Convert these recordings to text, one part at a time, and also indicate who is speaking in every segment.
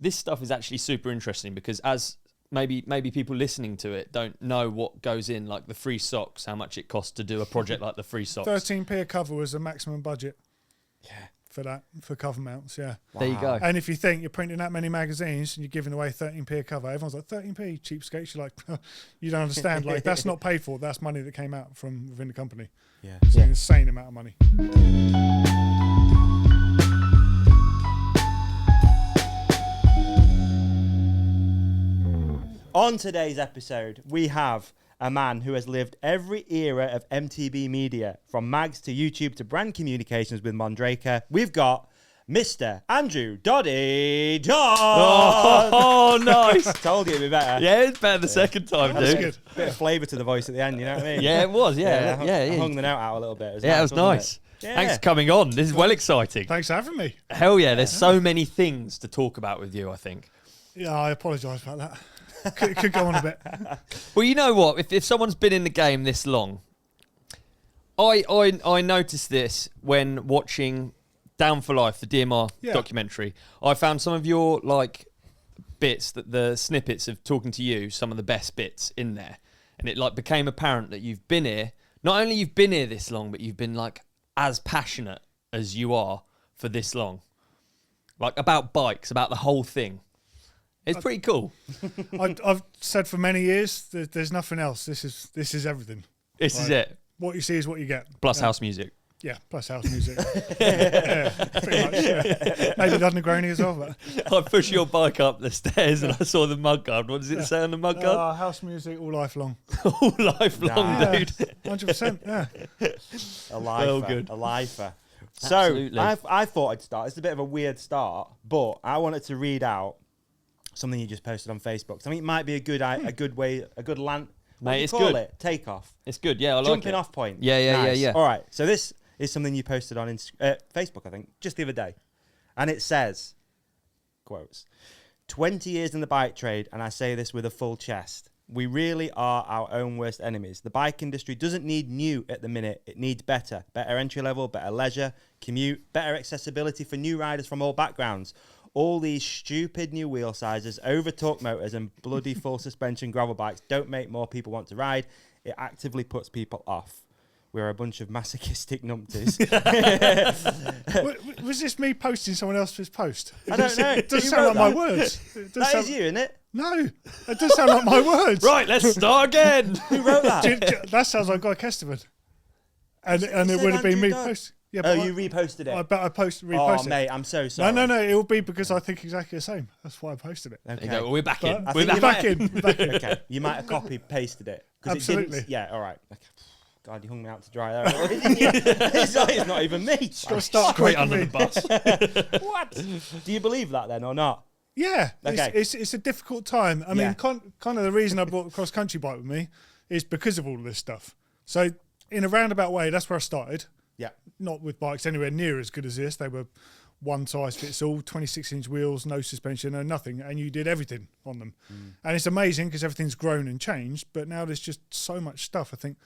Speaker 1: this stuff is actually super interesting because as maybe people listening to it don't know what goes in, like the free socks, how much it costs to do a project like the free socks.
Speaker 2: 13p a cover was the maximum budget.
Speaker 3: Yeah.
Speaker 2: For cover mounts, yeah.
Speaker 1: Wow. There you go.
Speaker 2: And if you think you're printing that many magazines and you're giving away 13p a cover, everyone's like, 13p, cheapskates. You're like, you don't understand. Like, that's not paid for. That's money that came out from within the company.
Speaker 3: Yeah.
Speaker 2: It's an insane amount of money.
Speaker 3: On today's episode, we have a man who has lived every era of MTB media, from mags to YouTube to brand communications with Mondraker. We've got Mr. Andrew Doddy Dodd.
Speaker 1: Oh, nice.
Speaker 3: Told you it'd be better.
Speaker 1: Yeah, it's better the second time,
Speaker 2: That's
Speaker 1: dude.
Speaker 2: good.
Speaker 3: Bit of flavour to the voice at the end, you know what I mean?
Speaker 1: Yeah, it was. Yeah.
Speaker 3: I hung the note out a little bit.
Speaker 1: It was nice.
Speaker 3: Yeah.
Speaker 1: Thanks for coming on. This is well exciting.
Speaker 2: Thanks for having me.
Speaker 1: Hell yeah, there's so many things to talk about with you, I think.
Speaker 2: Yeah, I apologise about that. Could go on a bit.
Speaker 1: Well, you know what? If someone's been in the game this long, I noticed this when watching Down for Life, the DMR documentary. I found some of your like bits, that the snippets of talking to you, some of the best bits in there, and it like became apparent that you've been here. Not only you've been here this long, but you've been like as passionate as you are for this long, like about bikes, about the whole thing. It's pretty cool.
Speaker 2: I've said for many years that there's nothing else. This is everything.
Speaker 1: This is it.
Speaker 2: What you see is what you get.
Speaker 1: Plus house music.
Speaker 2: Yeah, plus house music. Yeah, pretty much. Yeah. Maybe the Negroni as well. But.
Speaker 1: I pushed your bike up the stairs and I saw the mud guard. What does it say on the mud guard?
Speaker 2: House music all life long.
Speaker 1: All life long, dude.
Speaker 2: 100%, yeah.
Speaker 3: A lifer.
Speaker 1: Well, good.
Speaker 3: A lifer. So,
Speaker 1: Absolutely.
Speaker 3: I thought I'd start. It's a bit of a weird start, but I wanted to read out something you just posted on Facebook. I think it might be a good way, a good land. What
Speaker 1: Mate,
Speaker 3: do you
Speaker 1: it's
Speaker 3: call
Speaker 1: good.
Speaker 3: it? Takeoff.
Speaker 1: It's good, yeah, I like
Speaker 3: Jumping
Speaker 1: it.
Speaker 3: off point.
Speaker 1: Yeah.
Speaker 3: Nice. All right, so this is something you posted on Facebook, I think, just the other day. And it says, quotes, 20 years in the bike trade, and I say this with a full chest. We really are our own worst enemies. The bike industry doesn't need new at the minute. It needs better. Better entry level, better leisure, commute, better accessibility for new riders from all backgrounds. All these stupid new wheel sizes, over-torque motors and bloody full suspension gravel bikes don't make more people want to ride. It actively puts people off. We're a bunch of masochistic numpties.
Speaker 2: Was this me posting someone else's post?
Speaker 3: I don't know.
Speaker 2: It does
Speaker 3: You
Speaker 2: sound
Speaker 3: wrote
Speaker 2: like my
Speaker 3: that?
Speaker 2: words.
Speaker 3: That is you, isn't it?
Speaker 2: No, it does sound like my words.
Speaker 1: Right, let's start again.
Speaker 3: Who wrote that?
Speaker 2: That sounds like Guy Kesterman. And it
Speaker 3: said
Speaker 2: would have been
Speaker 3: Andrew
Speaker 2: me
Speaker 3: Dodd.
Speaker 2: posting. Yeah,
Speaker 3: Oh,
Speaker 2: but
Speaker 3: you reposted it.
Speaker 2: I bet I reposted
Speaker 3: Oh,
Speaker 2: it.
Speaker 3: mate, I'm so sorry.
Speaker 2: No, it will be because I think exactly the same. That's why I posted it.
Speaker 1: There
Speaker 3: Okay.
Speaker 1: you go. Well, we're back in.
Speaker 2: But-
Speaker 1: We're
Speaker 3: think
Speaker 1: back.
Speaker 3: you
Speaker 2: Back in. Back in.
Speaker 3: Okay, you might have copy-pasted it. 'Cause
Speaker 2: Absolutely.
Speaker 3: It didn't, yeah, all right. Okay. God, you hung me out to dry there. It's not even me.
Speaker 2: Got to start
Speaker 1: Straight
Speaker 2: quoting
Speaker 1: under
Speaker 2: me.
Speaker 1: the bus.
Speaker 3: What? Do you believe that then or not?
Speaker 2: Yeah,
Speaker 3: Okay.
Speaker 2: it's a difficult time. I mean,
Speaker 3: Yeah.
Speaker 2: kind of the reason I brought a cross-country bike with me is because of all of this stuff. So in a roundabout way, that's where I started.
Speaker 3: Yeah.
Speaker 2: Not with bikes anywhere near as good as this. They were one size fits all, 26-inch wheels, no suspension, no nothing, and you did everything on them. And it's amazing because everything's grown and changed, but now there's just so much stuff. I think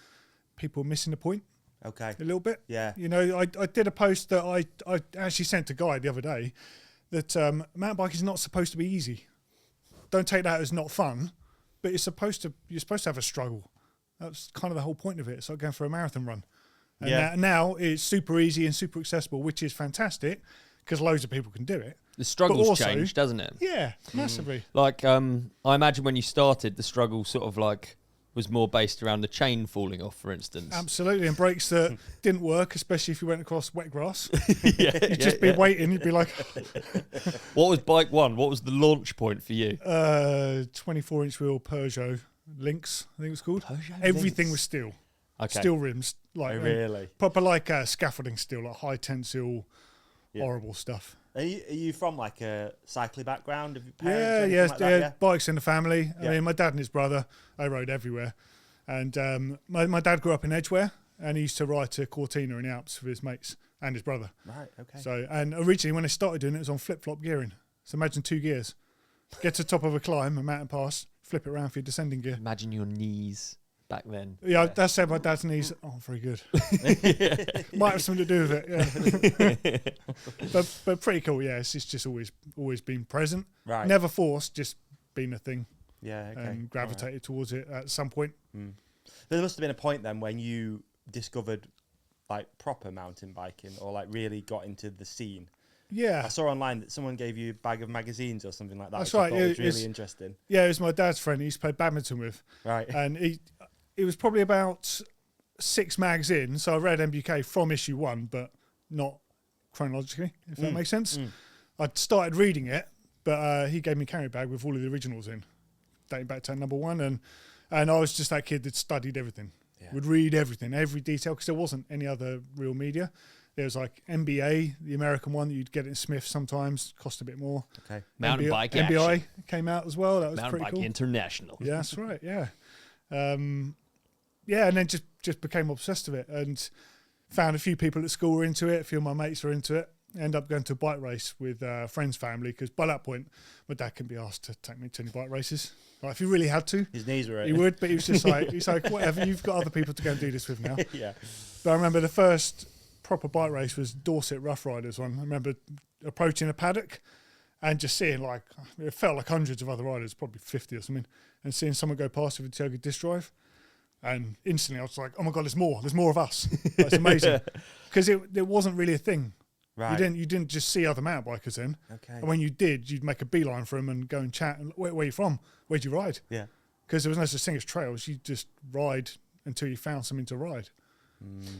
Speaker 2: people are missing the point
Speaker 3: Okay.
Speaker 2: a little bit.
Speaker 3: Yeah.
Speaker 2: You know, I did a post that I actually sent to Guy the other day that mountain bike is not supposed to be easy. Don't take that as not fun, but you're supposed to have a struggle. That's kind of the whole point of it. It's like going for a marathon run. And
Speaker 3: Yeah.
Speaker 2: now it's super easy and super accessible, which is fantastic because loads of people can do it.
Speaker 1: The struggle's
Speaker 2: also-
Speaker 1: changed, doesn't it?
Speaker 2: Yeah, massively.
Speaker 1: Like, I imagine when you started, the struggle sort of like was more based around the chain falling off, for instance.
Speaker 2: Absolutely. And brakes that didn't work, especially if you went across wet grass.
Speaker 1: Yeah,
Speaker 2: You'd just be waiting. You'd be like,
Speaker 1: What was bike one? What was the launch point for you?
Speaker 2: 24-inch wheel Peugeot Lynx, I think it was called. Everything was steel.
Speaker 1: Okay.
Speaker 2: Steel rims. Like
Speaker 3: Oh, really?
Speaker 2: proper like scaffolding steel, like high tensile, horrible stuff.
Speaker 3: Are you from like a cycling background? Have you
Speaker 2: Yeah,
Speaker 3: parents or anything
Speaker 2: yeah,
Speaker 3: like that, yeah.
Speaker 2: bikes in the family.
Speaker 3: Yeah.
Speaker 2: I mean, my dad and his brother, they rode everywhere. And my dad grew up in Edgware, and he used to ride to Cortina in the Alps with his mates and his brother.
Speaker 3: Right, okay.
Speaker 2: So, and originally when they started doing it, it was on flip-flop gearing. So imagine 2 gears. Get to the top of a climb, a mountain pass, flip it around for your descending gear.
Speaker 1: Imagine your knees back then.
Speaker 2: Yeah, that's said my dad's knees aren't very good. Might have something to do with it, yeah. but pretty cool, yeah. It's just always been present.
Speaker 3: Right.
Speaker 2: Never forced, just been a thing.
Speaker 3: Yeah, okay.
Speaker 2: And gravitated towards it at some point.
Speaker 3: There must have been a point then when you discovered like proper mountain biking or like really got into the scene.
Speaker 2: Yeah.
Speaker 3: I saw online that someone gave you a bag of magazines or something like that.
Speaker 2: That's
Speaker 3: which
Speaker 2: right.
Speaker 3: I thought was really interesting.
Speaker 2: Yeah, it was my dad's friend he used to play badminton with.
Speaker 3: Right.
Speaker 2: And it was probably about 6 mags in, so I read MBUK from issue 1, but not chronologically, if that makes sense. I'd started reading it, but he gave me a carry bag with all of the originals in, dating back to number 1, and I was just that kid that studied everything, would read everything, every detail, because there wasn't any other real media. There was like MBA, the American one that you'd get in Smith sometimes, cost a bit more.
Speaker 3: Okay.
Speaker 1: Mountain bike
Speaker 2: MBI
Speaker 1: action.
Speaker 2: came out as well. That was
Speaker 1: Mountain
Speaker 2: pretty
Speaker 1: Bike
Speaker 2: cool.
Speaker 1: International.
Speaker 2: Yeah, that's right. Yeah. Yeah, and then just became obsessed with it and found a few people at school were into it. A few of my mates were into it. Ended up going to a bike race with a friend's family because by that point, my dad couldn't be asked to take me to any bike races. Like if he really had to,
Speaker 3: His knees were
Speaker 2: he would, but he was just like, he's like, whatever, you've got other people to go and do this with now.
Speaker 3: Yeah.
Speaker 2: But I remember the first proper bike race was Dorset Rough Riders one. I remember approaching a paddock and just seeing like, it felt like hundreds of other riders, probably 50 or something, and seeing someone go past with a Toyota disc drive. And instantly I was like, oh my God, there's more of us. That's amazing. Because it wasn't really a thing.
Speaker 3: Right.
Speaker 2: You didn't just see other mountain bikers then.
Speaker 3: Okay.
Speaker 2: And when you did, you'd make a beeline for them and go and chat. And, where are you from? Where'd you ride?
Speaker 3: Yeah.
Speaker 2: Because there was no such thing as trails. You just ride until you found something to ride.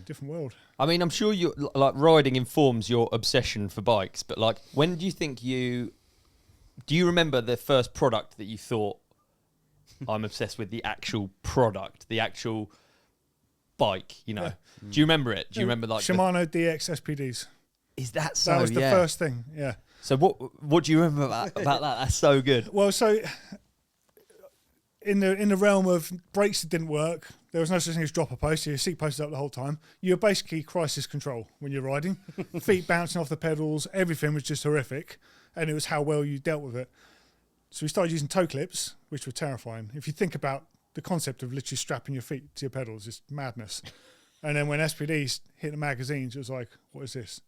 Speaker 2: Different world.
Speaker 1: I mean, I'm sure you like riding informs your obsession for bikes, but like, when do you think do you remember the first product that you thought, I'm obsessed with the actual product, the actual bike, you know?
Speaker 2: Yeah.
Speaker 1: Do you remember it? Do you remember like
Speaker 2: Shimano DX SPDs.
Speaker 1: Is that so?
Speaker 2: That was the first thing, yeah.
Speaker 1: So what do you remember about that? That's so good.
Speaker 2: Well, so in the realm of brakes that didn't work, there was no such thing as dropper post. So your seat posted up the whole time. You were basically crisis control when you're riding. Feet bouncing off the pedals. Everything was just horrific. And it was how well you dealt with it. So we started using toe clips, which were terrifying. If you think about the concept of literally strapping your feet to your pedals, it's madness. And then when SPDs hit the magazines, it was like, what is this?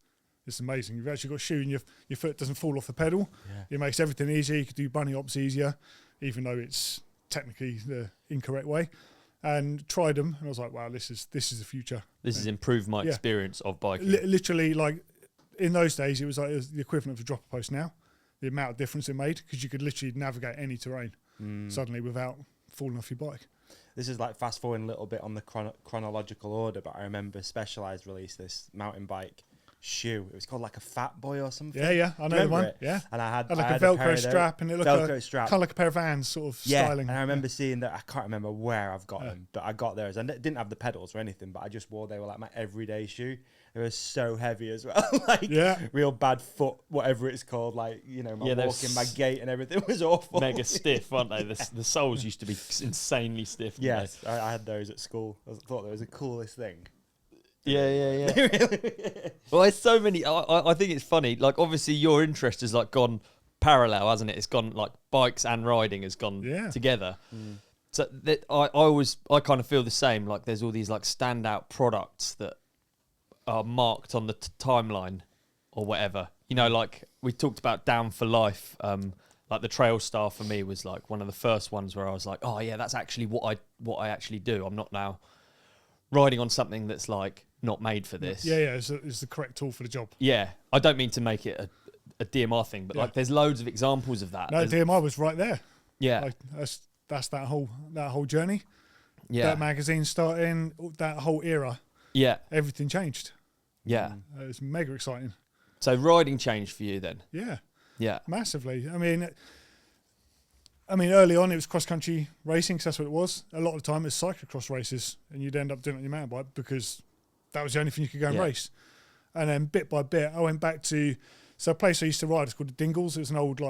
Speaker 2: This is amazing. You've actually got a shoe and your foot doesn't fall off the pedal. Yeah. It makes everything easier. You could do bunny hops easier, even though it's technically the incorrect way. And tried them, and I was like, wow, this is the future.
Speaker 1: This has improved my experience of biking.
Speaker 2: Literally, like in those days, it was like the equivalent of a dropper post now. The amount of difference it made, because you could literally navigate any terrain suddenly without falling off your bike.
Speaker 3: This is like fast forwarding a little bit on the chronological order, but I remember Specialized released this mountain bike shoe. It was called like a Fat Boy or something.
Speaker 2: Yeah, I know the one.
Speaker 3: It?
Speaker 2: Yeah,
Speaker 3: and I had
Speaker 2: like a
Speaker 3: Velcro
Speaker 2: Velcro strap, and it looked kind of like a pair of Vans, sort of styling.
Speaker 3: And I remember seeing that. I can't remember where I've got them, but I got theirs. I didn't have the pedals or anything, but I just wore. They were like my everyday shoe. They were so heavy as well, like real bad foot, whatever it's called. Like my walking, my gait, and everything was awful.
Speaker 1: Mega stiff, weren't they? The soles used to be insanely stiff.
Speaker 3: Yes, I had those at school. I thought they was the coolest thing.
Speaker 1: Yeah. Well, there's so many. I think it's funny. Like, obviously, your interest has like gone parallel, hasn't it? It's gone like bikes and riding has gone together. So that I kind of feel the same. Like, there's all these like standout products that are marked on the timeline or whatever. Like we talked about Down for Life. Like the Trail Star for me was like one of the first ones where I was like, oh yeah, that's actually what I actually do. I'm not now riding on something that's like not made for this.
Speaker 2: Yeah, it's the correct tool for the job.
Speaker 1: Yeah, I don't mean to make it a DMR thing, but like there's loads of examples of that.
Speaker 2: No, DMR was right there.
Speaker 1: Yeah,
Speaker 2: like that's that whole journey.
Speaker 1: Yeah,
Speaker 2: that magazine starting, that whole era.
Speaker 1: Yeah,
Speaker 2: everything changed.
Speaker 1: Yeah,
Speaker 2: it was mega exciting.
Speaker 1: So riding changed for you then?
Speaker 2: Yeah, massively. I mean, early on it was cross country racing, because that's what it was. A lot of the time it's cyclocross races, and you'd end up doing it on your mountain bike because that was the only thing you could go and race. And then bit by bit, I went back to a place I used to ride. It's called the Dingles. It was an old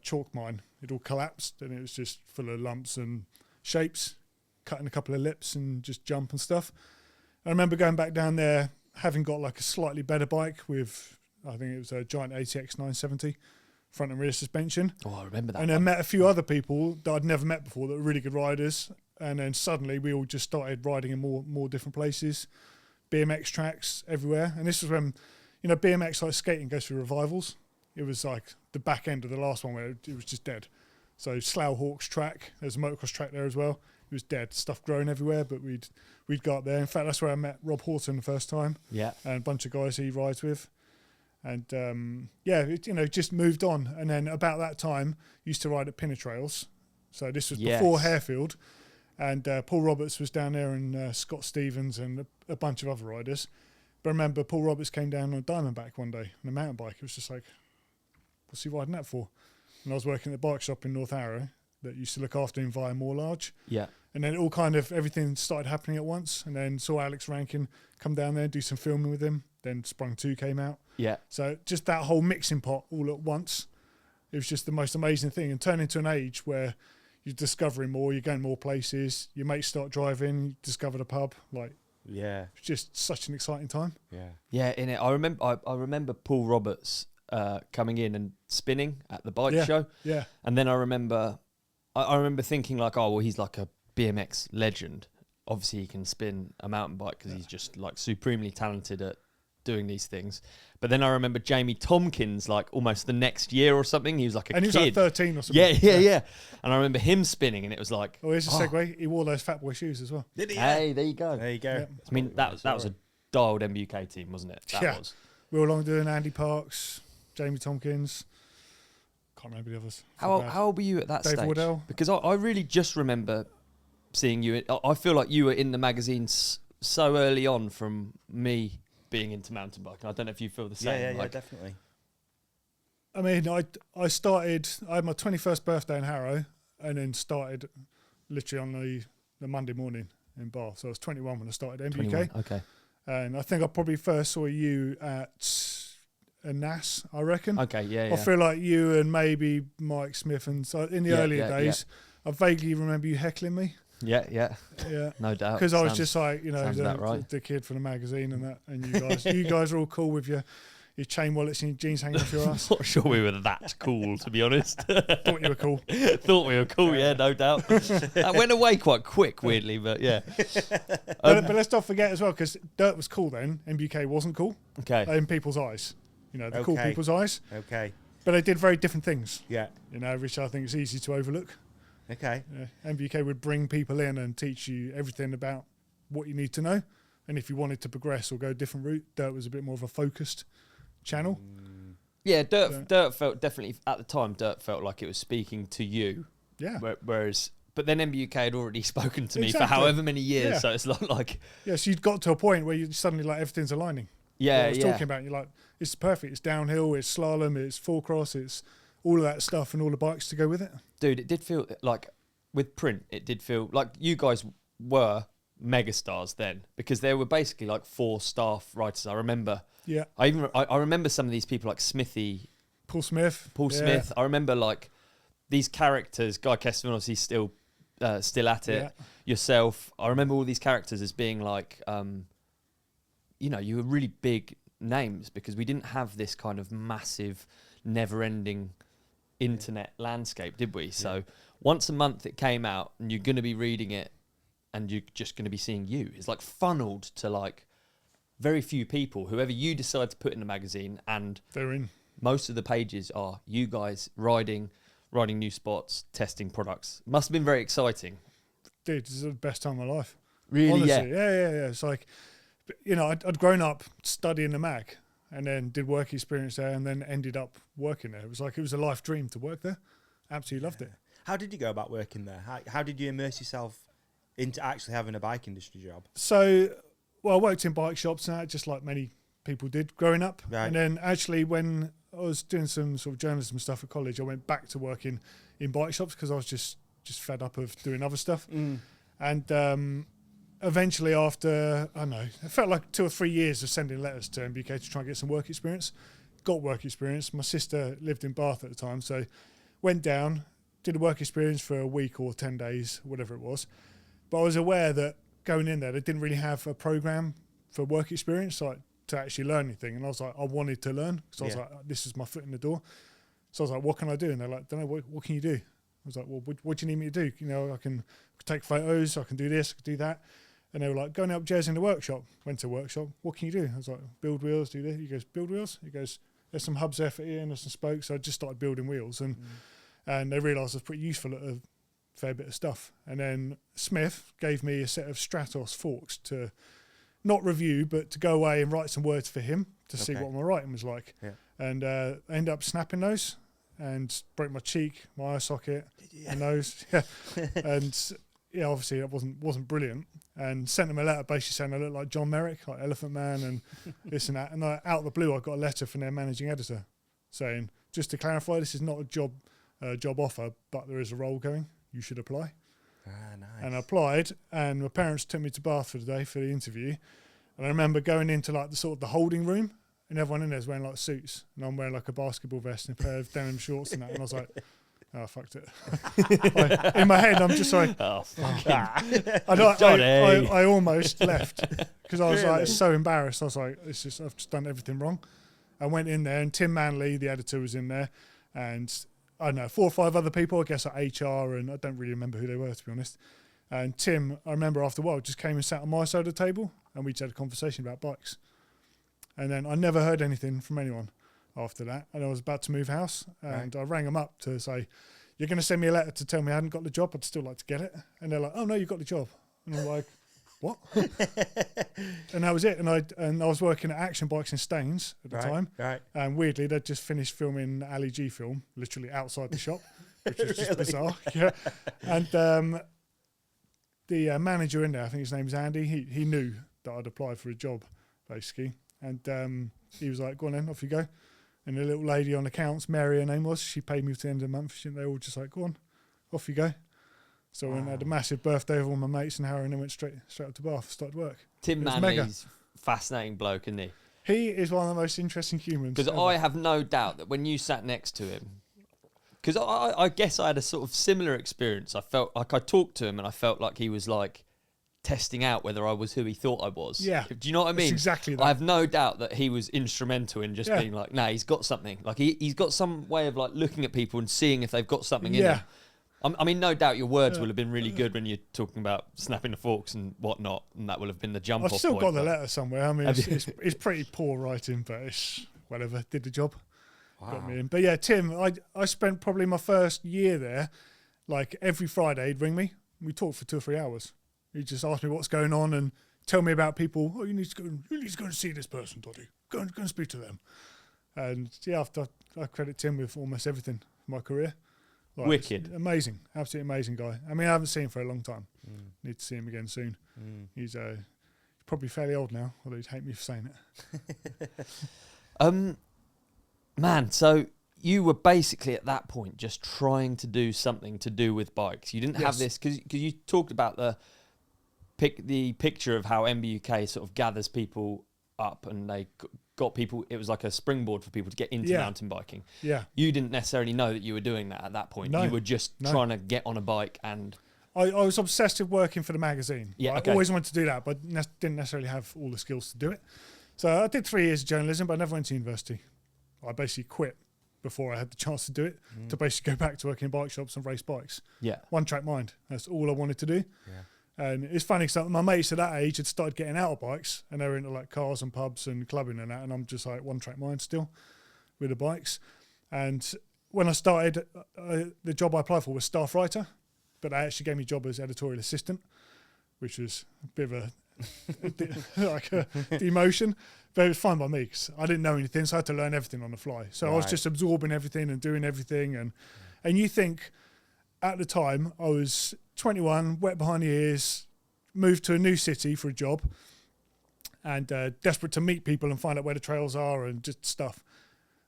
Speaker 2: chalk mine. It all collapsed, and it was just full of lumps and shapes, cutting a couple of lips and just jump and stuff. I remember going back down there, having got like a slightly better bike with, I think it was a Giant ATX 970. Front and rear suspension.
Speaker 1: Oh, I remember that.
Speaker 2: And I met a few other people that I'd never met before that were really good riders. And then suddenly we all just started riding in more different places, BMX tracks everywhere. And this was when, you know, BMX like skating goes through revivals. It was like the back end of the last one where it was just dead. So Slough Hawks track, there's a motocross track there as well. It was dead, stuff growing everywhere, but we'd go up there. In fact, that's where I met Rob Horton the first time.
Speaker 1: Yeah.
Speaker 2: And a bunch of guys he rides with. And you know, just moved on. And then about that time, used to ride at Pinner Trails. So this was before Harefield. And Paul Roberts was down there, and Scott Stevens and a bunch of other riders. But I remember Paul Roberts came down on a Diamondback one day on a mountain bike. It was just like, what's he riding that for? And I was working at the bike shop in North Arrow that used to look after him via More Large.
Speaker 1: Yeah.
Speaker 2: And then it all kind of, everything started happening at once. And then saw Alex Rankin come down there, do some filming with him. Then Sprung 2 came out.
Speaker 1: Yeah.
Speaker 2: So just that whole mixing pot all at once. It was just the most amazing thing. And turning to an age where you're discovering more, you're going more places, your mates start driving, you discover the pub. Like, it's just such an exciting time.
Speaker 1: Yeah, in it. I remember Paul Roberts coming in and spinning at the bike show.
Speaker 2: Yeah.
Speaker 1: And then I remember thinking like, oh well, he's like a BMX legend. Obviously, he can spin a mountain bike because he's just like supremely talented at doing these things. But then I remember Jamie Tompkins, like almost the next year or something. He was like a kid.
Speaker 2: And he was like 13 or something.
Speaker 1: Yeah. And I remember him spinning, and it was like,
Speaker 2: oh, here's a segue. He wore those Fat Boy shoes as well.
Speaker 3: Did he?
Speaker 1: Hey, there you go.
Speaker 2: Yeah.
Speaker 1: I mean, that was a dialed MBUK team, wasn't it? That was.
Speaker 2: We were along doing Andy Parks, Jamie Tompkins. Can't remember the others.
Speaker 1: How old were you at that
Speaker 2: Dave
Speaker 1: stage?
Speaker 2: Wardell.
Speaker 1: Because I really just remember seeing you. I feel like you were in the magazines so early on from me being into mountain biking. I don't know if you feel the same.
Speaker 3: Yeah, definitely.
Speaker 2: I mean, I had my 21st birthday in Harrow, and then started literally on the Monday morning in Bath. So I was 21 when I started MBUK.
Speaker 1: 21, okay.
Speaker 2: And I think I probably first saw you at a NAS, I reckon.
Speaker 1: Okay, yeah.
Speaker 2: I feel like you and maybe Mike Smith, and so in the earlier days, I vaguely remember you heckling me.
Speaker 1: Yeah. No doubt.
Speaker 2: Because I was just like, you know,
Speaker 1: right.
Speaker 2: the kid from the magazine and that, and you guys are all cool with your chain wallets and your jeans hanging off your ass.
Speaker 1: Not sure we were that cool, to be honest.
Speaker 2: Thought you were cool.
Speaker 1: Thought we were cool, yeah, no doubt. That went away quite quick, weirdly, but yeah.
Speaker 2: But let's not forget as well, because dirt was cool then, MBUK wasn't cool.
Speaker 1: Okay.
Speaker 2: In people's eyes. You know, the cool people's eyes.
Speaker 3: Okay.
Speaker 2: But they did very different things.
Speaker 3: Yeah.
Speaker 2: You know, which I think is easy to overlook.
Speaker 3: Okay.
Speaker 2: MBUK would bring people in and teach you everything about what you need to know. And if you wanted to progress or go a different route, dirt was a bit more of a focused channel.
Speaker 1: Yeah, dirt felt definitely, at the time, dirt felt like it was speaking to you.
Speaker 2: Yeah.
Speaker 1: Whereas, but then MBUK had already spoken to me for however many years, so it's not like...
Speaker 2: Yeah, so you'd got to a point where you suddenly, like, everything's aligning.
Speaker 1: Yeah,
Speaker 2: I was talking about, you're like, it's perfect. It's downhill, it's slalom, it's full cross, it's all of that stuff and all the bikes to go with it.
Speaker 1: Dude, it did feel like, with print, it did feel like you guys were megastars then, because there were basically like 4 staff writers. I remember.
Speaker 2: Yeah.
Speaker 1: I remember some of these people like Smithy.
Speaker 2: Paul Smith.
Speaker 1: I remember like these characters, Guy Kesterman obviously still at it.
Speaker 2: Yeah.
Speaker 1: Yourself. I remember all these characters as being like, you know, you were really big names because we didn't have this kind of massive, never-ending internet landscape, did we? So once a month it came out and you're going to be reading it and you're just going to be seeing you. It's like funneled to like very few people, whoever you decide to put in the magazine, and
Speaker 2: they're in.
Speaker 1: Most of the pages are you guys riding new spots, testing products. Must have been very exciting.
Speaker 2: Dude, this is the best time of my life.
Speaker 1: Really?
Speaker 2: Honestly,
Speaker 1: yeah.
Speaker 2: Yeah. It's like, you know, I'd grown up studying the mag and then did work experience there and then ended up working there. It was like, it was a life dream to work there. Absolutely loved it.
Speaker 3: How did you go about working there? How did you immerse yourself into actually having a bike industry job?
Speaker 2: So, well, I worked in bike shops and that, just like many people did growing up.
Speaker 3: Right.
Speaker 2: And then actually when I was doing some sort of journalism stuff at college, I went back to working in bike shops because I was just fed up of doing other stuff. And eventually after, I don't know, it felt like 2 or 3 years of sending letters to MBUK to try and get some work experience. Got work experience. My sister lived in Bath at the time, so went down, did a work experience for a week or 10 days, whatever it was. But I was aware that going in there, they didn't really have a program for work experience, like to actually learn anything. And I was like, I wanted to learn. So I was like, this is my foot in the door. So I was like, what can I do? And they're like, don't know, what can you do? I was like, well, what do you need me to do? You know, I can take photos, I can do this, I can do that. And they were like, go and help Jez in the workshop. Went to the workshop. What can you do? I was like, build wheels, do this. He goes, build wheels? He goes, there's some hubs there for here and there's some spokes. So I just started building wheels. And they realised I was pretty useful at a fair bit of stuff. And then Smith gave me a set of Stratos forks to not review, but to go away and write some words for him to see what my writing was like. Yeah. And I ended up snapping those and broke my cheek, my eye socket, my nose. Yeah. And yeah, obviously that wasn't brilliant. And sent them a letter basically saying I look like John Merrick, like Elephant Man and this and that. And out of the blue, I got a letter from their managing editor saying, just to clarify, this is not a job offer, but there is a role going. You should apply. Nice. And I applied, and my parents took me to Bath for the day for the interview. And I remember going into like the holding room, and everyone in there's wearing like suits, and I'm wearing like a basketball vest and a pair of denim shorts and that. And I was like, oh, I fucked it. In my head, I'm just like,
Speaker 1: oh,
Speaker 2: I almost left because I was like so embarrassed. I was like, I've just done everything wrong. I went in there, and Tim Manley, the editor, was in there, and I don't know, 4 or 5 other people, I guess, at HR, and I don't really remember who they were, to be honest. And Tim, I remember after a while, just came and sat on my side of the table, and we just had a conversation about bikes. And then I never heard anything from anyone after that, and I was about to move house, and I rang them up to say, you're going to send me a letter to tell me I hadn't got the job? I'd still like to get it. And they're like, oh, no, you got the job. And I'm like, what? And that was it. And I was working at Action Bikes in Staines at the time. Right. And weirdly, they'd just finished filming the Ali G film, literally outside the shop, which was just bizarre. Yeah. And the manager in there, I think his name is Andy, he knew that I'd applied for a job, basically. And he was like, go on then, off you go. And the little lady on accounts, Mary, her name was, she paid me to the end of the month. They were all just like, go on, off you go. So I went and had a massive birthday with all my mates and Harry, and then went straight up to Bath, started work.
Speaker 1: Tim Manley's fascinating bloke, isn't he?
Speaker 2: He is one of the most interesting humans.
Speaker 1: Because I have no doubt that when you sat next to him, because I guess I had a sort of similar experience. I felt like I talked to him and I felt like he was like testing out whether I was who he thought I was.
Speaker 2: Yeah.
Speaker 1: Do you know what I mean?
Speaker 2: That's exactly that.
Speaker 1: I have no doubt that he was instrumental in just being like, nah, he's got something. Like he's got some way of like looking at people and seeing if they've got something in him. I mean, no doubt your words will have been really good when you're talking about snapping the forks and whatnot, and that will have been the jump-off point.
Speaker 2: I've still got the letter somewhere. I mean, it's pretty poor writing, but it's whatever. Did the job. Wow. Got me in. But yeah, Tim, I spent probably my first year there, like every Friday he'd ring me. We talked for 2 or 3 hours. He'd just ask me what's going on and tell me about people. Oh, you need to go and see this person, Doddy. Go and speak to them. And yeah, after I credit Tim with almost everything in my career. Like,
Speaker 1: wicked.
Speaker 2: Amazing. Absolutely amazing guy. I mean, I haven't seen him for a long time. Need to see him again soon. He's probably fairly old now, although he'd hate me for saying it.
Speaker 1: Man, so you were basically at that point just trying to do something to do with bikes. You didn't have this, because you talked about the picture of how MBUK sort of gathers people up and they got people, it was like a springboard for people to get into mountain biking. Yeah. You didn't necessarily know that you were doing that at that point. No. You were just trying to get on a bike and...
Speaker 2: I was obsessed with working for the magazine.
Speaker 1: Yeah,
Speaker 2: I always wanted to do that, but didn't necessarily have all the skills to do it. So I did 3 years of journalism, but I never went to university. I basically quit before I had the chance to do it, to basically go back to working in bike shops and race bikes. Yeah. One-track mind. That's all I wanted to do. Yeah. And it's funny because my mates at that age had started getting out of bikes and they were into like cars and pubs and clubbing and that, and I'm just like one-track mind still with the bikes. And when I started, the job I applied for was staff writer, but they actually gave me a job as editorial assistant, which was a bit of a demotion, but it was fine by me because I didn't know anything, so I had to learn everything on the fly. So I was just absorbing everything and doing everything, and you think at the time I was 21, wet behind the ears, moved to a new city for a job, and desperate to meet people and find out where the trails are and just stuff.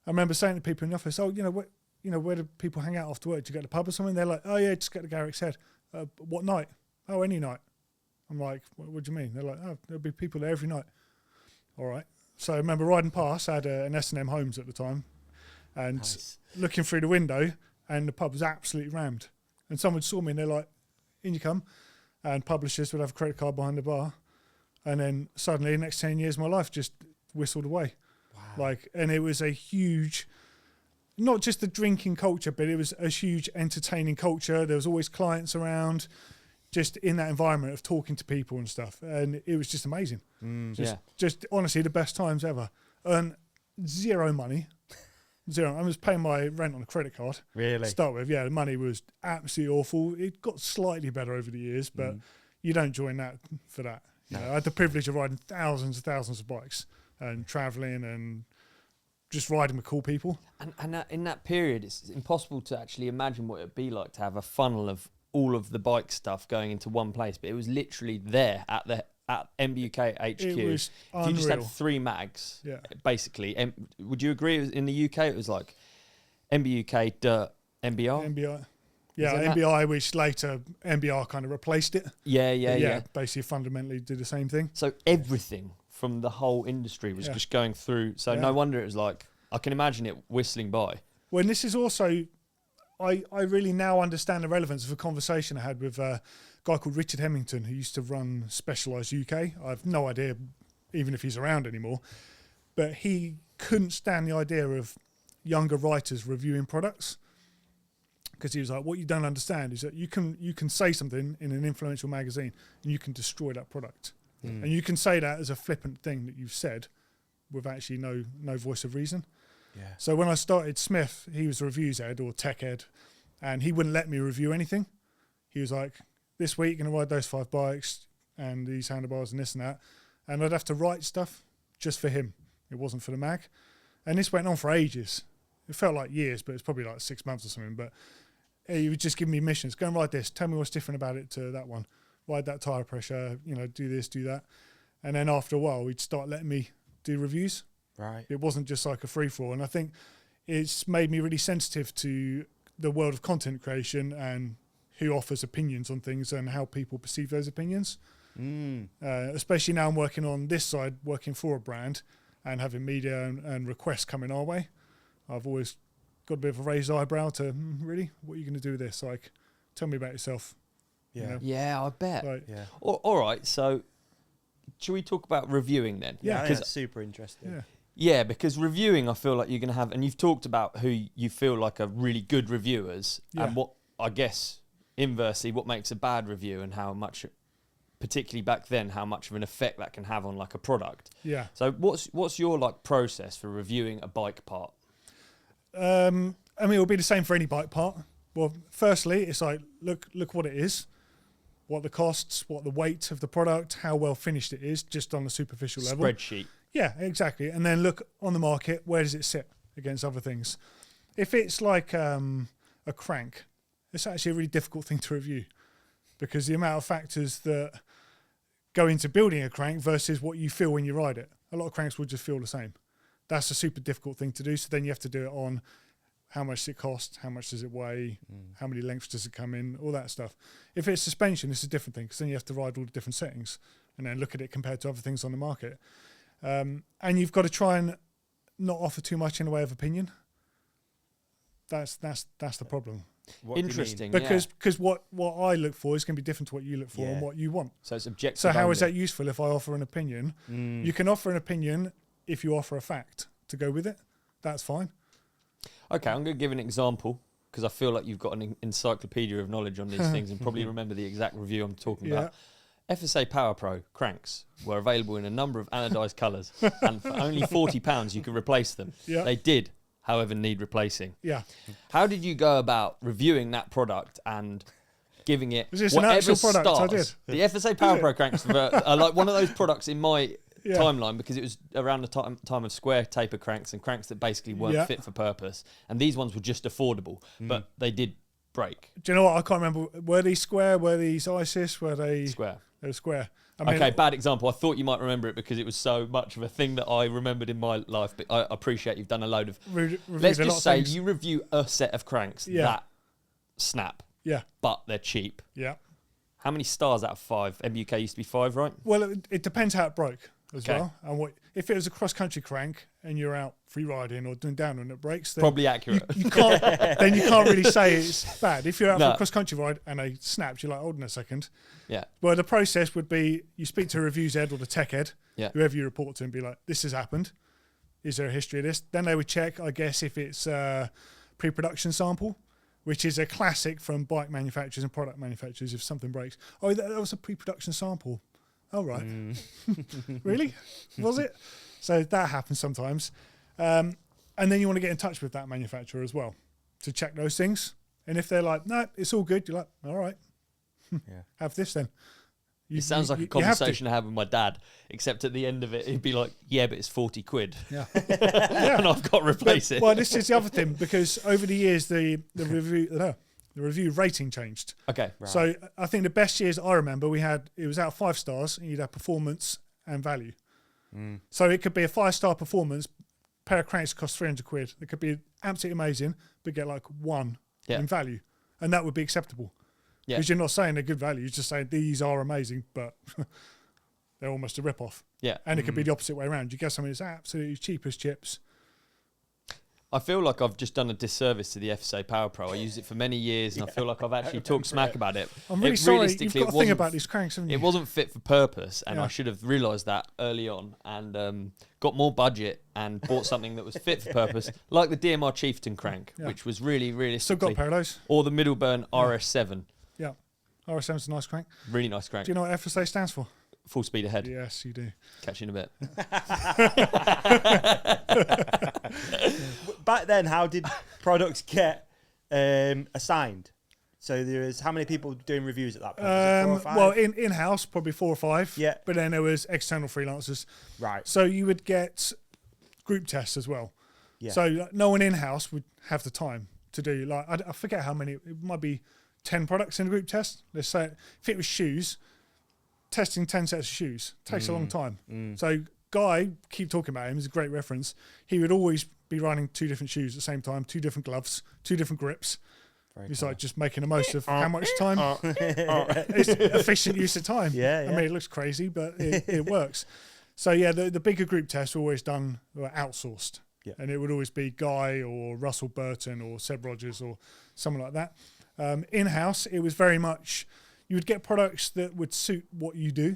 Speaker 2: I remember saying to people in the office, "Oh, where do people hang out after work? Do you go to the pub or something?" They're like, "Oh yeah, just get to Garrick's Head." What night? "Oh, any night." I'm like, what do you mean? They're like, "Oh, there'll be people there every night." All right. So I remember riding past, I had an S&M Homes at the time, and looking through the window, and the pub was absolutely rammed. And someone saw me and they're like, "In you come." And publishers would have a credit card behind the bar. And then suddenly the next 10 years of my life just whistled away. Wow. And it was a huge not just the drinking culture, but it was a huge entertaining culture. There was always clients around, just in that environment of talking to people and stuff. And it was just amazing. Just honestly, the best times ever. Earn zero money. Zero. I was paying my rent on a credit card.
Speaker 3: Really?
Speaker 2: To start with, yeah, the money was absolutely awful. It got slightly better over the years, but you don't join that for that. You know, I had the privilege of riding thousands and thousands of bikes and traveling and just riding with cool people.
Speaker 1: And in that period, it's impossible to actually imagine what it'd be like to have a funnel of all of the bike stuff going into one place. But it was literally there at MBUK HQ.
Speaker 2: It was
Speaker 1: if you just had
Speaker 2: unreal.
Speaker 1: 3 mags,
Speaker 2: Yeah.
Speaker 1: basically. Would you agree? In the UK, it was like MBUK, Dirt, MBR.
Speaker 2: MBI. Yeah,
Speaker 1: Is it
Speaker 2: MBI, which later MBR kind of replaced it.
Speaker 1: Yeah.
Speaker 2: Basically fundamentally did the same thing.
Speaker 1: So everything from the whole industry was just going through. So no wonder it was like, I can imagine it whistling by.
Speaker 2: Well, and this is also, I really now understand the relevance of a conversation I had with a guy called Richard Hemmington, who used to run Specialised UK. I have no idea even if he's around anymore. But he couldn't stand the idea of younger writers reviewing products. Because he was like, what you don't understand is that you can say something in an influential magazine and you can destroy that product. And you can say that as a flippant thing that you've said with actually no voice of reason.
Speaker 3: Yeah.
Speaker 2: So when I started Smith, he was a reviews head or tech head, and he wouldn't let me review anything. He was like, this week you're going to ride those 5 bikes and these handlebars and this and that. And I'd have to write stuff just for him. It wasn't for the mag. And this went on for ages. It felt like years, but it's probably like 6 months or something. But he would just give me missions. Go and ride this. Tell me what's different about it to that one. Ride that tyre pressure, do this, do that. And then after a while, he'd start letting me do reviews.
Speaker 3: Right.
Speaker 2: It wasn't just like a free-for-all. And I think it's made me really sensitive to the world of content creation and who offers opinions on things and how people perceive those opinions. Especially now I'm working on this side, working for a brand and having media and requests coming our way. I've always got a bit of a raised eyebrow to, really? What are you going to do with this? Like, tell me about yourself.
Speaker 3: Yeah.
Speaker 1: Yeah, I bet.
Speaker 2: Like,
Speaker 3: Yeah.
Speaker 1: All right, so should we talk about reviewing then?
Speaker 3: Yeah, I think
Speaker 1: because
Speaker 3: that's super interesting.
Speaker 1: yeah, because reviewing, I feel like you're going to have, and you've talked about who you feel like are really good reviewers, and what, I guess, inversely, what makes a bad review and how much, particularly back then, how much of an effect that can have on like a product.
Speaker 2: Yeah.
Speaker 1: So what's your like process for reviewing a bike part?
Speaker 2: I mean, it'll be the same for any bike part. Well, firstly, it's like, look what it is, what the costs, what the weight of the product, how well finished it is, just on a superficial level.
Speaker 1: Spreadsheet.
Speaker 2: Yeah, exactly. And then look on the market, where does it sit against other things? If it's like a crank, it's actually a really difficult thing to review because the amount of factors that go into building a crank versus what you feel when you ride it. A lot of cranks will just feel the same. That's a super difficult thing to do. So then you have to do it on how much does it cost, how much does it weigh, how many lengths does it come in, all that stuff. If it's suspension, it's a different thing because then you have to ride all the different settings and then look at it compared to other things on the market. And you've got to try and not offer too much in the way of opinion. That's the problem.
Speaker 3: What do you mean?
Speaker 1: Interesting.
Speaker 2: Because what I look for is going to be different to what you look for and what you want.
Speaker 1: So it's objective.
Speaker 2: So how
Speaker 1: only.
Speaker 2: is that useful if I offer an opinion? You can offer an opinion if you offer a fact to go with it. That's fine.
Speaker 1: Okay, I'm going to give an example because I feel like you've got an encyclopedia of knowledge on these things and probably remember the exact review I'm talking about. FSA Power Pro cranks were available in a number of anodized colours and for only £40 you could replace them.
Speaker 2: Yeah.
Speaker 1: They did, however, need replacing.
Speaker 2: Yeah.
Speaker 1: How did you go about reviewing that product and giving it
Speaker 2: Is this an
Speaker 1: whatever
Speaker 2: actual product?
Speaker 1: stars?
Speaker 2: I did.
Speaker 1: The FSA Power Pro cranks are like one of those products in my
Speaker 2: Yeah.
Speaker 1: timeline because it was around the time of square taper cranks and cranks that basically weren't fit for purpose. And these ones were just affordable, but they did break.
Speaker 2: Do you know what? I can't remember. Were these square? Were these ISIS? Were they
Speaker 1: Square.
Speaker 2: They were square. I mean,
Speaker 1: Okay, bad example. I thought you might remember it because it was so much of a thing that I remembered in my life. But I appreciate you've done a load of. Let's just say you review a set of cranks that snap.
Speaker 2: Yeah.
Speaker 1: But they're cheap.
Speaker 2: Yeah.
Speaker 1: How many stars out of 5? MBUK used to be 5, right?
Speaker 2: Well, it depends how it broke as well. And if it was a cross-country crank and you're out free riding or doing downhill and it breaks, then
Speaker 1: probably accurate.
Speaker 2: You can't. Then you can't really say it's bad. If you're out for a cross-country ride and they snapped, you're like, hold on a second.
Speaker 1: Yeah.
Speaker 2: Well, the process would be you speak to a reviews head or the tech head, whoever you report to, and be like, this has happened. is there a history of this? Then they would check, I guess, if it's a pre-production sample, which is a classic from bike manufacturers and product manufacturers. If something breaks, oh, that was a pre-production sample. Oh, right. Really? Was it? So that happens sometimes. And then you want to get in touch with that manufacturer as well to check those things. And if they're like, no, it's all good, you're like, all right, have this then.
Speaker 1: It sounds like a conversation I have with my dad, except at the end of it, he'd be like, yeah, but it's 40 quid.
Speaker 2: Yeah.
Speaker 1: And I've got to replace it.
Speaker 2: Well, this is the other thing, because over the years, the review rating changed.
Speaker 1: Okay.
Speaker 3: Right.
Speaker 2: So I think the best years I remember, it was out of 5 stars, and you'd have performance and value. So it could be a 5-star performance, pair of cranks cost 300 quid. It could be absolutely amazing, but get like 1 in value. And that would be acceptable. Because you're not saying they're good value, you're just saying these are amazing, but they're almost a rip-off.
Speaker 1: Yeah.
Speaker 2: And it could be the opposite way around. You get something that's absolutely cheap as chips.
Speaker 1: I feel like I've just done a disservice to the FSA Power Pro. I used it for many years, and I feel like I've actually talked smack about it.
Speaker 2: I'm really sorry, you've got to think about these cranks, haven't you?
Speaker 1: It wasn't fit for purpose, and I should have realised that early on, and got more budget and bought something that was fit for purpose, like the DMR Chieftain crank, which was really realistically...
Speaker 2: Still got a pair of those.
Speaker 1: Or the Middleburn RS7.
Speaker 2: Yeah. RS7's a nice crank.
Speaker 1: Really nice crank.
Speaker 2: Do you know what FSA stands for?
Speaker 1: Full speed ahead.
Speaker 2: Yes, you do.
Speaker 1: Catch you in a bit.
Speaker 3: Back then, how did products get assigned? So there was how many people doing reviews at that point? Was it 4 or 5?
Speaker 2: Well, in-house, probably 4 or 5.
Speaker 3: Yeah.
Speaker 2: But then there was external freelancers.
Speaker 3: Right.
Speaker 2: So you would get group tests as well.
Speaker 3: Yeah.
Speaker 2: So no one in-house would have the time to do, like, I forget how many, it might be 10 products in a group test. Let's say if it was shoes, testing 10 sets of shoes takes a long time. So Guy, keep talking about him, he's a great reference. He would always be running 2 different shoes at the same time, 2 different gloves, 2 different grips. He's like just making the most of how much time. It's efficient use of time.
Speaker 3: Yeah.
Speaker 2: I mean, it looks crazy, but it works. So yeah, the bigger group tests were always done, were outsourced.
Speaker 3: Yeah.
Speaker 2: And it would always be Guy or Russell Burton or Seb Rogers or someone like that. In-house, it was very much, you would get products that would suit what you do.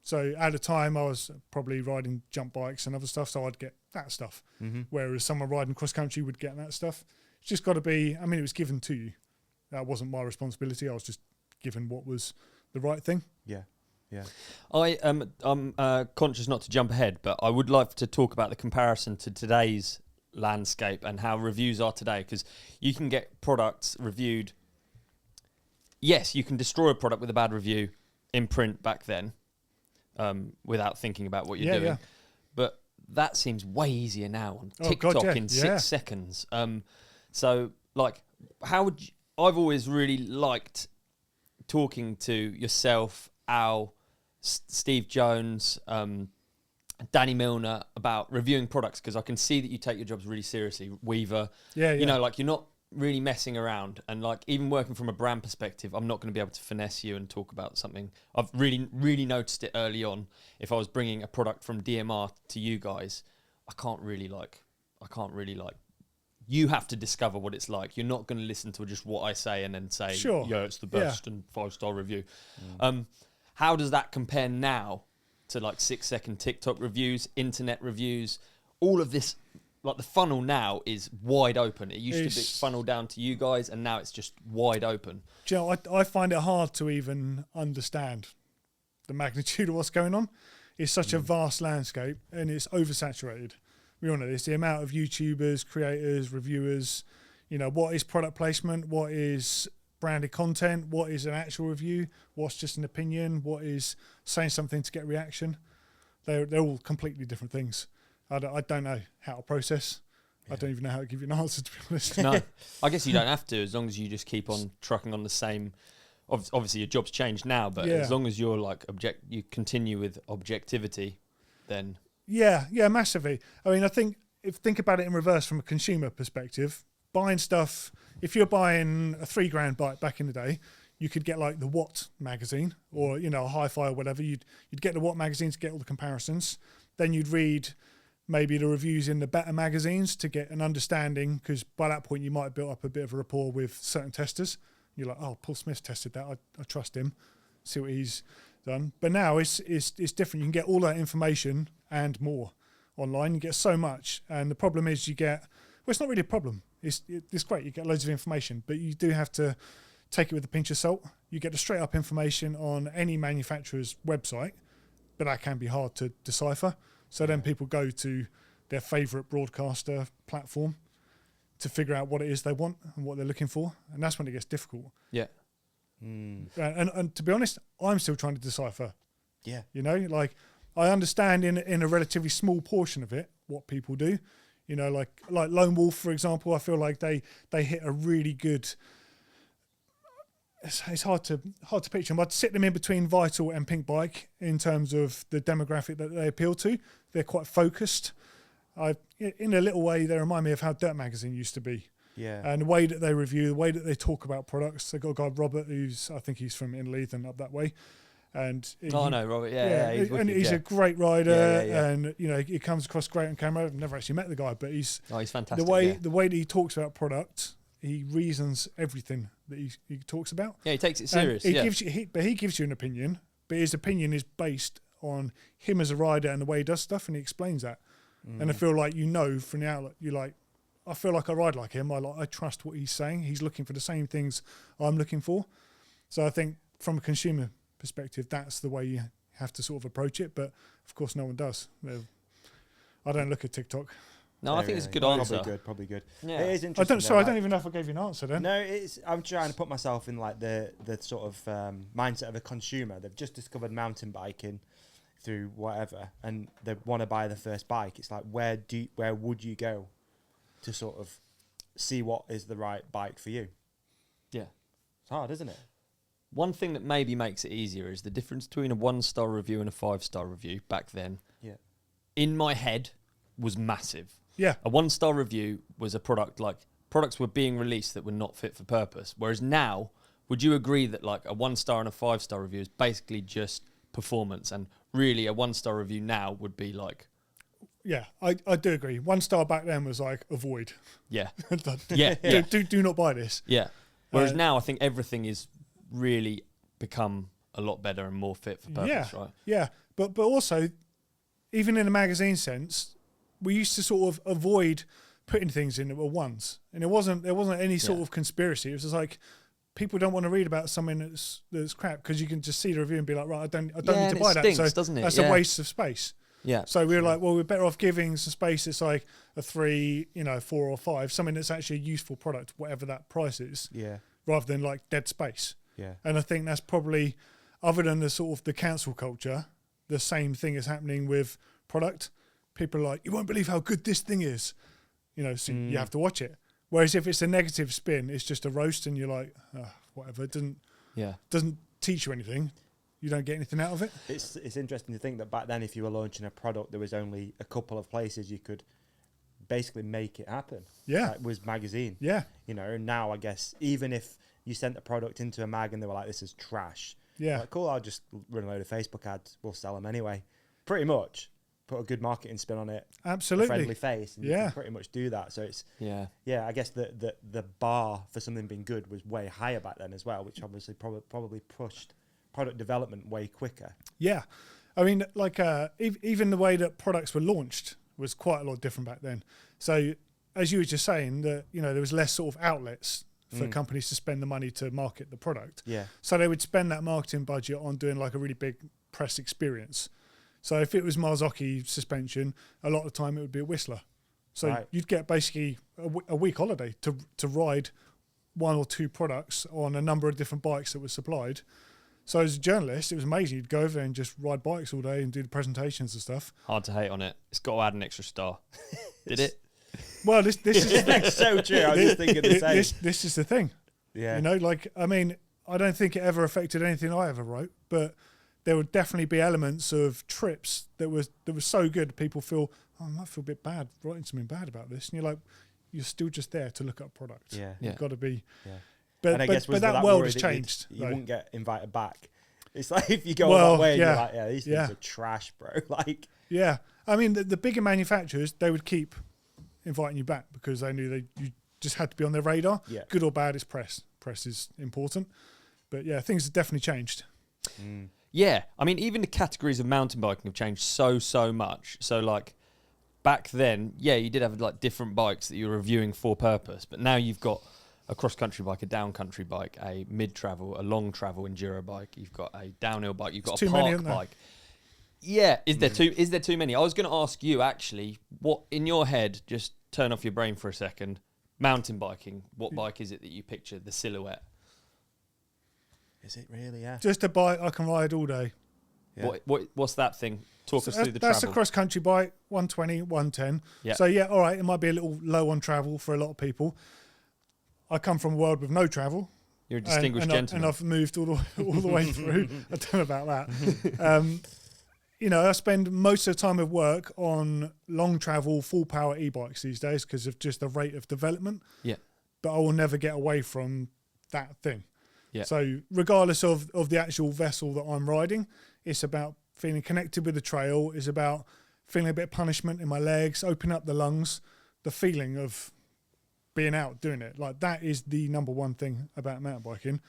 Speaker 2: So at the time, I was probably riding jump bikes and other stuff, so I'd get that stuff. Whereas someone riding cross-country would get that stuff. It's just got to be, I mean, it was given to you. That wasn't my responsibility. I was just given what was the right thing.
Speaker 3: Yeah.
Speaker 1: I'm conscious not to jump ahead, but I would like to talk about the comparison to today's landscape and how reviews are today, because you can get products reviewed. Yes, you can destroy a product with a bad review in print back then, without thinking about what you're doing. Yeah. But that seems way easier now on TikTok in 6 seconds. So, like, how would you, I've always really liked talking to yourself, Al, Steve Jones, Danny Milner about reviewing products, because I can see that you take your jobs really seriously. Weaver, you know, like, you're not really messing around, and like, even working from a brand perspective, I'm not going to be able to finesse you and talk about something. I've really noticed it early on. If I was bringing a product from DMR to you guys, I can't really like. You have to discover what it's like. You're not going to listen to just what I say and then say, yeah, it's the best and 5-star review. How does that compare now to like 6-second TikTok reviews, internet reviews, all of this? Like, the funnel now is wide open. It used to be funneled down to you guys, and now it's just wide open.
Speaker 2: Do you know, I find it hard to even understand the magnitude of what's going on. It's such a vast landscape, and it's oversaturated. We all know this. The amount of YouTubers, creators, reviewers, you know, what is product placement? What is branded content? What is an actual review? What's just an opinion? What is saying something to get reaction? They're all completely different things. I don't know how to process. Yeah. I don't even know how to give you an answer, to be honest.
Speaker 1: No, I guess you don't have to, as long as you just keep on trucking on the same. Obviously, your job's changed now, but as long as you're like you continue with objectivity, then
Speaker 2: yeah, massively. I mean, I think think about it in reverse from a consumer perspective. Buying stuff, if you're buying a $3,000 bike back in the day, you could get like the Watt magazine, or, you know, a Hi-Fi or whatever. You'd get the Watt magazine to get all the comparisons. Then you'd read maybe the reviews in the better magazines to get an understanding, because by that point you might have built up a bit of a rapport with certain testers. You're like, oh, Paul Smith tested that. I trust him. See what he's done. But now it's different. You can get all that information and more online. You get so much, and the problem is you get. Well, it's not really a problem. It's great. You get loads of information, but you do have to take it with a pinch of salt. You get the straight up information on any manufacturer's website, but that can be hard to decipher. So then people go to their favourite broadcaster platform to figure out what it is they want and what they're looking for, and that's when it gets difficult.
Speaker 1: Yeah.
Speaker 2: And to be honest, I'm still trying to decipher.
Speaker 3: Yeah.
Speaker 2: You know, like I understand in a relatively small portion of it what people do. You know, like Lone Wolf, for example, I feel like they hit a really good. It's hard to picture them. I'd sit them in between Vital and Pink Bike in terms of the demographic that they appeal to. They're quite focused. In a little way, they remind me of how Dirt Magazine used to be.
Speaker 3: Yeah.
Speaker 2: And the way that they review, the way that they talk about products. They've got a guy, Robert, I think he's from Inleith and up that way. And
Speaker 1: no, Robert, yeah, he's wicked,
Speaker 2: he's a great rider, and you know he comes across great on camera. I've never actually met the guy, but he's
Speaker 1: fantastic.
Speaker 2: The way that he talks about product, he reasons everything that he talks about.
Speaker 1: Yeah, he takes it serious.
Speaker 2: He gives you an opinion, but his opinion is based on him as a rider and the way he does stuff, and he explains that. And I feel like from the outlet, I feel like I ride like him. I trust what he's saying. He's looking for the same things I'm looking for. So I think from a consumer perspective, that's the way you have to sort of approach it. But of course, no one does. I don't look at TikTok.
Speaker 1: No, I think it's a good answer.
Speaker 3: Probably good.
Speaker 1: Yeah.
Speaker 3: It is interesting.
Speaker 2: I don't even know if I gave you an answer then.
Speaker 3: No, I'm trying to put myself in like the sort of mindset of a consumer. They've just discovered mountain biking through whatever, and they want to buy the first bike. It's like, where would you go to sort of see what is the right bike for you?
Speaker 1: Yeah.
Speaker 3: It's hard, isn't it?
Speaker 1: One thing that maybe makes it easier is the difference between a 1-star review and a 5-star review back then.
Speaker 3: Yeah.
Speaker 1: In my head was massive.
Speaker 2: Yeah.
Speaker 1: A 1-star review was a product, like products were being released that were not fit for purpose. Whereas now, would you agree that like a 1-star and a 5-star review is basically just performance, and really a 1-star review now would be like...
Speaker 2: Yeah, I do agree. 1-star back then was like avoid.
Speaker 1: Yeah.
Speaker 2: yeah. Do not buy this.
Speaker 1: Yeah. Whereas now I think everything is really become a lot better and more fit for purpose, right?
Speaker 2: Yeah, but also, even in a magazine sense, we used to sort of avoid putting things in that were ones, and there wasn't any sort of conspiracy. It was just like people don't want to read about something that's crap because you can just see the review and be like, right, I don't need to buy
Speaker 1: stinks,
Speaker 2: that. So
Speaker 1: doesn't it?
Speaker 2: That's a waste of space.
Speaker 1: Yeah.
Speaker 2: So we were like, well, we're better off giving some space. It's like a 3, 4 or 5, something that's actually a useful product, whatever that price is.
Speaker 3: Yeah.
Speaker 2: Rather than like dead space.
Speaker 3: Yeah.
Speaker 2: And I think that's probably, other than the sort of the cancel culture, the same thing is happening with product. People are like, you won't believe how good this thing is. So you have to watch it. Whereas if it's a negative spin, it's just a roast and you're like, whatever. It doesn't teach you anything. You don't get anything out of it.
Speaker 3: It's interesting to think that back then, if you were launching a product, there was only a couple of places you could basically make it happen.
Speaker 2: Yeah.
Speaker 3: That was magazine.
Speaker 2: Yeah.
Speaker 3: And now I guess even if you sent a product into a mag and they were like, this is trash.
Speaker 2: Yeah.
Speaker 3: Like, cool, I'll just run a load of Facebook ads. We'll sell them anyway. Pretty much. Put a good marketing spin on it.
Speaker 2: Absolutely.
Speaker 3: A friendly face. And you can pretty much do that. So it's, I guess the bar for something being good was way higher back then as well, which obviously probably pushed product development way quicker.
Speaker 2: Yeah. I mean, like even the way that products were launched was quite a lot different back then. So as you were just saying, that there was less sort of outlets for companies to spend the money to market the product.
Speaker 3: Yeah.
Speaker 2: So they would spend that marketing budget on doing like a really big press experience. So if it was Marzocchi suspension, a lot of the time it would be a Whistler. So you'd get basically a week holiday to ride 1 or 2 products on a number of different bikes that were supplied. So as a journalist, it was amazing. You'd go over there and just ride bikes all day and do the presentations and stuff.
Speaker 1: Hard to hate on it. It's got to add an extra star. Did it?
Speaker 2: Well, this is the thing.
Speaker 3: So true. I was just thinking the same.
Speaker 2: This is the thing.
Speaker 3: Yeah.
Speaker 2: I don't think it ever affected anything I ever wrote, but there would definitely be elements of trips that was so good. People feel, I might feel a bit bad writing something bad about this. And you're like, you're still just there to look up products.
Speaker 3: Yeah.
Speaker 2: You've got to be.
Speaker 3: Yeah.
Speaker 2: But that world has changed.
Speaker 3: You wouldn't get invited back. It's like if you go that way, and you're like, these things are trash, bro. Like,
Speaker 2: yeah. I mean, the bigger manufacturers, they would keep inviting you back because they knew you just had to be on their radar.
Speaker 3: Yeah.
Speaker 2: Good or bad, it's press. Press is important. But yeah, things have definitely changed.
Speaker 1: Yeah. I mean, even the categories of mountain biking have changed so much. So like, back then, you did have like different bikes that you were reviewing for purpose, but now you've got a cross-country bike, a down-country bike, a mid-travel, a long-travel enduro bike. You've got a downhill bike. You've got a park bike. Yeah, is there too many? I was going to ask you actually, what in your head? Just turn off your brain for a second. Mountain biking. What bike is it that you picture? The silhouette.
Speaker 3: Is it really? Yeah.
Speaker 2: Just a bike I can ride all day.
Speaker 1: Yeah. What's that thing? Talk us through the
Speaker 2: That's
Speaker 1: travel.
Speaker 2: a cross-country bike, 120, 110.
Speaker 1: Yeah.
Speaker 2: So all right, it might be a little low on travel for a lot of people. I come from a world with no travel.
Speaker 1: You're a distinguished gentleman.
Speaker 2: And I've moved all the way through. I don't know about that. I spend most of the time at work on long travel, full power e-bikes these days because of just the rate of development.
Speaker 1: Yeah.
Speaker 2: But I will never get away from that thing.
Speaker 1: Yeah.
Speaker 2: So regardless of the actual vessel that I'm riding, it's about feeling connected with the trail. It's about feeling a bit of punishment in my legs, open up the lungs, the feeling of being out doing it. Like that is the number one thing about mountain biking.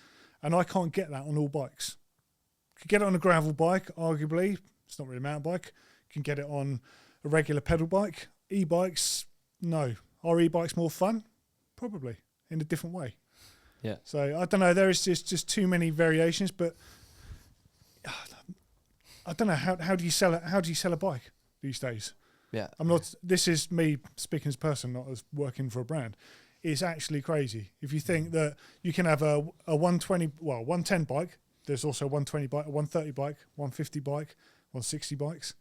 Speaker 2: And I can't get that on all bikes. You can get it on a gravel bike, arguably. It's not really a mountain bike. You can get it on a regular pedal bike. E-bikes, no. Are e-bikes more fun? Probably, in a different way.
Speaker 1: Yeah.
Speaker 2: So I don't know. There is just too many variations, but I don't know how do you sell it? How do you sell a bike these days?
Speaker 1: Yeah.
Speaker 2: I'm not. This is me speaking as a person, not as working for a brand. It's actually crazy. If you think that you can have a 120, 110 bike, there's also a 120 bike, a 130 bike, 150 bike, 160 bikes.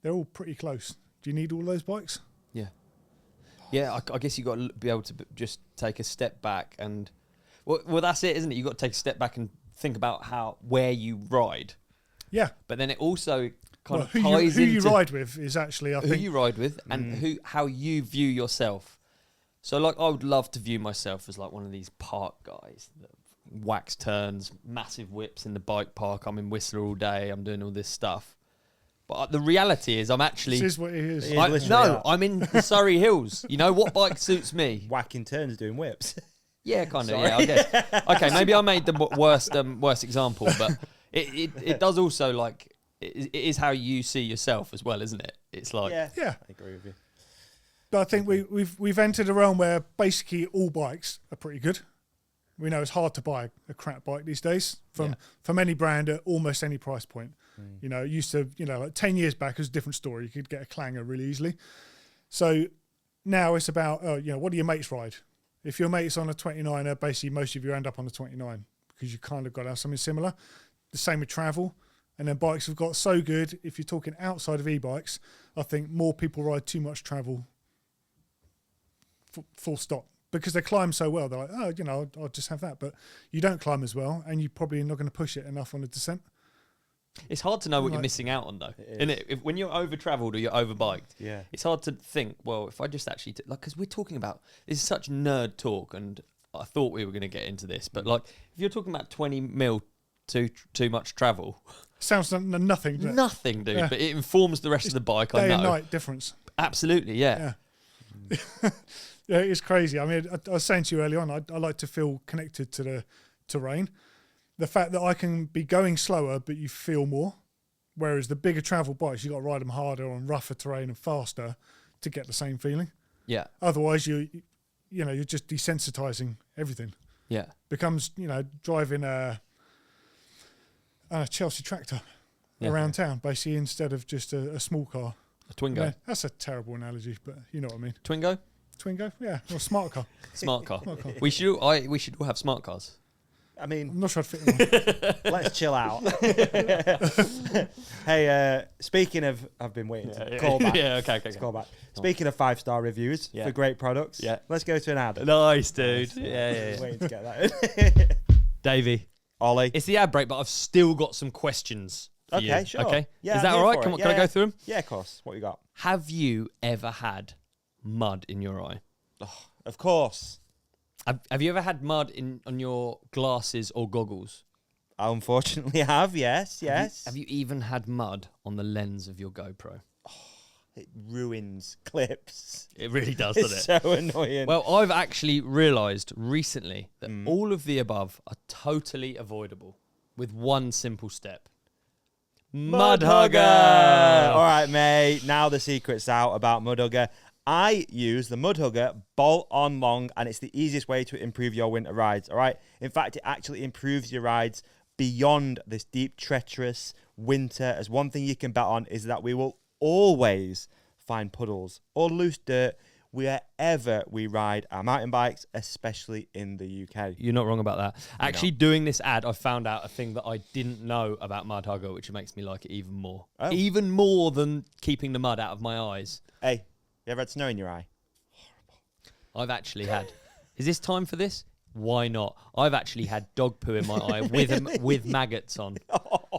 Speaker 2: They're all pretty close. Do you need all those bikes?
Speaker 1: Yeah. Yeah, I guess you've got to be able to just take a step back and... Well, that's it, isn't it? You've got to take a step back and think about where you ride.
Speaker 2: Yeah.
Speaker 1: But then it also kind of
Speaker 2: who
Speaker 1: ties
Speaker 2: you ride with is actually, I think...
Speaker 1: Who you ride with and how you view yourself. So, like, I would love to view myself as, like, one of these park guys that wax turns, massive whips in the bike park. I'm in Whistler all day. I'm doing all this stuff. But the reality is I'm actually...
Speaker 2: This is what it is.
Speaker 1: I'm in the Surrey Hills. You know, what bike suits me?
Speaker 3: Whacking turns doing whips.
Speaker 1: Yeah, kind of, yeah, I guess. Okay, maybe I made the worst example, but it does also, like, it is how you see yourself as well, isn't it? It's like...
Speaker 2: Yeah.
Speaker 3: I agree with you.
Speaker 2: But I think we've entered a realm where basically all bikes are pretty good. We know it's hard to buy a crap bike these days from any brand at almost any price point. You know, it used to, like 10 years back, it was a different story. You could get a clanger really easily. So now it's about, what do your mates ride? If your mate's on a 29er, basically most of you end up on a 29 because you kind of got to have something similar. The same with travel. And then bikes have got so good, if you're talking outside of e-bikes, I think more people ride too much travel, full stop. Because they climb so well, they're like, I'll just have that. But you don't climb as well, and you're probably not going to push it enough on a descent.
Speaker 1: It's hard to know what you're missing out on, though, isn't it? When you're over-travelled or you're over-biked, it's hard to think, well, if I just actually... because we're talking about... This is such nerd talk, and I thought we were going to get into this, but, like, if you're talking about 20 mil too much travel...
Speaker 2: Sounds nothing.
Speaker 1: Nothing, dude, but it informs the rest of the bike, I know.
Speaker 2: Day and night difference.
Speaker 1: Absolutely, yeah.
Speaker 2: Yeah, it's crazy. I mean, I was saying to you early on, I like to feel connected to the terrain. The fact that I can be going slower, but you feel more. Whereas the bigger travel bikes, you got to ride them harder on rougher terrain and faster to get the same feeling. Yeah. Otherwise, you're just desensitizing everything. Yeah. Becomes, driving a Chelsea tractor around town, basically, instead of just a small car.
Speaker 1: A Twingo.
Speaker 2: Yeah, that's a terrible analogy, but you know what I mean.
Speaker 1: Twingo?
Speaker 2: Twingo, yeah, or smart car.
Speaker 1: Smart car. We should all have smart cars.
Speaker 3: I mean,
Speaker 2: I'm not sure I'd fit in one.
Speaker 3: Let's chill out. Hey, speaking of, I've been waiting to call back.
Speaker 1: Okay.
Speaker 3: Call back. Speaking of 5-star reviews for great products, let's go to an ad.
Speaker 1: Nice, dude. Yeah.
Speaker 3: Waiting to get that in.
Speaker 1: Davey.
Speaker 3: Ollie.
Speaker 1: It's the ad break, but I've still got some questions for you.
Speaker 3: Okay, sure.
Speaker 1: Okay?
Speaker 3: Yeah,
Speaker 1: is that all right? Can I go through them?
Speaker 3: Yeah, of course. What you got?
Speaker 1: Have you ever had mud in your eye?
Speaker 3: Oh, of course.
Speaker 1: Have you ever had mud on your glasses or goggles?
Speaker 3: I unfortunately have, yes.
Speaker 1: Have you even had mud on the lens of your GoPro?
Speaker 3: Oh, it ruins clips.
Speaker 1: It really does, doesn't it?
Speaker 3: It's so annoying.
Speaker 1: Well, I've actually realised recently that all of the above are totally avoidable with one simple step. Mudhugger.
Speaker 3: All right, mate. Now the secret's out about Mudhugger. I use the Mudhugger bolt-on long, and it's the easiest way to improve your winter rides, all right? In fact, it actually improves your rides beyond this deep, treacherous winter, as one thing you can bet on is that we will always find puddles or loose dirt wherever we ride our mountain bikes, especially in the UK.
Speaker 1: You're not wrong about that. Actually, doing this ad, I found out a thing that I didn't know about Mudhugger, which makes me like it even more.
Speaker 3: Oh.
Speaker 1: Even more than keeping the mud out of my eyes.
Speaker 3: Hey, you ever had snow in your eye?
Speaker 1: I've actually had. Is this time for this? Why not? I've actually had dog poo in my eye with maggots on.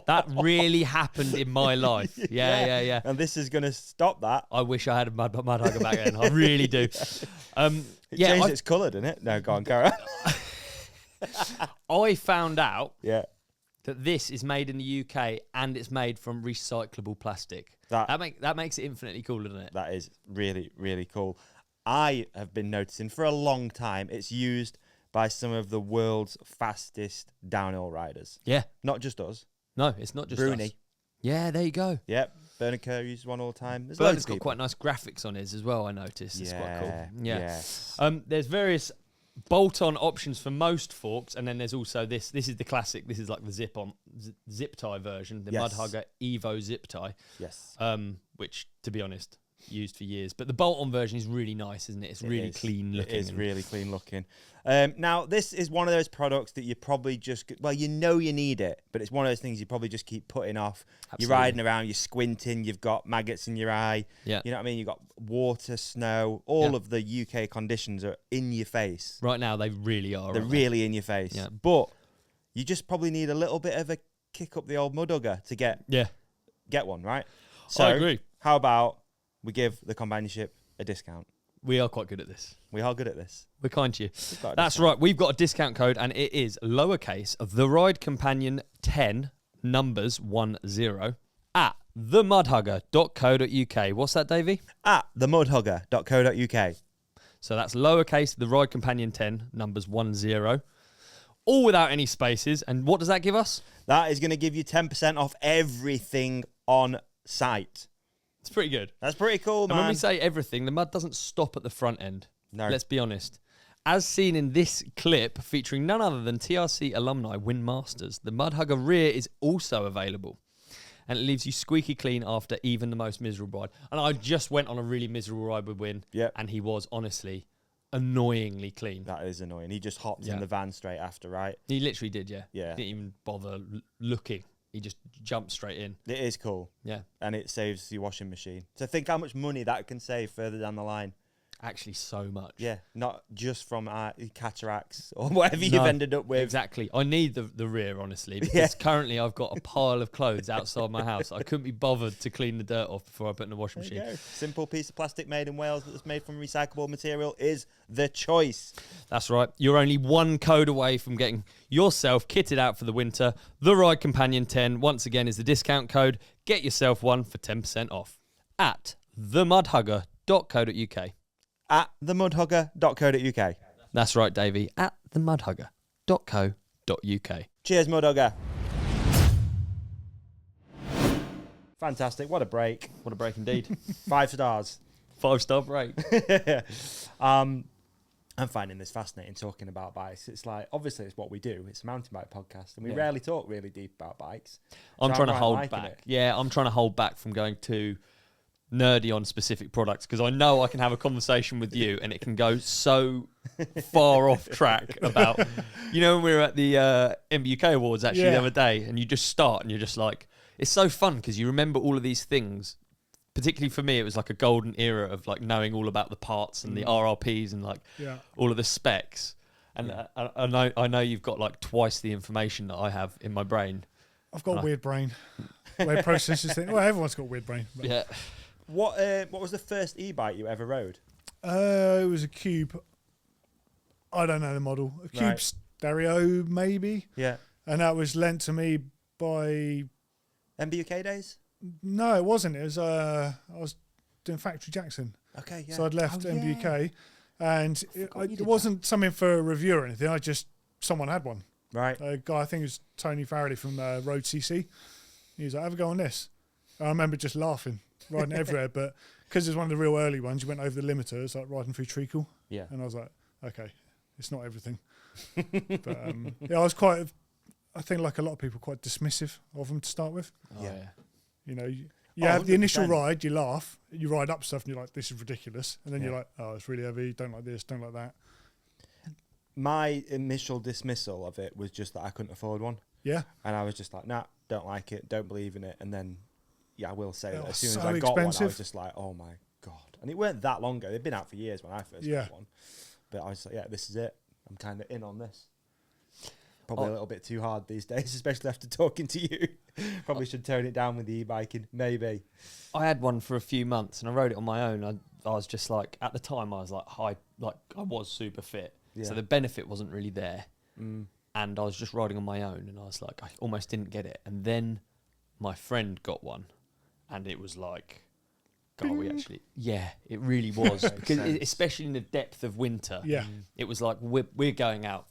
Speaker 1: That really happened in my life. Yeah.
Speaker 3: And this is going to stop that.
Speaker 1: I wish I had a Mudhugger back then. I really do.
Speaker 3: It changed its colour, didn't it? No, go on, Cara.
Speaker 1: I found out
Speaker 3: Yeah.
Speaker 1: that this is made in the UK and it's made from recyclable plastic. That makes it infinitely cooler, doesn't it?
Speaker 3: That is really, really cool. I have been noticing for a long time it's used by some of the world's fastest downhill riders.
Speaker 1: Yeah.
Speaker 3: Not just us.
Speaker 1: No, it's not just
Speaker 3: Bruni.
Speaker 1: us. Yeah, there you go.
Speaker 3: Yep. Mondraker uses one all the time. There's
Speaker 1: Burner's got quite nice graphics on his as well, I noticed. It's quite cool. Yeah.
Speaker 3: Yes.
Speaker 1: There's various bolt-on options for most forks, and then there's also this. This is the classic. This is like the zip tie version, the
Speaker 3: Yes.
Speaker 1: Mudhugger Evo zip tie.
Speaker 3: Yes.
Speaker 1: Which, to be honest, used for years. But the bolt-on version is really nice, isn't it? It's really clean looking.
Speaker 3: It is really clean looking. Now, this is one of those products that you probably just, well, you know you need it, but it's one of those things you probably just keep putting off.
Speaker 1: Absolutely.
Speaker 3: You're riding around, you're squinting, you've got maggots in your eye.
Speaker 1: Yeah.
Speaker 3: You know what I mean? You've got water, snow, all of the UK conditions are in your face.
Speaker 1: Right now, they really are.
Speaker 3: They're really in your face.
Speaker 1: Yeah.
Speaker 3: But you just probably need a little bit of a kick up the old Mudhugger to get one, right? So,
Speaker 1: I agree.
Speaker 3: How about we give the companionship a discount?
Speaker 1: We are quite good at this.
Speaker 3: We are good at this.
Speaker 1: We're kind to you.
Speaker 3: got a
Speaker 1: That's
Speaker 3: discount.
Speaker 1: right. We've got a discount code, and it is lowercase the Ride Companion 10 numbers 10 at themudhugger.co.uk. What's that, Davey?
Speaker 3: At themudhugger.co.uk.
Speaker 1: So that's lowercase the Ride Companion 10 numbers 10, all without any spaces. And what does that give us?
Speaker 3: That is going to give you 10% off everything on site.
Speaker 1: It's pretty good.
Speaker 3: That's pretty cool,
Speaker 1: And
Speaker 3: man.
Speaker 1: when we say everything, the mud doesn't stop at the front end.
Speaker 3: No.
Speaker 1: Let's be honest. As seen in this clip featuring none other than TRC alumni Win Masters, the Mudhugger rear is also available. And it leaves you squeaky clean after even the most miserable ride. And I just went on a really miserable ride with Win.
Speaker 3: Yep.
Speaker 1: And he was honestly annoyingly clean.
Speaker 3: That is annoying. He just hopped in the van straight after, right?
Speaker 1: He literally did, yeah.
Speaker 3: Yeah.
Speaker 1: Didn't even bother looking. He just jumped straight in.
Speaker 3: It is cool.
Speaker 1: Yeah.
Speaker 3: And it saves your washing machine. So think how much money that can save further down the line.
Speaker 1: Actually, so much.
Speaker 3: Yeah. Not just from cataracts or whatever you've
Speaker 1: No,
Speaker 3: ended up with.
Speaker 1: Exactly. I need the rear, honestly, because currently I've got a pile of clothes outside my house. I couldn't be bothered to clean the dirt off before I put it in the washing
Speaker 3: There you
Speaker 1: machine.
Speaker 3: go. Simple piece of plastic made in Wales that's made from recyclable material is the choice.
Speaker 1: That's right. You're only one code away from getting yourself kitted out for the winter. The Ride Companion 10, once again, is the discount code. Get yourself one for 10% off at themudhugger.co.uk.
Speaker 3: At themudhugger.co.uk.
Speaker 1: That's right, Davey. At themudhugger.co.uk.
Speaker 3: Cheers, Mudhugger. Fantastic. What a break.
Speaker 1: What a break indeed.
Speaker 3: 5 stars.
Speaker 1: 5-star break.
Speaker 3: I'm finding this fascinating talking about bikes. It's like, obviously, it's what we do. It's a mountain bike podcast, and we rarely talk really deep about bikes.
Speaker 1: I'm
Speaker 3: So
Speaker 1: trying to
Speaker 3: quite
Speaker 1: hold
Speaker 3: liking
Speaker 1: back.
Speaker 3: it.
Speaker 1: Yeah, I'm trying to hold back from going too nerdy on specific products because I know I can have a conversation with you and it can go so far off track about, you know, when we were at the MBUK Awards actually the other day and you just start and you're just like, it's so fun because you remember all of these things. Particularly for me, it was like a golden era of like knowing all about the parts and the RRPs and like all of the specs. And I know you've got like twice the information that I have in my brain.
Speaker 2: I've got a weird brain. Where processes things. Well, everyone's got a weird brain. But.
Speaker 1: Yeah.
Speaker 3: What was the first e-bike you ever rode?
Speaker 2: It was a Cube. I don't know the model. A Cube stereo, maybe.
Speaker 3: Yeah.
Speaker 2: And that was lent to me by...
Speaker 3: MBUK days?
Speaker 2: No, it wasn't. It was I was doing Factory Jackson.
Speaker 3: Okay, yeah.
Speaker 2: So I'd left MBUK, and it wasn't something for a review or anything. Someone had one.
Speaker 3: Right.
Speaker 2: A guy, I think it was Tony Farrelly from Road CC. He was like, have a go on this. I remember just laughing, riding everywhere, but because it was one of the real early ones, you went over the limiter, it's like riding through treacle.
Speaker 3: Yeah.
Speaker 2: And I was like, okay, it's not everything. But yeah, I was quite, I think like a lot of people, quite dismissive of them to start with.
Speaker 1: Oh, yeah.
Speaker 2: You know, you have the initial ride, you laugh, you ride up stuff and you're like, this is ridiculous. And then you're like, oh, it's really heavy, don't like this, don't like that.
Speaker 3: My initial dismissal of it was just that I couldn't afford one.
Speaker 2: Yeah.
Speaker 3: And I was just like, nah, don't like it, don't believe in it. And then, yeah, I will say that as soon
Speaker 2: so
Speaker 3: as I got one, I
Speaker 2: expensive.
Speaker 3: was just like, oh my God. And it weren't that long ago. They'd been out for years when I first got one. But I was like, yeah, this is it. I'm kind of in on this. Probably a little bit too hard these days, especially after talking to you. Probably should tone it down with the e-biking, maybe.
Speaker 1: I had one for a few months and I rode it on my own. I was just like, at the time I was like I was super fit.
Speaker 3: Yeah.
Speaker 1: So the benefit wasn't really there. And I was just riding on my own and I was like, I almost didn't get it. And then my friend got one and it was like, God, we actually, yeah, it really was. Because especially in the depth of winter, it was like, we're going out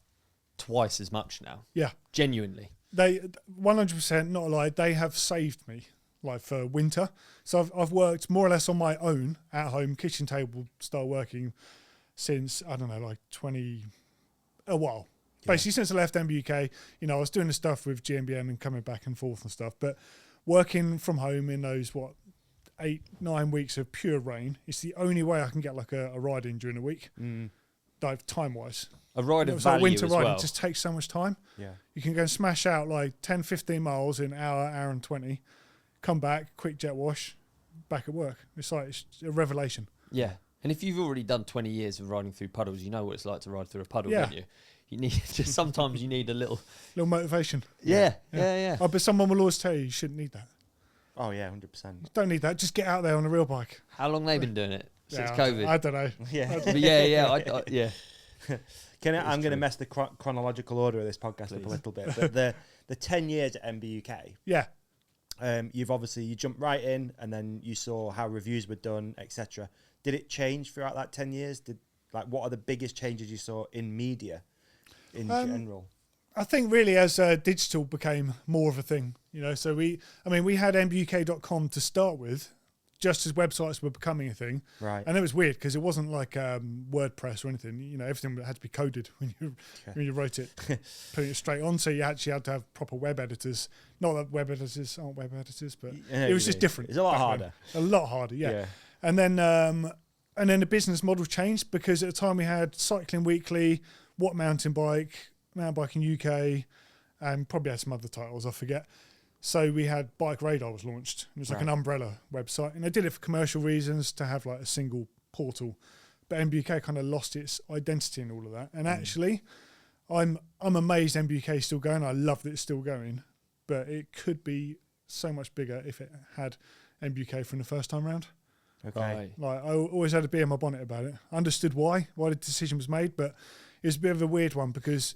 Speaker 1: twice as much now. Yeah. Genuinely.
Speaker 2: They 100%, not a lie, they have saved me like for winter. So I've worked more or less on my own at home, kitchen table style working since, I don't know, like a while. Basically since I left MBUK, you know, I was doing the stuff with GMBN and coming back and forth and stuff, but working from home in those, 8-9 weeks of pure rain, it's the only way I can get like a ride in during the week, like time-wise.
Speaker 1: A ride of
Speaker 2: like
Speaker 1: value
Speaker 2: winter
Speaker 1: as
Speaker 2: riding
Speaker 1: well.
Speaker 2: just takes so much time.
Speaker 3: Yeah.
Speaker 2: You can go and smash out like 10, 15 miles in an hour and 20, come back, quick jet wash, back at work. It's a revelation.
Speaker 1: Yeah. And if you've already done 20 years of riding through puddles, you know what it's like to ride through a puddle, don't you? You need just sometimes you need a little
Speaker 2: motivation.
Speaker 1: Yeah.
Speaker 2: Oh, but someone will always tell you shouldn't need that.
Speaker 3: Oh yeah, 100%.
Speaker 2: You don't need that. Just get out there on a real bike.
Speaker 1: How long they been doing it since
Speaker 2: Yeah,
Speaker 1: COVID?
Speaker 2: I don't know.
Speaker 3: Yeah.
Speaker 1: But yeah.
Speaker 3: I'm going to mess the chronological order of this podcast up a little bit. But the 10 years at MBUK.
Speaker 2: Yeah.
Speaker 3: You jumped right in, and then you saw how reviews were done, etc. Did it change throughout that 10 years? What are the biggest changes you saw in media in general?
Speaker 2: I think really as digital became more of a thing, you know, so we had mbuk.com to start with, just as websites were becoming a thing.
Speaker 3: Right.
Speaker 2: And it was weird because it wasn't like WordPress or anything, you know, everything had to be coded when you wrote it, putting it straight on. So you actually had to have proper web editors. Not that web editors aren't web editors, but it was just different.
Speaker 3: It's a lot harder.
Speaker 2: A lot harder, yeah. And then the business model changed because at the time we had Cycling Weekly, What Mountain Biking UK, and probably had some other titles, I forget. So we had Bike Radar was launched. It was like an umbrella website, and they did it for commercial reasons to have like a single portal. But MBUK kind of lost its identity and all of that. And actually, I'm amazed MBUK is still going. I love that it's still going, but it could be so much bigger if it had MBUK from the first time round.
Speaker 3: Okay.
Speaker 2: Like I always had a bee in my bonnet about it. I understood why the decision was made, but it was a bit of a weird one because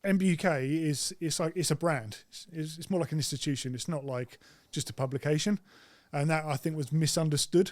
Speaker 2: MBUK it's a brand. It's more like an institution. It's not like just a publication, and that I think was misunderstood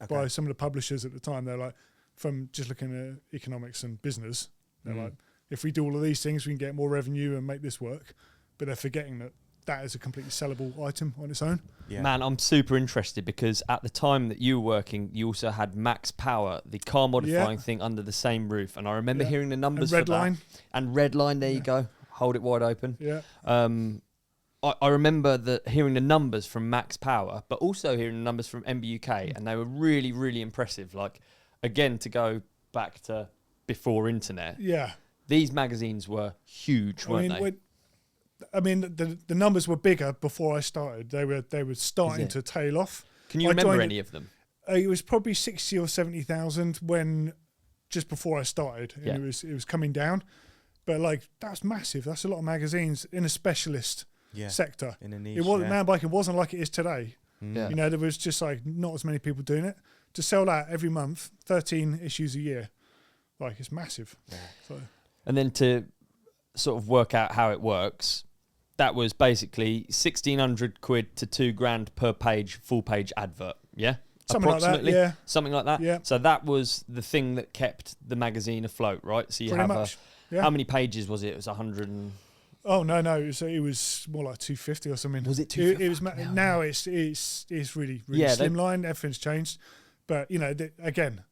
Speaker 2: by some of the publishers at the time. They're like, from just looking at economics and business, they're like, if we do all of these things, we can get more revenue and make this work. But they're forgetting that is a completely sellable item on its own.
Speaker 3: Yeah.
Speaker 1: Man, I'm super interested because at the time that you were working, you also had Max Power, the car modifying thing under the same roof. And I remember hearing the numbers
Speaker 2: and
Speaker 1: for
Speaker 2: Redline.
Speaker 1: that. And Redline, there you go. Hold it wide open.
Speaker 2: Yeah.
Speaker 1: I remember hearing the numbers from Max Power, but also hearing the numbers from MBUK, and they were really, really impressive. Like, again, to go back to before internet.
Speaker 2: Yeah.
Speaker 1: These magazines were huge, weren't they?
Speaker 2: The numbers were bigger before I started. They were starting to tail off.
Speaker 1: Can you remember any of them?
Speaker 2: It was probably 60 or 70,000 when just before I started, and it was coming down. But like that's massive. That's a lot of magazines in a specialist sector.
Speaker 3: In a niche.
Speaker 2: It wasn't mountain biking wasn't like it is today.
Speaker 1: Yeah.
Speaker 2: You know, there was just like not as many people doing it. To sell that every month, 13 issues a year, like it's massive.
Speaker 3: Yeah.
Speaker 2: So.
Speaker 1: And then to sort of work out how it works, that was basically 1,600 quid to £2,000 per page, full page advert. Yeah.
Speaker 2: Something
Speaker 1: approximately,
Speaker 2: like that, yeah.
Speaker 1: Something like that.
Speaker 2: Yeah.
Speaker 1: So that was the thing that kept the magazine afloat, right? So you
Speaker 2: Pretty
Speaker 1: have
Speaker 2: much. Yeah.
Speaker 1: how many pages was it? It was 100 and
Speaker 2: Oh no, it was more like 250 or something.
Speaker 1: Was it 250?
Speaker 2: It was now it's really slimline. Everything's changed, but again,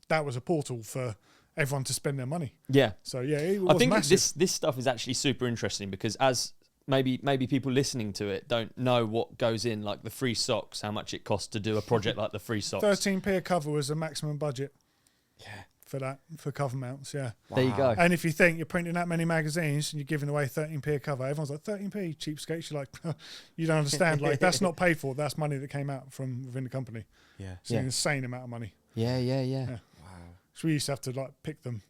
Speaker 2: that was a portal for everyone to spend their money.
Speaker 1: Yeah.
Speaker 2: So yeah, it was
Speaker 1: I think
Speaker 2: massive.
Speaker 1: this stuff is actually super interesting because as maybe people listening to it don't know what goes in, like the free socks, how much it costs to do a project like the free socks.
Speaker 2: 13p a cover was the maximum budget.
Speaker 3: Yeah.
Speaker 2: For cover mounts, yeah.
Speaker 3: Wow.
Speaker 1: There you go.
Speaker 2: And if you think you're printing that many magazines and you're giving away 13p a cover, everyone's like, 13p, cheapskates. You're like, you don't understand. Like, that's not paid for. That's money that came out from within the company.
Speaker 3: Yeah.
Speaker 2: It's an insane amount of money.
Speaker 1: Yeah.
Speaker 3: Wow.
Speaker 2: So we used to have to like pick them.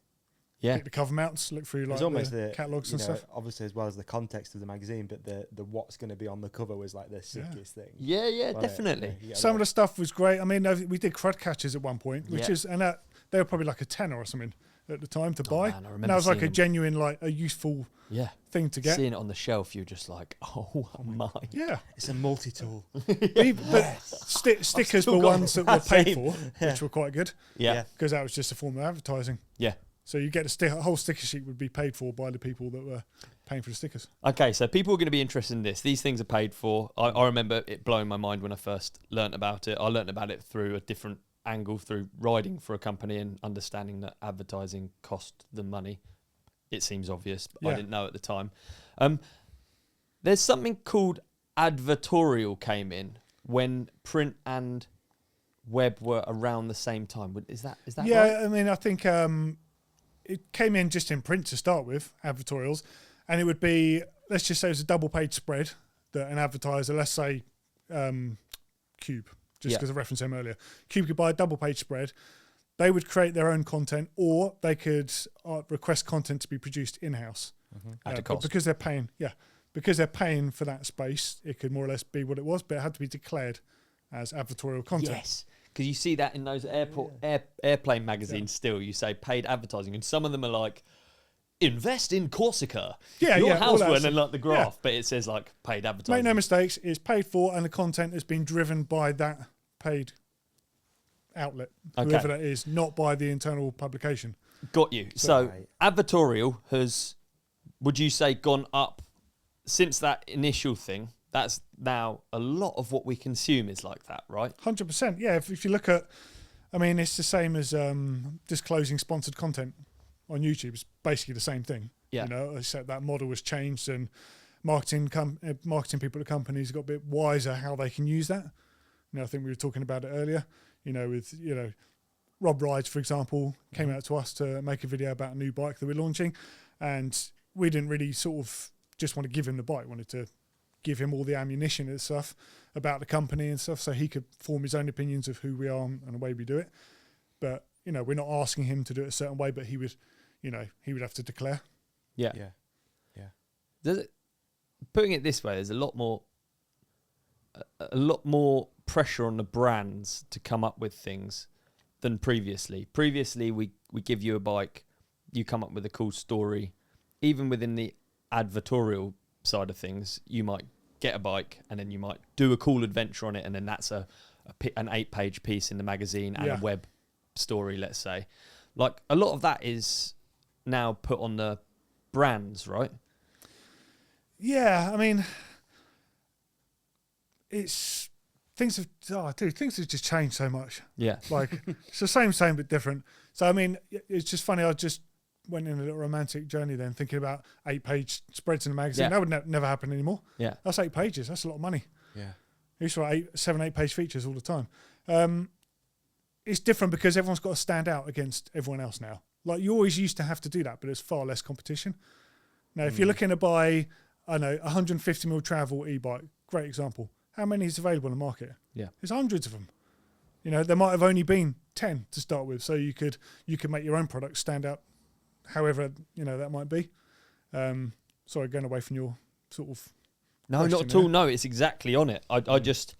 Speaker 1: Yeah.
Speaker 2: Pick the cover mounts, look through like
Speaker 3: It's almost
Speaker 2: the catalogs and stuff.
Speaker 3: Obviously, as well as the context of the magazine, but the what's going to be on the cover was like the sickest thing.
Speaker 1: Yeah,
Speaker 3: Wasn't
Speaker 1: definitely.
Speaker 3: it?
Speaker 2: Some of the stuff was great. I mean, we did crud catchers at one point, which is, and that they were probably like a tenner or something at the time to buy.
Speaker 1: Man, I remember
Speaker 2: and that was like a
Speaker 1: seeing them.
Speaker 2: genuine, like a useful thing to get.
Speaker 1: Seeing it on the shelf, you're just like, oh my.
Speaker 2: Yeah.
Speaker 3: It's a multi-tool.
Speaker 2: But stickers were ones that were paid for, which were quite good.
Speaker 1: Yeah.
Speaker 2: Because that was just a form of advertising.
Speaker 1: Yeah.
Speaker 2: So you get a whole sticker sheet would be paid for by the people that were paying for the stickers.
Speaker 1: Okay, so people are going to be interested in this. These things are paid for. I remember it blowing my mind when I first learnt about it. I learnt about it through a different angle, through riding for a company and understanding that advertising cost them money. It seems obvious, but I didn't know at the time. There's something called advertorial came in when print and web were around the same time. Is that
Speaker 2: Yeah,
Speaker 1: right?
Speaker 2: I mean, I think it came in just in print to start with, advertorials, and it would be, let's just say it's a double page spread that an advertiser, let's say Cube, just because I referenced them earlier. Cube could buy a double page spread. They would create their own content, or they could request content to be produced in-house.
Speaker 1: At a
Speaker 2: But
Speaker 1: cost.
Speaker 2: because they're paying for that space, it could more or less be what it was, but it had to be declared as advertorial content.
Speaker 1: Yes, because you see that in those airplane magazines still. You say paid advertising, and some of them are like, invest in Corsica. Your house
Speaker 2: all that
Speaker 1: one, and like the
Speaker 2: stuff.
Speaker 1: graph, but it says like paid advertising.
Speaker 2: Make no mistakes, it's paid for and the content has been driven by that paid outlet, whoever that is, not by the internal publication.
Speaker 1: Got you. So
Speaker 3: Right.
Speaker 1: advertorial has, would you say, gone up since that initial thing? That's now a lot of what we consume is like that, right?
Speaker 2: 100%. Yeah, if you look at, I mean, it's the same as disclosing sponsored content on YouTube. It's basically the same thing.
Speaker 1: Yeah.
Speaker 2: You know, except that model was changed and marketing people at companies got a bit wiser how they can use that. You know, I think we were talking about it earlier. You know, with Rob Rides, for example, came out to us to make a video about a new bike that we're launching, and we didn't really sort of just want to give him the bike. Wanted to give him all the ammunition and stuff about the company and stuff, so he could form his own opinions of who we are and the way we do it. But we're not asking him to do it a certain way, but he would have to declare.
Speaker 1: Yeah. Does it, putting it this way, there's a lot more pressure on the brands to come up with things than previously. Previously, we give you a bike, you come up with a cool story. Even within the advertorial side of things, you might get a bike and then you might do a cool adventure on it, and then that's an 8-page piece in the magazine and a web story, let's say. Like, a lot of that is now put on the brands, right?
Speaker 2: Yeah, I mean, things have just changed so much.
Speaker 1: Yeah.
Speaker 2: Like, it's the same but different. So, I mean, it's just funny. I just went in a little romantic journey then, thinking about 8-page spreads in a magazine.
Speaker 1: Yeah.
Speaker 2: That would never happen anymore.
Speaker 1: Yeah.
Speaker 2: That's 8 pages. That's a lot of money.
Speaker 3: Yeah.
Speaker 2: I used to write 8 features all the time. It's different because everyone's got to stand out against everyone else now. Like, you always used to have to do that, but there's far less competition. Now, if you're looking to buy, I know, 150mm travel e-bike, great example. How many is available in the market?
Speaker 1: Yeah.
Speaker 2: There's hundreds of them. There might have only been 10 to start with, so you could make your own product stand out however, that might be. Sorry, going away from your sort of
Speaker 1: No, not at all. No, it's exactly on it. I just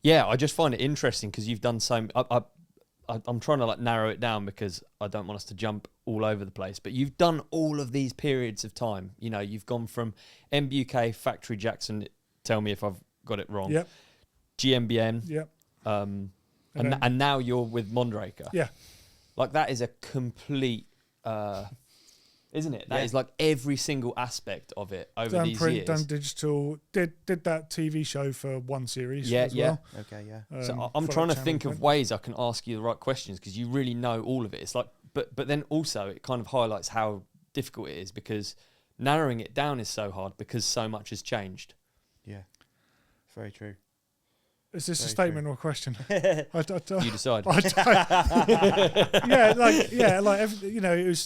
Speaker 1: find it interesting because you've done so. I'm trying to narrow it down because I don't want us to jump all over the place. But you've done all of these periods of time. You've gone from MBUK, Factory Jackson. Tell me if I've got it wrong.
Speaker 2: Yep.
Speaker 1: GMBN.
Speaker 2: Yep.
Speaker 1: And now you're with Mondraker.
Speaker 2: Yeah.
Speaker 1: Like, that is a complete. isn't it? That is like every single aspect of it over
Speaker 2: done
Speaker 1: these
Speaker 2: print,
Speaker 1: years.
Speaker 2: done digital. Did that TV show for one series as
Speaker 1: yeah.
Speaker 2: well.
Speaker 3: Okay, yeah.
Speaker 1: So I'm trying to think of ways I can ask you the right questions because you really know all of it. It's like, but then also it kind of highlights how difficult it is because narrowing it down is so hard because so much has changed.
Speaker 3: Yeah, very true.
Speaker 2: Is this
Speaker 3: Very
Speaker 2: a statement
Speaker 3: true.
Speaker 2: or a question?
Speaker 1: You decide.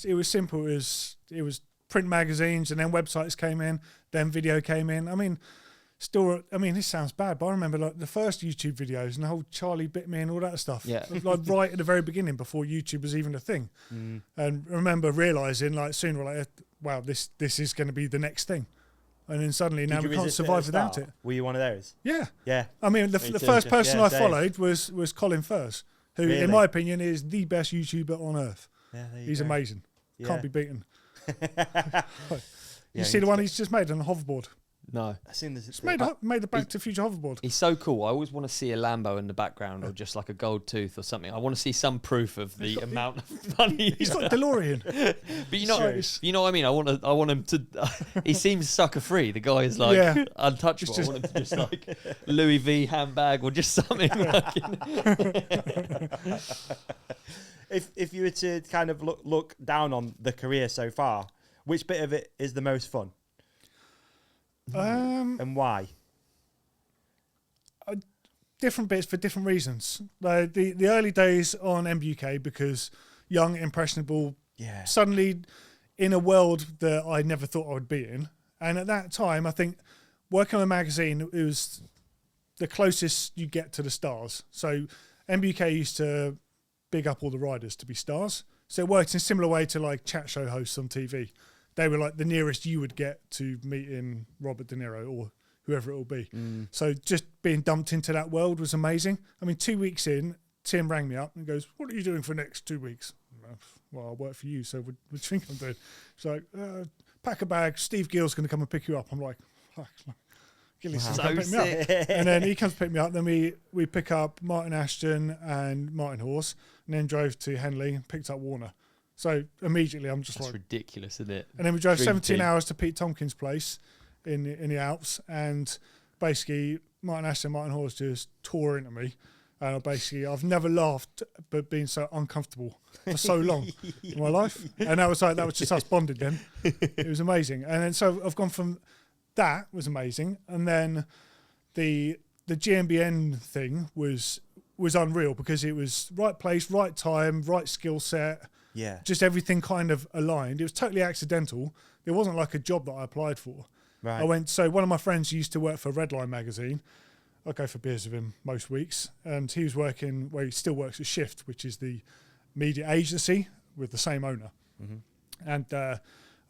Speaker 2: It was simple. It was print magazines, and then websites came in, then video came in. I mean, this sounds bad, but I remember like the first YouTube videos and the whole Charlie bit me and all that stuff.
Speaker 1: Yeah.
Speaker 2: Like right at the very beginning, before YouTube was even a thing. And I remember realizing like soon, we're like, wow, this is going to be the next thing. And then suddenly now we can't survive without it.
Speaker 3: Were you one of those?
Speaker 2: Yeah.
Speaker 3: Yeah.
Speaker 2: I mean, the first person I
Speaker 3: Dave.
Speaker 2: followed was Colin Firth, who,
Speaker 3: Really?
Speaker 2: in my opinion, is the best YouTuber on earth.
Speaker 3: Yeah, there
Speaker 2: He's
Speaker 3: go.
Speaker 2: amazing.
Speaker 3: Yeah.
Speaker 2: Can't be beaten.
Speaker 3: Yeah,
Speaker 2: You see the one he's just made on a hoverboard?
Speaker 1: No.
Speaker 3: I've seen this.
Speaker 2: It's made the Back to the Future hoverboard.
Speaker 1: He's so cool. I always want to see a Lambo in the background or just like a gold tooth or something. I want to see some proof of the amount of money.
Speaker 2: He's got a DeLorean.
Speaker 1: But you know what I mean? I want him to. He seems sucker free. The guy is like
Speaker 2: Yeah.
Speaker 1: untouchable. I want him to just like Louis V handbag or just something.
Speaker 3: If you were to kind of look down on the career so far, which bit of it is the most fun? And why?
Speaker 2: Different bits for different reasons. Like the early days on MBUK, because young, impressionable,
Speaker 3: Yeah.
Speaker 2: suddenly in a world that I never thought I would be in. And at that time, I think working on a magazine, it was the closest you get to the stars. So MBUK used to big up all the riders to be stars. So it worked in a similar way to like chat show hosts on TV. They were like the nearest you would get to meeting Robert De Niro or whoever it will be. So just being dumped into that world was amazing. I mean, 2 weeks in, Tim rang me up and goes, "What are you doing for the next 2 weeks?" Well, I work for you, so what do you think I'm doing? He's like, pack a bag, Steve Gill's going to come and pick you up. I'm like, fuck. Gilly's
Speaker 1: Wow.
Speaker 2: come pick
Speaker 1: So
Speaker 2: me up. And then he comes to pick me up. Then we pick up Martin Ashton and Martin Horse, and then drove to Henley and picked up Warner. So immediately I'm just
Speaker 1: That's
Speaker 2: like...
Speaker 1: ridiculous, isn't it?
Speaker 2: And then we drove
Speaker 1: Dream
Speaker 2: 17
Speaker 1: team.
Speaker 2: hours to Pete Tompkins' place in the Alps, and basically Martin Ashton and Martin Horse just tore into me. And I've never laughed but been so uncomfortable for so long in my life. And that was just us bonded then. It was amazing. And then so I've gone from that was amazing, and then the GMBN thing was unreal because it was right place, right time, right skill set.
Speaker 3: Yeah.
Speaker 2: Just everything kind of aligned. It was totally accidental. It wasn't like a job that I applied for.
Speaker 3: Right.
Speaker 2: So one of my friends used to work for Redline magazine. I go for beers with him most weeks, and he was working he still works at Shift, which is the media agency with the same owner. And I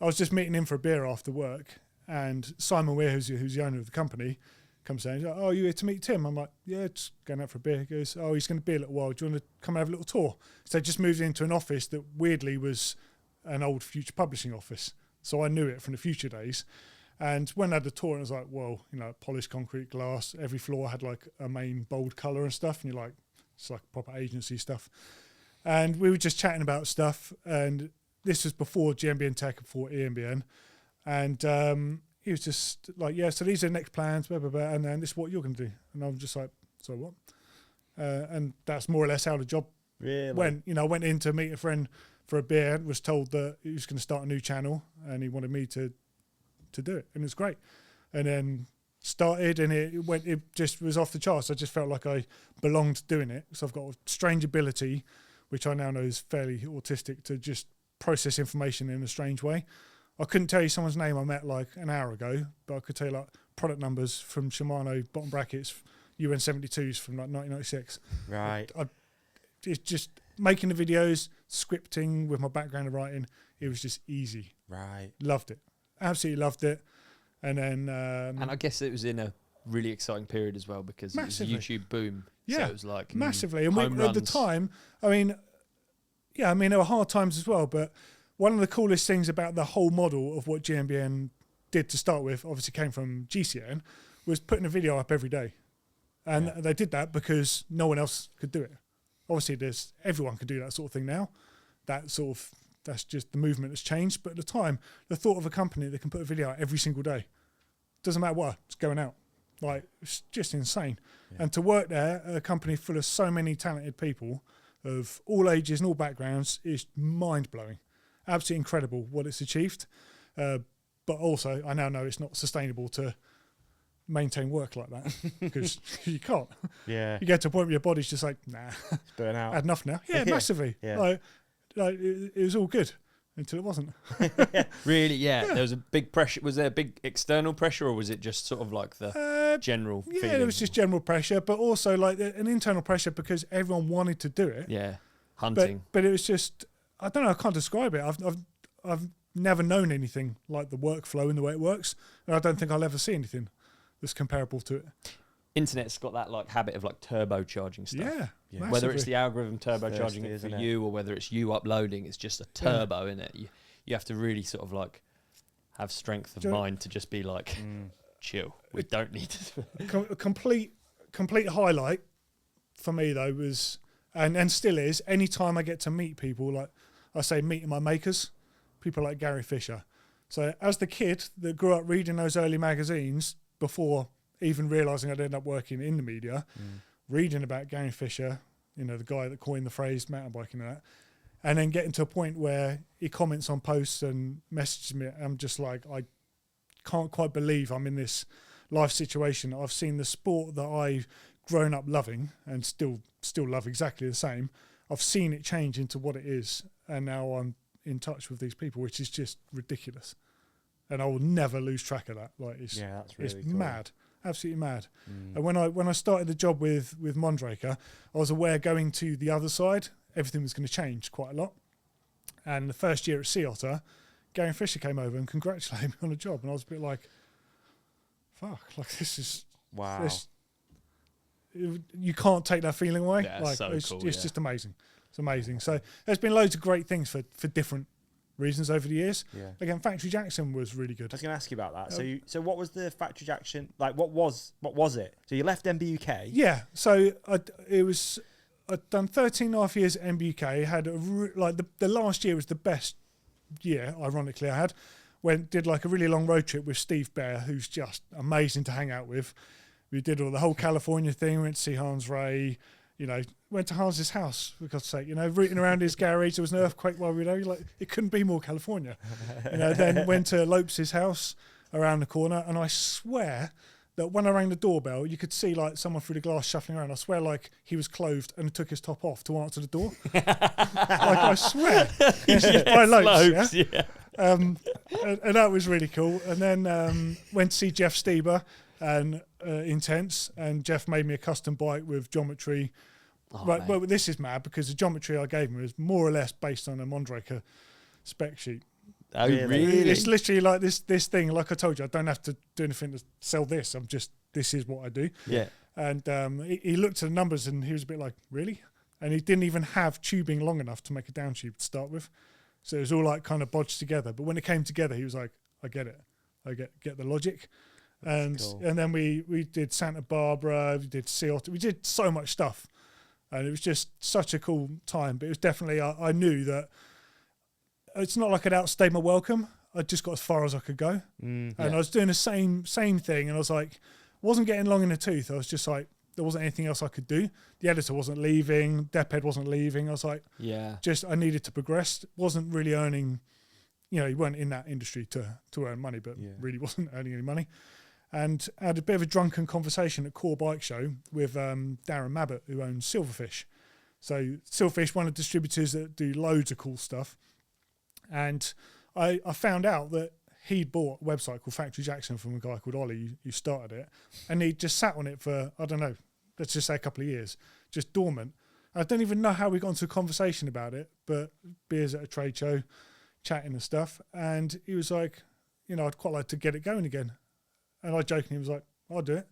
Speaker 2: was just meeting him for a beer after work, and Simon Weir, who's the owner of the company, comes down. He's like, "Oh, you here to meet Tim?" I'm like, "Yeah, just going out for a beer." He goes, "Oh, he's going to be a little while. Do you want to come and have a little tour?" So I just moved into an office that weirdly was an old Future Publishing office. So I knew it from the Future days. And when I had the tour, I was like, "Whoa, polished concrete glass. Every floor had like a main bold colour and stuff." And you're like, it's like proper agency stuff. And we were just chatting about stuff. And this was before GMBN Tech, before EMBN. And he was just like, "Yeah, so these are the next plans, blah, blah, blah, and then this is what you're going to do." And I'm just like, "So what?" And that's more or less how the job went. I went in to meet a friend for a beer, was told that he was going to start a new channel, and he wanted me to do it, and it was great. And then started, and it just was off the charts. I just felt like I belonged doing it. So I've got a strange ability, which I now know is fairly autistic, to just process information in a strange way. I couldn't tell you someone's name I met like an hour ago, but I could tell you like product numbers from Shimano bottom brackets, UN72s from like 1996.
Speaker 3: Right.
Speaker 2: It's just making the videos, scripting with my background of writing. It was just easy.
Speaker 3: Right.
Speaker 2: Loved it. Absolutely loved it. And then...
Speaker 1: and I guess it was in a really exciting period as well because
Speaker 2: Massively.
Speaker 1: it was a YouTube boom.
Speaker 2: Yeah,
Speaker 1: so it was like
Speaker 2: massively. And
Speaker 1: home
Speaker 2: at the
Speaker 1: runs.
Speaker 2: time, there were hard times as well, but one of the coolest things about the whole model of what GMBN did to start with, obviously came from GCN, was putting a video up every day. And they did that because no one else could do it. Obviously, everyone could do that sort of thing now. That that's just the movement has changed. But at the time, the thought of a company that can put a video out every single day, doesn't matter what, it's going out. Like, it's just insane. Yeah. And to work there, a company full of so many talented people of all ages and all backgrounds, is mind-blowing. Absolutely incredible what it's achieved. But also, I now know it's not sustainable to maintain work like that, because you can't.
Speaker 3: Yeah.
Speaker 2: You get to a point where your body's just like, nah,
Speaker 3: burn out.
Speaker 2: had enough now. Yeah, massively. Yeah. Like it was all good until it wasn't.
Speaker 1: Really? Yeah. There was a big pressure. Was there a big external pressure, or was it just sort of like the general feeling?
Speaker 2: Yeah, there was just general pressure, but also like an internal pressure because everyone wanted to do it.
Speaker 1: Yeah. Hunting.
Speaker 2: But it was just, I don't know, I can't describe it. I've never known anything like the workflow and the way it works, and I don't think I'll ever see anything that's comparable to it.
Speaker 1: Internet's got that like habit of like turbocharging stuff.
Speaker 2: Yeah.
Speaker 1: Whether it's the algorithm turbocharging it for you, or whether it's you uploading, it's just a turbo in it. You have to really sort of like have strength of mind to just be like, chill. We don't need to.
Speaker 2: A complete highlight for me though was, and still is, any time I get to meet people, like I say, meeting my makers, people like Gary Fisher. So as the kid that grew up reading those early magazines before even realising I'd end up working in the media, reading about Gary Fisher, you know, the guy that coined the phrase mountain biking and that, and then getting to a point where he comments on posts and messages me, I'm just like, I can't quite believe I'm in this life situation. I've seen the sport that I've grown up loving and still love exactly the same. I've seen it change into what it is, and now I'm in touch with these people, which is just ridiculous. And I will never lose track of that. Like, it's
Speaker 3: that's really
Speaker 2: it's
Speaker 3: cool.
Speaker 2: mad, absolutely mad. And when I started the job with Mondraker, I was aware going to the other side, everything was going to change quite a lot. And the first year at Sea Otter, Gary Fisher came over and congratulated me on the job, and I was a bit like, "Fuck! Like, this is
Speaker 3: wow."
Speaker 2: You can't take that feeling away.
Speaker 1: Yeah,
Speaker 2: like,
Speaker 1: so
Speaker 2: it's
Speaker 1: cool,
Speaker 2: just amazing. It's amazing. So there's been loads of great things for different reasons over the years.
Speaker 3: Yeah.
Speaker 2: Again, Factory Jackson was really good.
Speaker 3: I was going to ask you about that. So what was the Factory Jackson like? What was it? So you left MBUK.
Speaker 2: Yeah. So I'd done 13 and a half years at MBUK. Had the last year was the best year, ironically. I had did like a really long road trip with Steve Bear, who's just amazing to hang out with. We did all the whole California thing. Went to see Hans Ray. You know, went to Hans's house, for God's sake. You know, rooting around his garage. There was an earthquake while we were there. Like, it couldn't be more California. You know, then went to Lopes' house around the corner, and I swear that when I rang the doorbell, you could see like someone through the glass shuffling around. I swear, like he was clothed and took his top off to answer the door. Like, I swear, by Lopes, yeah. And that was really cool. And then went to see Jeff Stieber and Intense, and Jeff made me a custom bike with geometry. Well, this is mad because the geometry I gave him was more or less based on a Mondraker spec sheet.
Speaker 1: Oh, really?
Speaker 2: It's literally like this thing. Like I told you, I don't have to do anything to sell this. This is what I do.
Speaker 1: Yeah.
Speaker 2: And he looked at the numbers and he was a bit like, really? And he didn't even have tubing long enough to make a down tube to start with. So it was all like kind of bodged together. But when it came together, he was like, I get it. I get the logic. And
Speaker 3: cool.
Speaker 2: And then we did Santa Barbara, we did Sea Otter, we did so much stuff. And it was just such a cool time. But it was definitely, I knew that it's not like I'd outstayed my welcome. I just got as far as I could go. And I was doing the same thing. And I was like, wasn't getting long in the tooth. I was just like, there wasn't anything else I could do. The editor wasn't leaving. Deped wasn't leaving. I was like, I needed to progress. Wasn't really earning, you know, you weren't in that industry to earn money, but really wasn't earning any money. And I had a bit of a drunken conversation at Core Bike Show with Darren Mabbott, who owns Silverfish. So Silverfish, one of the distributors that do loads of cool stuff. And I found out that he'd bought a website called Factory Jackson from a guy called Ollie who started it. And he just sat on it for, I don't know, let's just say a couple of years, just dormant. I don't even know how we got into a conversation about it, but beers at a trade show, chatting and stuff. And he was like, you know, I'd quite like to get it going again. And I jokingly was like, I'll do it.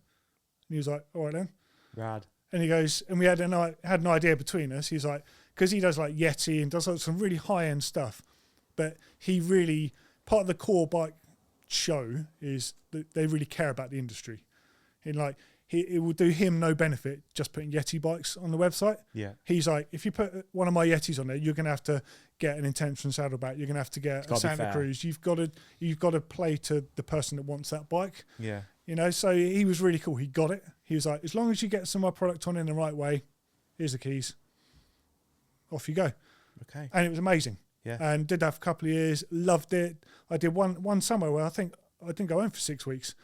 Speaker 2: And he was like, all right then.
Speaker 3: Rad.
Speaker 2: And he goes, and we had an idea between us. He's like, because he does like Yeti and does like some really high-end stuff. But he really, part of the Core Bike show is that they really care about the industry. And like, it will do him no benefit just putting Yeti bikes on the website.
Speaker 3: Yeah.
Speaker 2: He's like, if you put one of my Yetis on there, you're going to have to get an Intention saddleback. You're going to have to get a Santa Cruz. You've got to play to the person that wants that bike.
Speaker 3: Yeah.
Speaker 2: You know, so he was really cool. He got it. He was like, as long as you get some of my product on in the right way, here's the keys. Off you go.
Speaker 3: Okay.
Speaker 2: And it was amazing.
Speaker 3: Yeah.
Speaker 2: And did that for a couple of years. Loved it. I did one summer where I think I didn't go home for 6 weeks.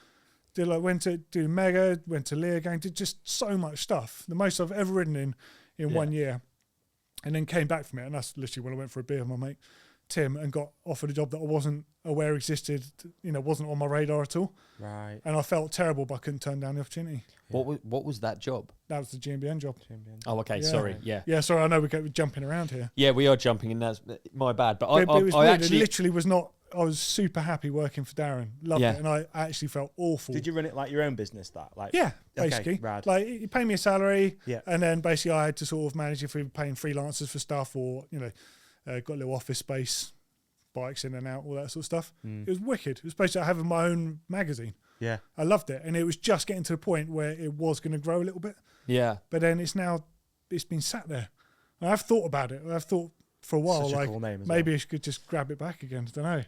Speaker 2: Went to do Mega, went to Leargang, did just so much stuff. The most I've ever ridden in 1 year. And then came back from it. And that's literally when I went for a beer with my mate Tim and got offered a job that I wasn't aware existed, wasn't on my radar at all.
Speaker 3: Right.
Speaker 2: And I felt terrible, but I couldn't turn down the opportunity.
Speaker 1: Yeah. What was that job?
Speaker 2: That was the GMBN job.
Speaker 1: Oh, okay.
Speaker 2: Yeah.
Speaker 1: Sorry. Yeah.
Speaker 2: Yeah, sorry. I know we're jumping around here.
Speaker 1: Yeah, we are jumping, and that's my bad. But
Speaker 2: it was
Speaker 1: I
Speaker 2: weird.
Speaker 1: actually
Speaker 2: It literally was not. I was super happy working for Darren. Loved it. And I actually felt awful.
Speaker 3: Did you run it like your own business?
Speaker 2: Yeah, basically.
Speaker 3: Okay, rad.
Speaker 2: Like, you pay me a salary,
Speaker 3: Yeah.
Speaker 2: and then basically I had to sort of manage if we were paying freelancers for stuff or, got a little office space, bikes in and out, all that sort of stuff. It was wicked. It was basically having my own magazine.
Speaker 3: Yeah.
Speaker 2: I loved it. And it was just getting to the point where it was going to grow a little bit.
Speaker 1: Yeah.
Speaker 2: But then it's been sat there. And I've thought about it. I've thought for a while,
Speaker 3: Such a
Speaker 2: like,
Speaker 3: cool name as
Speaker 2: maybe
Speaker 3: well.
Speaker 2: I should just grab it back again. I don't know.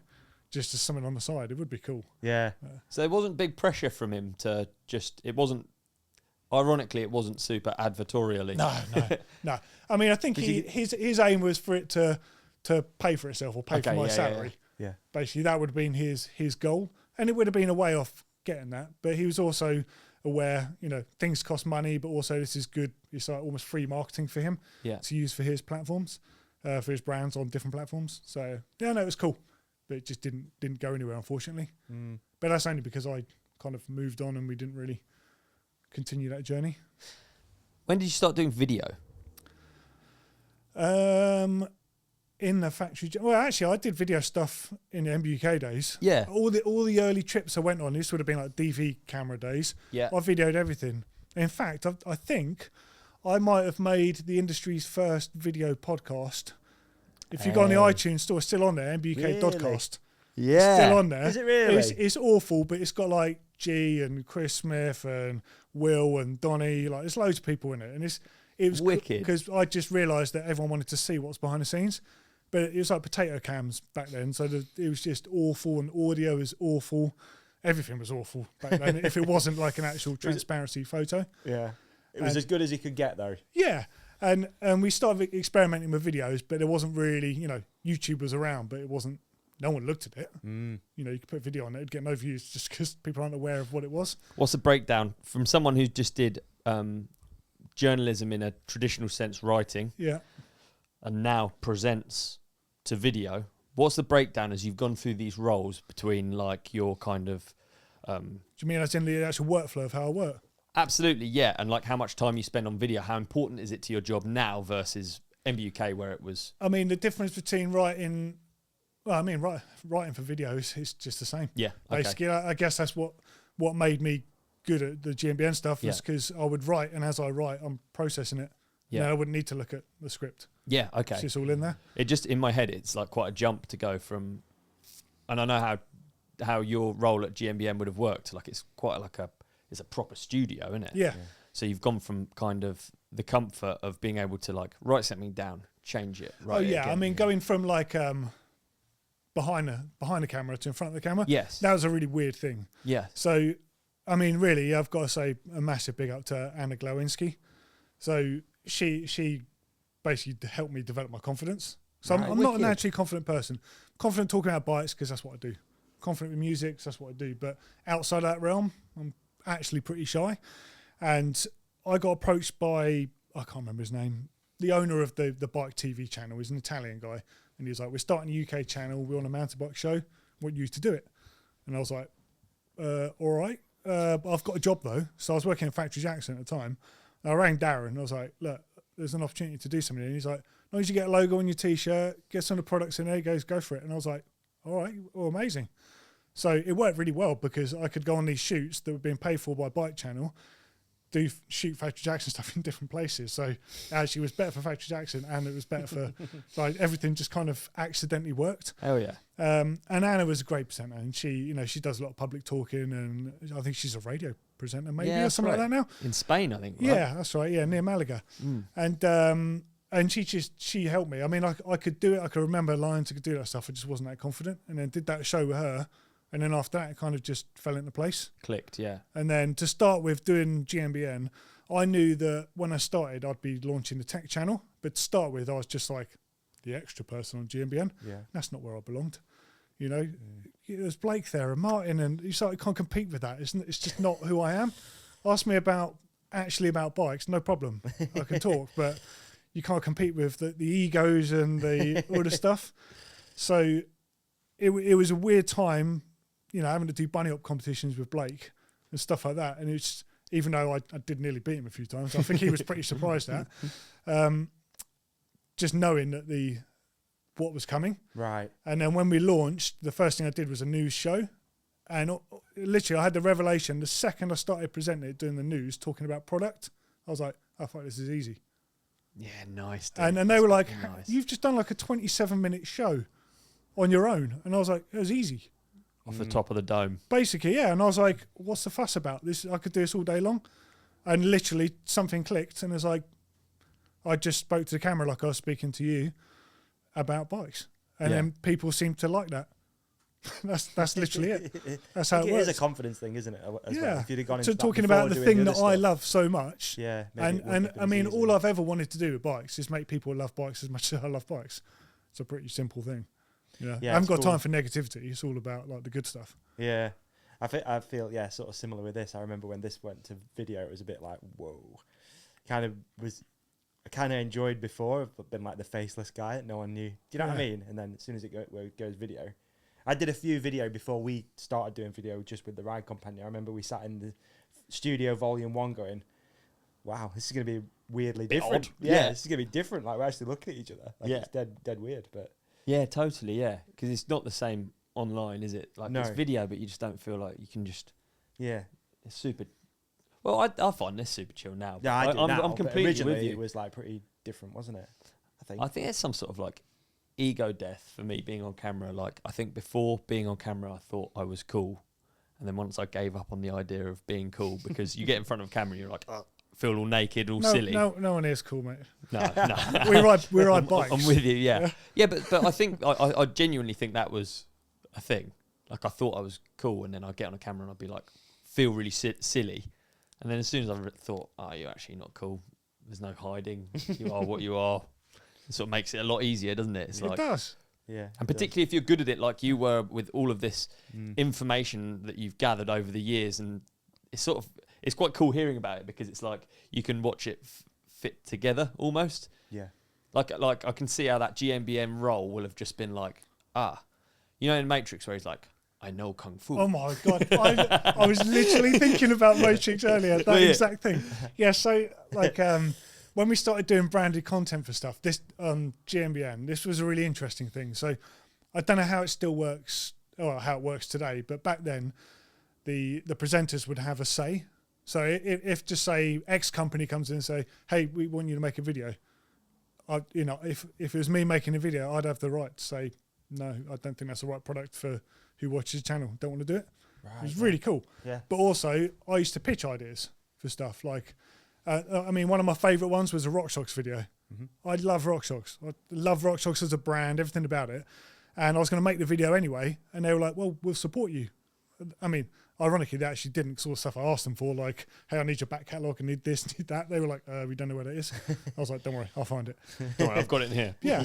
Speaker 2: Just as something on the side. It would be cool.
Speaker 3: Yeah.
Speaker 1: So there wasn't big pressure from him to it wasn't super advertorially.
Speaker 2: No. I mean, I think his aim was for it to pay for itself or pay for my salary.
Speaker 3: Yeah.
Speaker 2: Basically, that would have been his goal. And it would have been a way off getting that. But he was also aware, things cost money, but also this is good. It's like almost free marketing for him to use for his platforms, for his brands on different platforms. So, yeah, no, it was cool. But it just didn't go anywhere, unfortunately. But that's only because I kind of moved on and we didn't really continue that journey.
Speaker 1: When did you start doing video?
Speaker 2: In the factory. Well, actually, I did video stuff in the MBUK days.
Speaker 1: Yeah.
Speaker 2: All the early trips I went on, this would have been like DV camera days.
Speaker 1: Yeah.
Speaker 2: I videoed everything. In fact, I think I might have made the industry's first video podcast. If you go on the iTunes store, it's still on there, MBUK
Speaker 3: Really?
Speaker 2: Dodcast.
Speaker 1: Yeah.
Speaker 2: Still on there.
Speaker 3: Is it really?
Speaker 2: It's awful, but it's got like G and Chris Smith and Will and Donny. Like, there's loads of people in it. And it was
Speaker 1: wicked.
Speaker 2: Because I just realised that everyone wanted to see what's behind the scenes. But it was like potato cams back then. So it was just awful, and audio was awful. Everything was awful back then if it wasn't like an actual transparency photo.
Speaker 3: Yeah. It was as good as you could get, though.
Speaker 2: Yeah. And we started experimenting with videos, but it wasn't really, YouTube was around, but it wasn't, no one looked at it. You could put a video on it, it'd get no views just because people aren't aware of what it was.
Speaker 1: What's the breakdown from someone who just did journalism in a traditional sense, writing, and now presents to video? What's the breakdown as you've gone through these roles between like your kind of...
Speaker 2: Do you mean as in the actual workflow of how I work?
Speaker 1: Absolutely, yeah. And like how much time you spend on video, how important is it to your job now versus MBUK where it was...
Speaker 2: I mean, the difference between writing for videos is just the same.
Speaker 1: Yeah, okay.
Speaker 2: Basically, I guess that's what made me good at the GMBN stuff, was because I would write, and as I write, I'm processing it. Yeah. I wouldn't need to look at the script.
Speaker 1: Yeah, okay.
Speaker 2: It's just all in there.
Speaker 1: It just, in my head, it's like quite a jump to go from... And I know how your role at GMBN would have worked. Like it's quite like it's a proper studio, isn't it?
Speaker 2: Yeah.
Speaker 1: So you've gone from kind of the comfort of being able to like write something down, change it.
Speaker 2: Oh yeah, again. I mean, going from like behind the camera to in front of the camera.
Speaker 1: Yes.
Speaker 2: That was a really weird thing.
Speaker 1: Yeah.
Speaker 2: So, I mean, really, I've got to say a massive big up to Anna Glowinski. So she basically helped me develop my confidence. So I'm not a naturally confident person. Confident talking about bikes because that's what I do. Confident with music, that's what I do. But outside of that realm, I'm actually pretty shy. And I got approached by, I can't remember his name, the owner of the Bike TV channel. He's an Italian guy. And he was like, we're starting a UK channel. We're on a mountain bike show. I want you to do it. And I was like, all right. I've got a job though. So I was working in Factory Jackson at the time. And I rang Darren and I was like, look, there's an opportunity to do something. And he's like, as long as you get a logo on your T-shirt, get some of the products in there, he goes, go for it. And I was like, all right, well, amazing. So it worked really well because I could go on these shoots that were being paid for by Bike Channel, shoot Factory Jackson stuff in different places. So actually it was better for Factory Jackson and it was better for, like, everything just kind of accidentally worked.
Speaker 1: Oh yeah.
Speaker 2: And Anna was a great presenter and she, she does a lot of public talking and I think she's a radio presenter, maybe, or something like that now.
Speaker 1: In Spain, I think. Right?
Speaker 2: Yeah, that's right. Yeah, near Malaga. And she helped me. I mean, I could do it. I could remember lines. I could do that stuff. I just wasn't that confident. And then did that show with her. And then after that, it kind of just fell into place.
Speaker 1: Clicked, yeah.
Speaker 2: And then to start with doing GMBN, I knew that when I started, I'd be launching the tech channel. But to start with, I was just like the extra person on GMBN.
Speaker 3: Yeah.
Speaker 2: That's not where I belonged. You know, there's Blake there and Martin, and you sort of can't compete with that. It's just not who I am. Ask me about bikes, no problem. I can talk, but you can't compete with the egos and all the stuff. So it was a weird time, you know, having to do bunny hop competitions with Blake and stuff like that. And it's, even though I did nearly beat him a few times, I think he was pretty surprised at just knowing that what was coming.
Speaker 3: Right.
Speaker 2: And then when we launched, the first thing I did was a news show. And literally I had the revelation the second I started presenting it, doing the news, talking about product. I was like, I thought this is easy.
Speaker 1: Yeah, nice. Dude.
Speaker 2: And they were like,
Speaker 1: nice.
Speaker 2: You've just done like a 27-minute show on your own. And I was like, it was easy.
Speaker 1: Off the top of the dome.
Speaker 2: Basically, yeah. And I was like, what's the fuss about this? I could do this all day long. And literally something clicked. And it was like, I just spoke to the camera like I was speaking to you about bikes. And then people seem to like that. That's literally it. That's how it works.
Speaker 3: It is a confidence thing, isn't it? As
Speaker 2: yeah.
Speaker 3: well. If you'd have gone into
Speaker 2: so talking about the thing that I love so much.
Speaker 3: Yeah.
Speaker 2: And I mean, all I've ever wanted to do with bikes is make people love bikes as much as I love bikes. It's a pretty simple thing. Yeah. I haven't got time for negativity. It's all about like the good stuff.
Speaker 3: Yeah. I feel sort of similar with this. I remember when this went to video, it was a bit like, whoa. I kind of enjoyed before, but been like the faceless guy that no one knew. Do you know what I mean? And then as soon as it goes video, I did a few video before we started doing video just with the ride companion. I remember we sat in the studio volume 1 going, wow, this is going to be weirdly different. Yeah, this is going to be different. Like we're actually looking at each other. Like it's dead weird. But
Speaker 1: yeah, totally. Yeah. Because it's not the same online, is it? Like it's video, but you just don't feel like you can just, it's super. Well, I find this super chill now.
Speaker 3: Yeah, I do now,
Speaker 1: I'm completely
Speaker 3: originally
Speaker 1: with you.
Speaker 3: It was like pretty different, wasn't it?
Speaker 1: I think it's some sort of like ego death for me being on camera. Like I think before being on camera, I thought I was cool, and then once I gave up on the idea of being cool, because you get in front of camera, you're like, feel all naked, all silly.
Speaker 2: No one is cool, mate.
Speaker 1: No.
Speaker 2: we ride bikes.
Speaker 1: I'm with you. Yeah, but I think I genuinely think that was a thing. Like I thought I was cool, and then I'd get on a camera and I'd be like, feel really silly. And then as soon as I thought, you're actually not cool. There's no hiding. You are what you are. It sort of makes it a lot easier, doesn't it?
Speaker 2: It does.
Speaker 3: Yeah.
Speaker 1: And particularly if you're good at it like you were with all of this information that you've gathered over the years. And it's quite cool hearing about it because it's like you can watch it fit together almost.
Speaker 3: Yeah.
Speaker 1: Like I can see how that GMBN role will have just been like, you know in Matrix where he's like, I know Kung Fu.
Speaker 2: Oh my God. I was literally thinking about Matrix earlier, that exact thing. Yeah, so like when we started doing branded content for stuff, this GMBN, this was a really interesting thing. So I don't know how it still works, or how it works today, but back then the presenters would have a say. So if just say X company comes in and say, hey, we want you to make a video. If it was me making a video, I'd have the right to say, no, I don't think that's the right product for who watches the channel. Don't want to do it. Right, it was really cool. Yeah. But also, I used to pitch ideas for stuff. Like, one of my favourite ones was a RockShox video. Mm-hmm. I love RockShox. I love RockShox as a brand, everything about it. And I was going to make the video anyway. And they were like, well, we'll support you. I mean, ironically, they actually didn't, because all the stuff I asked them for, like, hey, I need your back catalogue, I need this, need that. They were like, we don't know where that is. I was like, don't worry, I'll find it.
Speaker 1: Don't worry, I've got it in here.
Speaker 2: Yeah.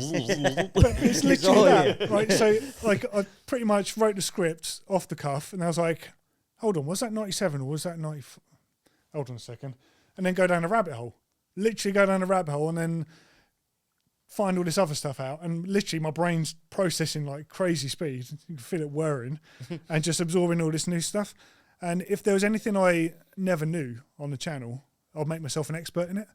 Speaker 2: But it's literally that, right? So, like, I pretty much wrote the script off the cuff, and I was like, hold on, was that 97 or was that 90? Hold on a second. And then go down a rabbit hole. Literally go down a rabbit hole and then find all this other stuff out, and literally my brain's processing like crazy speed. You can feel it whirring and just absorbing all this new stuff. And if there was anything I never knew on the channel, I'd make myself an expert in it.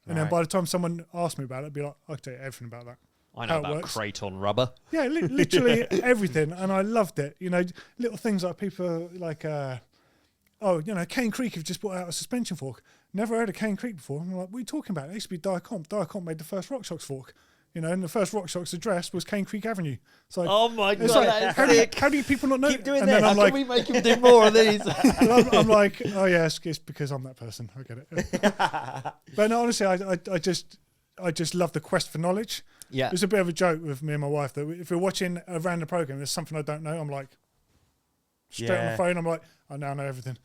Speaker 2: And then by the time someone asked me about it, I'd be like, I can tell you everything about that.
Speaker 1: I know about Kraton rubber.
Speaker 2: Yeah, literally everything. And I loved it. You know, little things like people like, Cane Creek have just brought out a suspension fork. Never heard of Cane Creek before. I'm like, what are you talking about? It used to be Diacomp. Diacomp made the first RockShox fork. You know, and the first RockShox address was Cane Creek Avenue. It's like,
Speaker 1: Oh my God,
Speaker 2: it's like,
Speaker 1: that is
Speaker 2: how
Speaker 1: sick.
Speaker 2: do you people not know?
Speaker 3: Keep doing
Speaker 2: and
Speaker 3: this.
Speaker 2: then I'm
Speaker 1: How
Speaker 2: like,
Speaker 1: can we make him do more of these?
Speaker 2: I'm like, oh yeah, it's because I'm that person. I get it. But no, honestly, I just love the quest for knowledge.
Speaker 1: Yeah.
Speaker 2: It's a bit of a joke with me and my wife that if we're watching a random program, there's something I don't know, I'm like, straight on the phone, I'm like, I now know everything.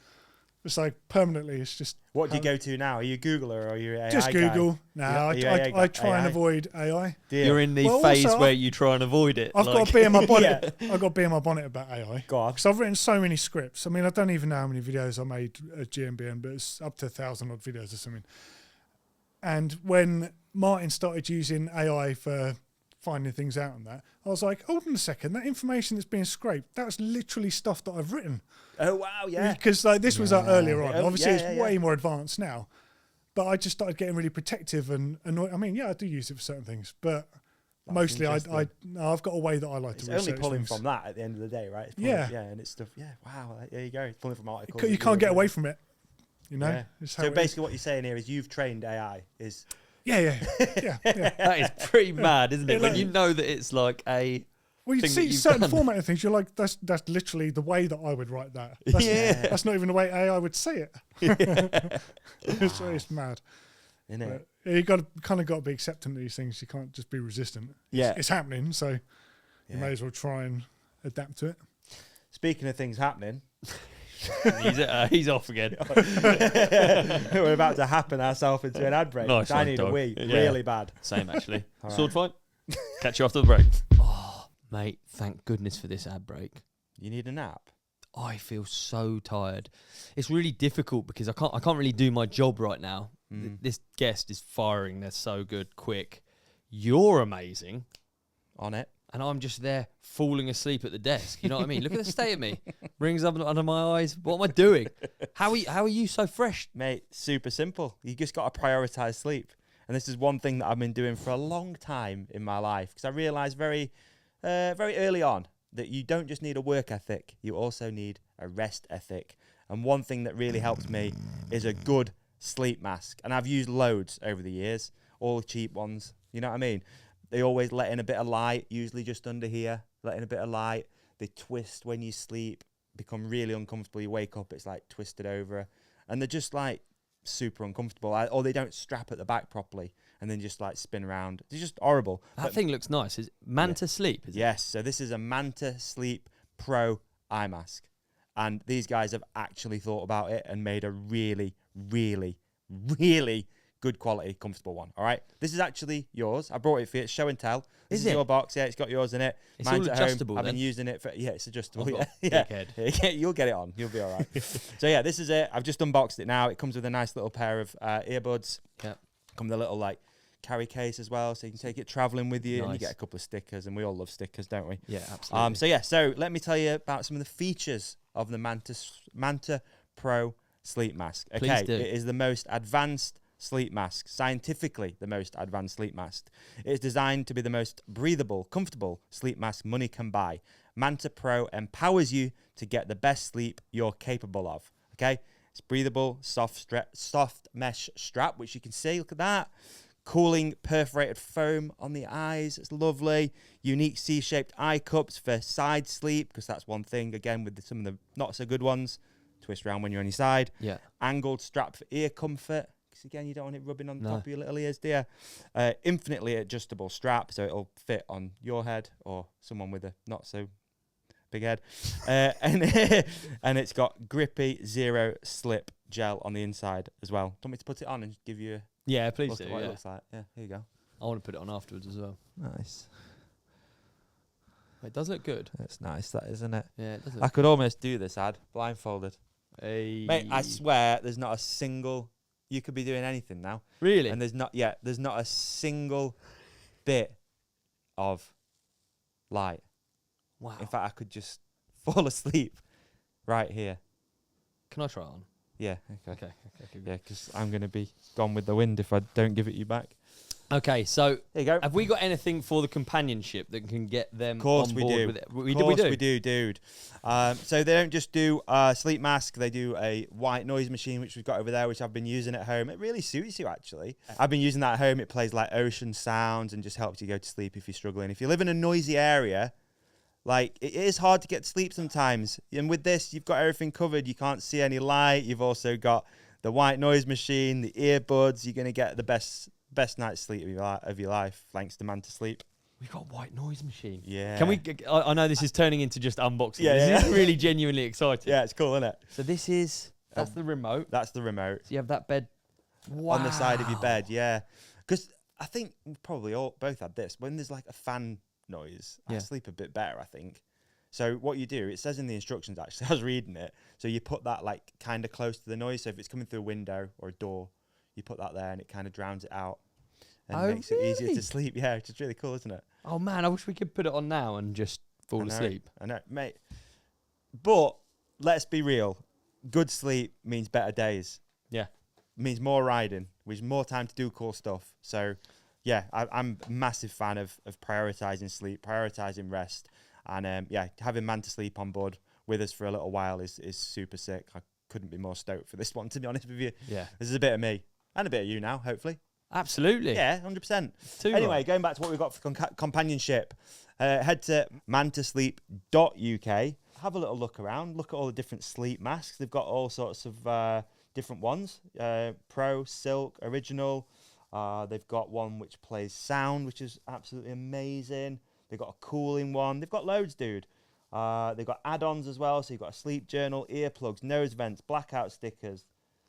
Speaker 2: It's like permanently, it's just.
Speaker 3: What do you go to now? Are you Googler or are you AI
Speaker 2: just Google. No, I try and avoid AI.
Speaker 1: You're in the
Speaker 2: Well,
Speaker 1: phase
Speaker 2: also,
Speaker 1: where you try and avoid it.
Speaker 2: I've got to be in my bonnet. I've got to be in my bonnet about AI.
Speaker 3: Go on.
Speaker 2: Because I've written so many scripts. I mean, I don't even know how many videos I made at GMBN, but it's up to 1,000 odd videos or something. And when Martin started using AI for finding things out on that, I was like, hold on a second, that information that's being scraped, that's literally stuff that I've written.
Speaker 3: Oh, wow, yeah.
Speaker 2: Because like this was earlier on.
Speaker 3: Oh,
Speaker 2: Obviously,
Speaker 3: yeah,
Speaker 2: it's way more advanced now. But I just started getting really protective and annoyed. I mean, yeah, I do use it for certain things, but
Speaker 3: That's
Speaker 2: mostly I've got a way that I like
Speaker 3: It's
Speaker 2: to
Speaker 3: only
Speaker 2: research
Speaker 3: pulling
Speaker 2: things.
Speaker 3: from that at the end of the day, right? It's
Speaker 2: Yeah.
Speaker 3: Yeah, and it's stuff. Yeah, wow. There you go. It's pulling from articles.
Speaker 2: You can't get away from it. You know?
Speaker 3: Yeah.
Speaker 2: It's how
Speaker 3: So
Speaker 2: it is.
Speaker 3: basically what you're saying here is you've trained AI.
Speaker 2: Yeah.
Speaker 1: That is pretty mad, isn't it?
Speaker 2: Yeah,
Speaker 1: When
Speaker 2: like-
Speaker 1: you know that it's like a.
Speaker 2: Well, you
Speaker 1: thing that
Speaker 2: see
Speaker 1: you've
Speaker 2: certain
Speaker 1: done.
Speaker 2: formatting things, you're like, that's literally the way that I would write that. That's, that's not even the way AI would say it. It's mad.
Speaker 3: Isn't it?
Speaker 2: But you got to be accepting of these things. You can't just be resistant.
Speaker 3: Yeah.
Speaker 2: It's happening, so you
Speaker 3: Yeah.
Speaker 2: may as well try and adapt to it.
Speaker 3: Speaking of things happening,
Speaker 1: He's off again.
Speaker 3: we're about to happen ourselves into an ad break.
Speaker 1: Nice
Speaker 3: I
Speaker 1: one,
Speaker 3: need
Speaker 1: dog.
Speaker 3: a wee,
Speaker 1: Yeah.
Speaker 3: really bad.
Speaker 1: Same, actually.
Speaker 3: All right.
Speaker 1: Sword fight? Catch you after the break. Oh, mate, thank goodness for this ad break.
Speaker 3: You need a nap.
Speaker 1: I feel so tired. It's really difficult because I can't really do my job right now. This guest is firing. They're so good, quick. You're amazing.
Speaker 3: On it.
Speaker 1: And I'm just there falling asleep at the desk. You know what I mean? Look at the state of me. Rings up under my eyes. What am I doing? How are you so fresh?
Speaker 3: Mate, super simple. You just got to prioritize sleep. And this is one thing that I've been doing for a long time in my life because I realized very early on that you don't just need a work ethic, you also need a rest ethic. And one thing that really helps me is a good sleep mask. And I've used loads over the years, all cheap ones. You know what I mean? They always let in a bit of light, usually just under here, let in a bit of light. They twist when you sleep, become really uncomfortable. You wake up, it's like twisted over. And they're just like super uncomfortable. Or they don't strap at the back properly and then just like spin around. It's just horrible.
Speaker 1: That thing looks nice. Is Manta Sleep? Is
Speaker 3: Yes, so this is a Manta Sleep Pro eye mask. And these guys have actually thought about it and made a really, really, really good quality, comfortable one. All right, this is actually yours. I brought it for you. It's show and tell. This
Speaker 1: Is
Speaker 3: is
Speaker 1: it?
Speaker 3: your box. Yeah, it's got yours in it.
Speaker 1: It's
Speaker 3: Mine's
Speaker 1: all
Speaker 3: at home.
Speaker 1: adjustable
Speaker 3: I've been
Speaker 1: then?
Speaker 3: using it for. Yeah, it's adjustable.
Speaker 1: I've got
Speaker 3: Yeah,
Speaker 1: a big
Speaker 3: yeah. Yeah, you'll get it on. You'll be all right. So yeah, this is it. I've just unboxed it now. It comes with a nice little pair of earbuds.
Speaker 1: Yeah.
Speaker 3: Come with a little like carry case as well, so you can take it traveling with you, and you
Speaker 1: Nice.
Speaker 3: get a couple of stickers. And we all love stickers, don't we?
Speaker 1: Yeah, absolutely.
Speaker 3: So let me tell you about some of the features of the Manta Pro sleep mask. Okay,
Speaker 1: Please do.
Speaker 3: it is the most advanced sleep mask, scientifically the most advanced sleep mask. It is designed to be the most breathable, comfortable sleep mask money can buy. Manta Pro empowers you to get the best sleep you're capable of. Okay, it's breathable, soft mesh strap, which you can see. Look at that. Cooling perforated foam on the eyes. It's lovely. Unique C-shaped eye cups for side sleep, because that's one thing, again, with some of the not so good ones. Twist around when you're on your side.
Speaker 1: Yeah.
Speaker 3: Angled strap for ear comfort, because again, you don't want it rubbing on the
Speaker 1: No.
Speaker 3: top of your little ears, do you? Infinitely adjustable strap, so it'll fit on your head or someone with a not so big head. And it's got grippy zero slip gel on the inside as well. Do you want me to put it on and give you a
Speaker 1: Yeah, please
Speaker 3: look
Speaker 1: do.
Speaker 3: at what it
Speaker 1: Yeah.
Speaker 3: looks like? Yeah, here you go.
Speaker 1: I want to put it on afterwards as well.
Speaker 3: Nice.
Speaker 1: It does look good.
Speaker 3: It's nice, that, isn't it?
Speaker 1: Yeah, it does
Speaker 3: I
Speaker 1: look
Speaker 3: could almost do this ad blindfolded.
Speaker 1: Hey.
Speaker 3: Mate, I swear there's not a single... You could be doing anything now.
Speaker 1: Really?
Speaker 3: And there's not a single bit of light.
Speaker 1: Wow.
Speaker 3: In fact, I could just fall asleep right here.
Speaker 1: Can I try it on?
Speaker 3: Yeah, okay.
Speaker 1: Okay.
Speaker 3: Yeah, because I'm going to be gone with the wind if I don't give it you back.
Speaker 1: Okay, so
Speaker 3: There you go.
Speaker 1: have we got anything for the companionship that can get them
Speaker 3: Of course
Speaker 1: on
Speaker 3: we
Speaker 1: board
Speaker 3: do.
Speaker 1: with it?
Speaker 3: Of course we do, dude. So they don't just do a sleep mask. They do a white noise machine, which we've got over there, which I've been using at home. It really suits you, actually. I've been using that at home. It plays like ocean sounds and just helps you go to sleep if you're struggling. If you live in a noisy area, like, it is hard to get to sleep sometimes. And with this, you've got everything covered. You can't see any light. You've also got the white noise machine, the earbuds. You're going to get the best night's sleep of your life, thanks to Manta Sleep.
Speaker 1: We've got a white noise machine.
Speaker 3: Yeah.
Speaker 1: Can we? I know this is turning into just unboxing.
Speaker 3: Yeah,
Speaker 1: this
Speaker 3: yeah.
Speaker 1: is really genuinely exciting.
Speaker 3: Yeah, it's cool, isn't it?
Speaker 1: So that's the remote.
Speaker 3: That's the remote.
Speaker 1: So you have that bed
Speaker 3: on the side of your bed, yeah. Because I think we've probably both had this. When there's like a fan noise, I sleep a bit better, I think. So what you do, it says in the instructions, actually, I was reading it. So you put that like kind of close to the noise. So if it's coming through a window or a door, you put that there and it kind of drowns it out and makes it easier to sleep. Yeah, which is really cool, isn't it?
Speaker 1: Oh man, I wish we could put it on now and just fall asleep.
Speaker 3: I know, mate. But let's be real. Good sleep means better days.
Speaker 1: Yeah.
Speaker 3: Means more riding, which more time to do cool stuff. So, yeah, I'm a massive fan of prioritising sleep, prioritising rest. And, having Manta Sleep on board with us for a little while is super sick. I couldn't be more stoked for this one, to be honest with you.
Speaker 1: Yeah.
Speaker 3: This is a bit of me and a bit of you now, hopefully.
Speaker 1: Absolutely.
Speaker 3: Yeah, 100%. Anyway, going back to what we've got for companionship, head to mantasleep.uk. Have a little look around. Look at all the different sleep masks. They've got all sorts of different ones. Pro, Silk, Original. They've got one which plays sound, which is absolutely amazing. They've got a cooling one. They've got loads, dude. They've got add-ons as well. So you've got a sleep journal, earplugs, nose vents, blackout stickers.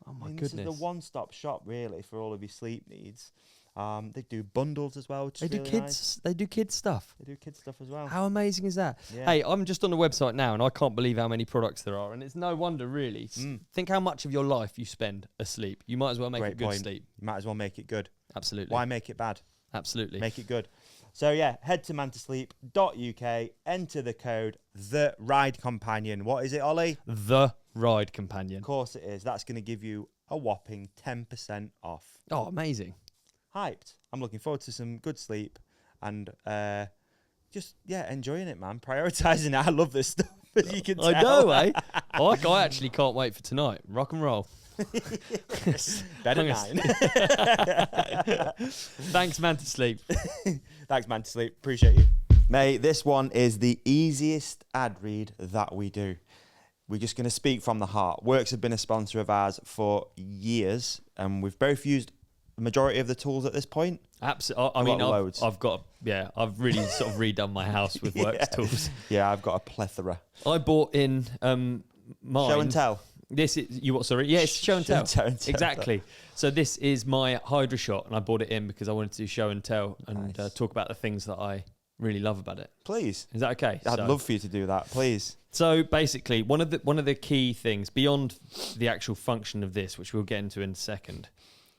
Speaker 1: Oh my goodness.
Speaker 3: This is the one-stop shop, really, for all of your sleep needs. They do bundles as well, which
Speaker 1: They
Speaker 3: is
Speaker 1: do
Speaker 3: really
Speaker 1: kids.
Speaker 3: nice.
Speaker 1: They do kids stuff.
Speaker 3: They do kids stuff as well.
Speaker 1: How amazing is that?
Speaker 3: Yeah.
Speaker 1: Hey, I'm just on the website now, and I can't believe how many products there are. And it's no wonder, really. Think how much of your life you spend asleep. You might as well make
Speaker 3: Great
Speaker 1: it good
Speaker 3: point.
Speaker 1: sleep.
Speaker 3: You might as well make it good.
Speaker 1: Absolutely.
Speaker 3: Why make it bad?
Speaker 1: Absolutely.
Speaker 3: Make it good. So, yeah, head to mantasleep.uk, enter the code, The Ride Companion. What is it, Ollie?
Speaker 1: The Ride Companion.
Speaker 3: Of course it is. That's going to give you a whopping 10% off.
Speaker 1: Oh, amazing.
Speaker 3: Hyped. I'm looking forward to some good sleep and just, enjoying it, man. Prioritising it. I love this stuff, as you can tell.
Speaker 1: I know, eh? I actually can't wait for tonight. Rock and roll.
Speaker 3: Bed at 9.
Speaker 1: Thanks, Manta Sleep.
Speaker 3: Thanks, man, to sleep. Appreciate you. Mate, this one is the easiest ad read that we do. We're just going to speak from the heart. WORX have been a sponsor of ours for years, and we've both used the majority of the tools at this point.
Speaker 1: Absolutely. I mean, I've really sort of redone my house with WORX tools.
Speaker 3: Yeah, I've got a plethora.
Speaker 1: I bought in mine.
Speaker 3: Show and tell.
Speaker 1: This is you what? Sorry, yeah, it's show and tell. Exactly. So this is my Hydra shot, and I bought it in because I wanted to show and tell and talk about the things that I really love about it.
Speaker 3: Please,
Speaker 1: is that okay?
Speaker 3: I'd love for you to do that, please.
Speaker 1: So basically, one of the key things beyond the actual function of this, which we'll get into in a second,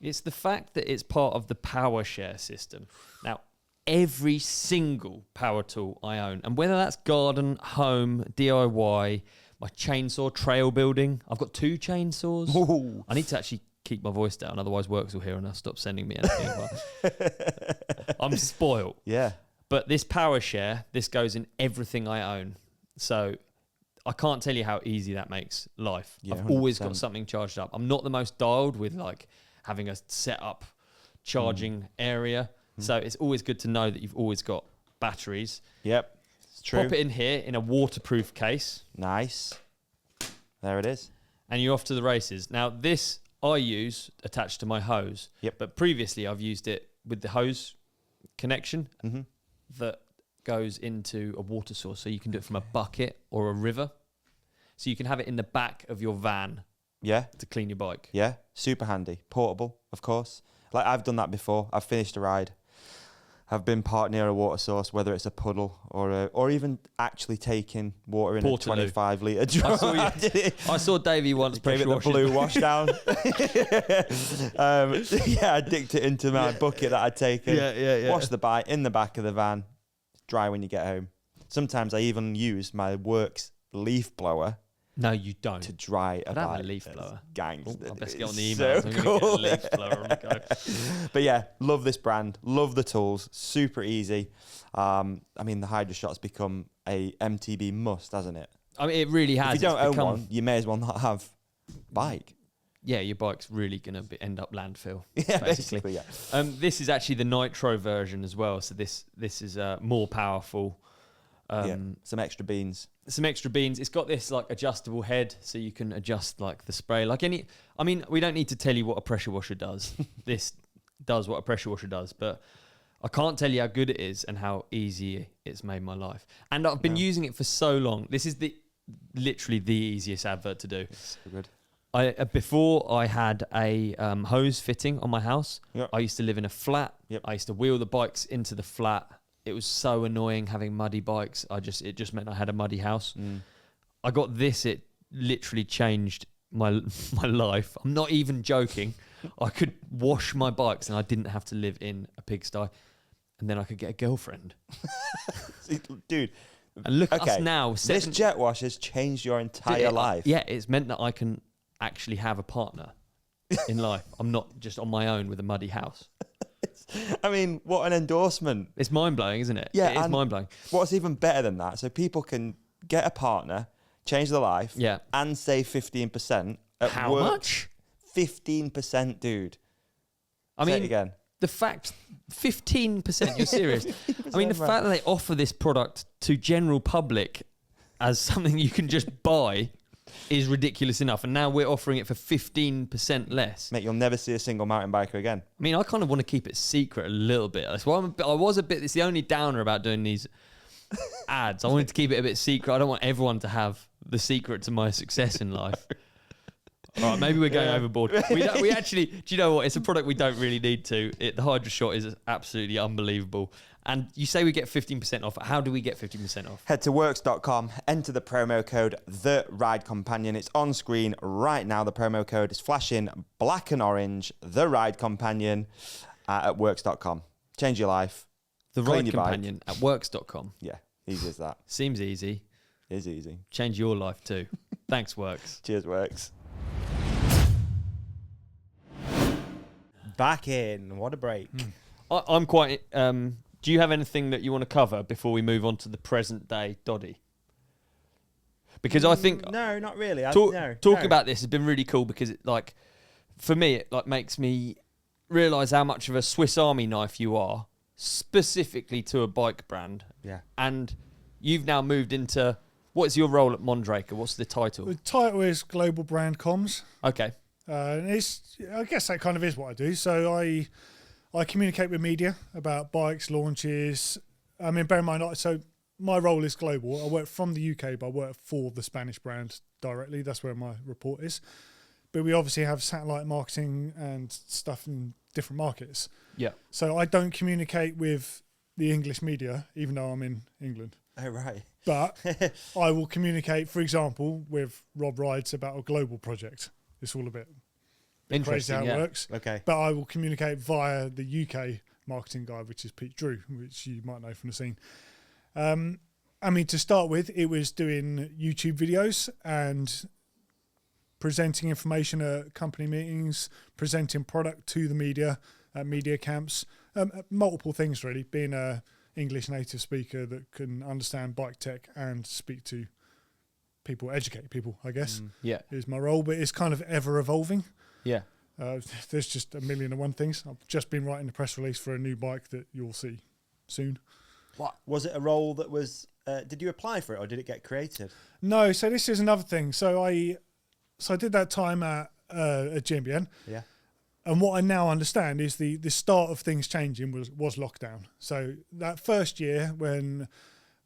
Speaker 1: it's the fact that it's part of the power share system. Now, every single power tool I own, and whether that's garden, home, DIY. My chainsaw trail building. I've got 2 chainsaws. Ooh. I need to actually keep my voice down, otherwise WORX will hear and I'll stop sending me anything. I'm spoiled.
Speaker 3: Yeah.
Speaker 1: But this power share, this goes in everything I own. So I can't tell you how easy that makes life. Yeah, I've 100%. Always got something charged up. I'm not the most dialed with like having a set up charging area. So it's always good to know that you've always got batteries.
Speaker 3: Yep. True.
Speaker 1: Pop it in here in a waterproof case.
Speaker 3: Nice. There it is.
Speaker 1: And you're off to the races. Now, this I use attached to my hose.
Speaker 3: Yep.
Speaker 1: But previously, I've used it with the hose connection that goes into a water source. So you can do it from a bucket or a river. So you can have it in the back of your van.
Speaker 3: Yeah.
Speaker 1: To clean your bike.
Speaker 3: Yeah. Super handy. Portable, of course. Like I've done that before. I've finished a ride. I've been parked near a water source, whether it's a puddle or even actually taking water in
Speaker 1: Portaloo.
Speaker 3: a 25-litre drum.
Speaker 1: I saw Davey once
Speaker 3: gave it the blue wash down. I dipped it into my bucket that I'd taken.
Speaker 1: Yeah.
Speaker 3: Washed the bike in the back of the van. Dry when you get home. Sometimes I even use my WORX leaf blower
Speaker 1: No, you don't.
Speaker 3: to dry a
Speaker 1: I don't have a
Speaker 3: bike.
Speaker 1: leaf
Speaker 3: It's
Speaker 1: blower.
Speaker 3: gangster.
Speaker 1: I best get on
Speaker 3: It's
Speaker 1: the emails.
Speaker 3: so
Speaker 1: I'm going to
Speaker 3: cool.
Speaker 1: get a leaf blower on the go.
Speaker 3: But yeah, love this brand. Love the tools. Super easy. I mean, the Hydra Shot's become a MTB must, hasn't it?
Speaker 1: I mean, it really has.
Speaker 3: If you don't
Speaker 1: It's
Speaker 3: own
Speaker 1: become,
Speaker 3: one, you may as well not have bike.
Speaker 1: Yeah, your bike's really going to end up landfill.
Speaker 3: Yeah,
Speaker 1: basically.
Speaker 3: yeah.
Speaker 1: This is actually the nitro version as well. So this is more powerful.
Speaker 3: Some extra beans.
Speaker 1: Some extra beans. It's got this like adjustable head, so you can adjust like the spray. Like any, I mean, we don't need to tell you what a pressure washer does. This does what a pressure washer does, but I can't tell you how good it is and how easy it's made my life. And I've been using it for so long. This is literally the easiest advert to do.
Speaker 3: It's so good.
Speaker 1: Before I had a hose fitting on my house.
Speaker 3: Yep.
Speaker 1: I used to live in a flat.
Speaker 3: Yep.
Speaker 1: I used to wheel the bikes into the flat. It was so annoying having muddy bikes. It just meant I had a muddy house. I got this. It literally changed my life. I'm not even joking. I could wash my bikes and I didn't have to live in a pigsty. And then I could get a girlfriend.
Speaker 3: Dude.
Speaker 1: And look at us now.
Speaker 3: This jet wash has changed your entire life.
Speaker 1: Yeah, it's meant that I can actually have a partner in life. I'm not just on my own with a muddy house.
Speaker 3: I mean, what an endorsement.
Speaker 1: It's mind-blowing, isn't it?
Speaker 3: Yeah,
Speaker 1: It is
Speaker 3: and
Speaker 1: mind-blowing.
Speaker 3: What's even better than that? So people can get a partner, change their life, and save 15%.
Speaker 1: How much?
Speaker 3: 15%, dude.
Speaker 1: I
Speaker 3: Say
Speaker 1: mean,
Speaker 3: it again.
Speaker 1: the fact, 15%, you're serious? I mean, the fact that they offer this product to general public as something you can just buy is ridiculous enough. And now we're offering it for 15% less.
Speaker 3: Mate, you'll never see a single mountain biker again.
Speaker 1: I mean, I kind of want to keep it secret a little bit. That's why I was a bit, it's the only downer about doing these ads. I wanted to keep it a bit secret. I don't want everyone to have the secret to my success in life. All right, maybe we're going overboard. We actually, do you know what? It's a product we don't really need to. The Hydra Shot is absolutely unbelievable. And you say we get 15% off. How do we get 15% off?
Speaker 3: Head to works.com, enter the promo code The Ride Companion. It's on screen right now. The promo code is flashing black and orange. The Ride Companion at works.com. Change your life.
Speaker 1: The Ride Companion at works.com.
Speaker 3: Yeah, easy as that.
Speaker 1: Seems easy.
Speaker 3: It is easy.
Speaker 1: Change your life too. Thanks, Works.
Speaker 3: Cheers, Works.
Speaker 4: Back in. What a break.
Speaker 1: I'm quite... do you have anything that you want to cover before we move on to the present day Doddy? Because I think...
Speaker 4: No, not really.
Speaker 1: Talking about this has been really cool because it, like, for me, it like makes me realise how much of a Swiss Army knife you are, specifically to a bike brand.
Speaker 3: Yeah.
Speaker 1: And you've now moved into... What is your role at Mondraker? What's the title?
Speaker 2: The title is Global Brand Comms.
Speaker 1: Okay.
Speaker 2: And I guess that kind of is what I do. So I communicate with media about bikes, launches. I mean, bear in mind, so my role is global. I work from the UK, but I work for the Spanish brand directly. That's where my report is. But we obviously have satellite marketing and stuff in different markets.
Speaker 1: Yeah.
Speaker 2: So I don't communicate with the English media, even though I'm in England.
Speaker 3: Oh, right.
Speaker 2: But I will communicate, for example, with Rob Rides about a global project. It's all a bit crazy how it works.
Speaker 3: Okay.
Speaker 2: But I will communicate via the UK marketing guy, which is Pete Drew, which you might know from the scene. I mean, to start with, it was doing YouTube videos and presenting information at company meetings, presenting product to the media at media camps, multiple things really, being a English native speaker that can understand bike tech and speak to people, educate people, I guess, is my role. But it's kind of ever evolving.
Speaker 1: Yeah.
Speaker 2: There's just a million and one things. I've just been writing a press release for a new bike that you'll see soon.
Speaker 4: What was it? A role that was? Did you apply for it or did it get created?
Speaker 2: No. So this is another thing. So I did that time at GMBN.
Speaker 4: Yeah.
Speaker 2: And what I now understand is the start of things changing was lockdown. So that first year when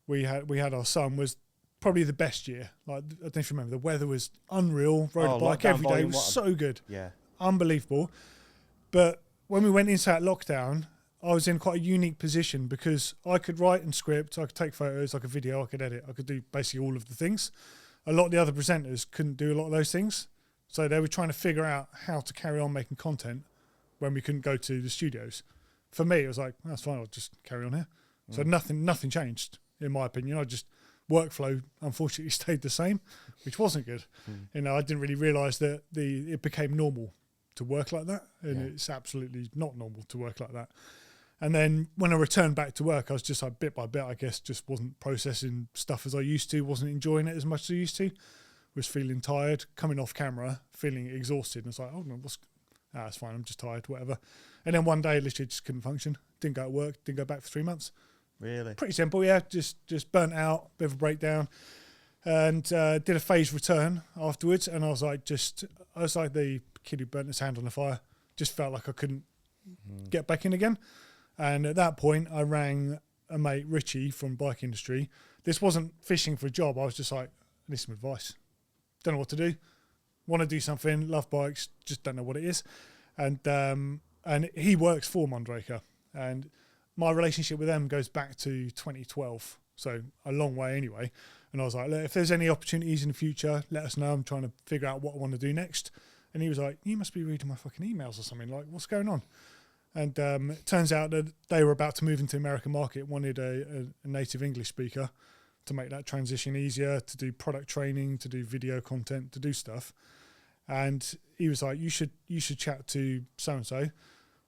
Speaker 2: we had our son was probably the best year. Like, I don't know if you remember, the weather was unreal. Rode a bike every day. It was so good.
Speaker 3: Yeah.
Speaker 2: Unbelievable. But when we went into that lockdown, I was in quite a unique position because I could write and script, I could take photos, I could video, I could edit, I could do basically all of the things. A lot of the other presenters couldn't do a lot of those things. So they were trying to figure out how to carry on making content when we couldn't go to the studios. For me, it was like, that's fine, I'll just carry on here. So nothing changed, in my opinion. I just workflow unfortunately stayed the same, which wasn't good. You know, I didn't really realise that it became normal to work like that, and it's absolutely not normal to work like that. And then when I returned back to work, I was just like bit by bit, I guess, just wasn't processing stuff as I used to, wasn't enjoying it as much as I used to, was feeling tired, coming off camera, feeling exhausted. And it's like, oh no, it's fine, I'm just tired, whatever. And then one day, literally just couldn't function, didn't go to work, didn't go back for 3 months.
Speaker 3: Really?
Speaker 2: Pretty simple, yeah, just burnt out, bit of a breakdown. And did a phased return afterwards. And I was like the kid who burnt his hand on the fire, just felt like I couldn't get back in again. And at that point, I rang a mate, Richie, from Bike Industry. This wasn't fishing for a job. I was just like, I need some advice. Don't know what to do. Want to do something. Love bikes. Just don't know what it is. And he works for Mondraker. And my relationship with them goes back to 2012. So a long way anyway. And I was like, look, if there's any opportunities in the future, let us know. I'm trying to figure out what I want to do next. And he was like, you must be reading my fucking emails or something. Like, what's going on? And it turns out that they were about to move into the American market, wanted a native English speaker to make that transition easier, to do product training, to do video content, to do stuff. And he was like, you should chat to so-and-so.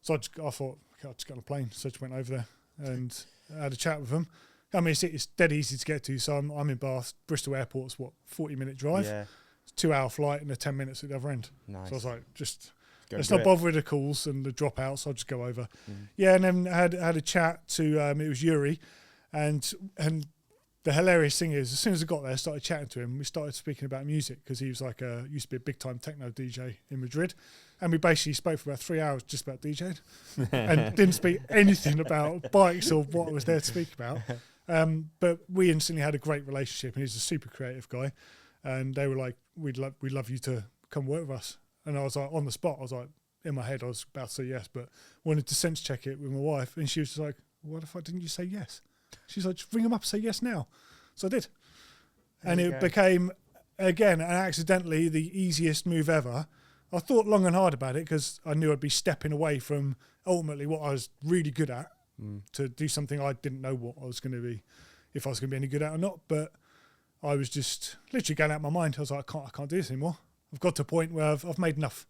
Speaker 2: So I thought, okay, I'll just get on a plane. So I just went over there and had a chat with him. I mean, it's dead easy to get to. So I'm in Bath. Bristol Airport's, 40-minute drive?
Speaker 3: Yeah.
Speaker 2: It's a 2-hour flight and 10 minutes at the other end.
Speaker 3: Nice.
Speaker 2: So I was like, let's
Speaker 3: do
Speaker 2: not
Speaker 3: it.
Speaker 2: bother with the calls and the dropouts. I'll just go over. Yeah, and then had a chat to it was Yuri, and the hilarious thing is, as soon as I got there, I started chatting to him. We started speaking about music because he was like used to be a big time techno DJ in Madrid, and we basically spoke for about 3 hours just about DJing, and didn't speak anything about bikes or what I was there to speak about. But we instantly had a great relationship, and he's a super creative guy, and they were like, we'd love you to come work with us. And I was like, on the spot, I was like, in my head, I was about to say yes, but wanted to sense check it with my wife. And she was just like, what the fuck didn't you say yes? She's like, just ring him up and say yes now. So I did. And it became, again, accidentally the easiest move ever. I thought long and hard about it because I knew I'd be stepping away from ultimately what I was really good at to do something I didn't know what I was going to be, if I was going to be any good at or not. But I was just literally going out of my mind. I was like, I can't do this anymore. I've got to a point where I've made enough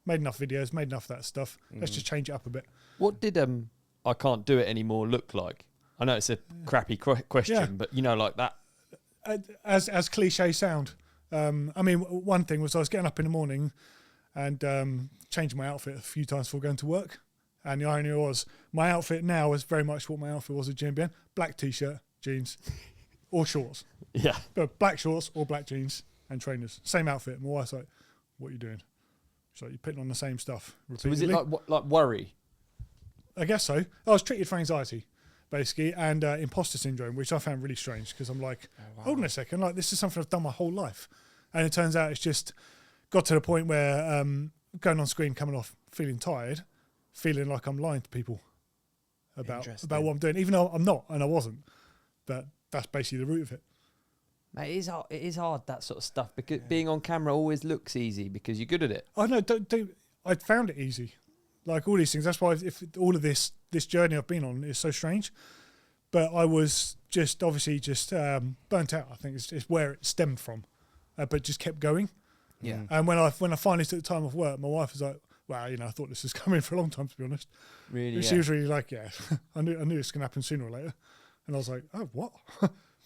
Speaker 2: videos, made enough of that stuff. Let's just change it up a bit.
Speaker 1: What did I can't do it anymore look like? I know it's a crappy question, but you know, like that.
Speaker 2: As cliche sound. I mean, one thing was I was getting up in the morning and changing my outfit a few times before going to work. And the irony was, my outfit now is very much what my outfit was at GMBN. Black t-shirt, jeans, or shorts.
Speaker 1: Yeah.
Speaker 2: But black shorts or black jeans and trainers. Same outfit. My wife's like, what are you doing? She's like, you're putting on the same stuff repeatedly.
Speaker 1: So was it like worry?
Speaker 2: I guess so. I was treated for anxiety, basically, and imposter syndrome, which I found really strange because I'm like, hold on a second, like this is something I've done my whole life. And it turns out it's just got to the point where going on screen, coming off, feeling tired, feeling like I'm lying to people about what I'm doing, even though I'm not and I wasn't. But that's basically the root of it.
Speaker 1: Mate, it is hard, that sort of stuff, because being on camera always looks easy because you're good at it.
Speaker 2: I know, I found it easy. Like all these things. That's why if all of this journey I've been on is so strange. But I was just obviously burnt out. I think it's where it stemmed from, but just kept going.
Speaker 1: Yeah.
Speaker 2: And when I finally took the time off work, my wife was like, "Wow, I thought this was coming for a long time, to be honest."
Speaker 1: Really?
Speaker 2: She was really like, "Yeah, I knew this was going to happen sooner or later." And I was like, "Oh, what?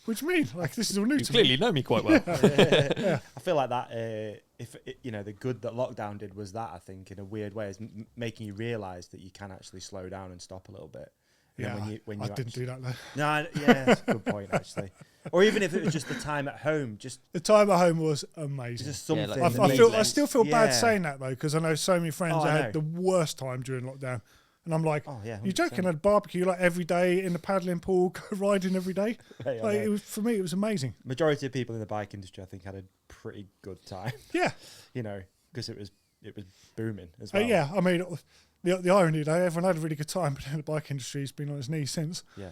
Speaker 2: What do you mean? Like this is all new
Speaker 1: You
Speaker 2: to
Speaker 1: clearly
Speaker 2: me."
Speaker 1: know me quite well.
Speaker 2: Yeah.
Speaker 3: I feel like that. The good that lockdown did was that, I think, in a weird way, is making you realise that you can actually slow down and stop a little bit.
Speaker 2: Yeah,
Speaker 3: when
Speaker 2: I didn't do that though.
Speaker 3: No, yeah, that's a good point actually. Or even if it was just the time at home, just
Speaker 2: The time at home was amazing.
Speaker 3: just something.
Speaker 1: like
Speaker 2: I still feel bad saying that though, because I know so many friends
Speaker 3: Oh,
Speaker 2: that
Speaker 3: I
Speaker 2: had the worst time during lockdown, and I'm like,
Speaker 3: Oh yeah,
Speaker 2: "You're joking?
Speaker 3: 100%.
Speaker 2: I had barbecue like every day in the paddling pool, go riding every day."
Speaker 3: Hey, I
Speaker 2: Like
Speaker 3: know.
Speaker 2: it was, for me, it was amazing.
Speaker 3: Majority of people in the bike industry, I think, had a pretty good time.
Speaker 2: Yeah,
Speaker 3: Because it was booming as well.
Speaker 2: yeah. I mean, the irony though, everyone had a really good time, but then the bike industry's been on its knees since,
Speaker 3: Yeah.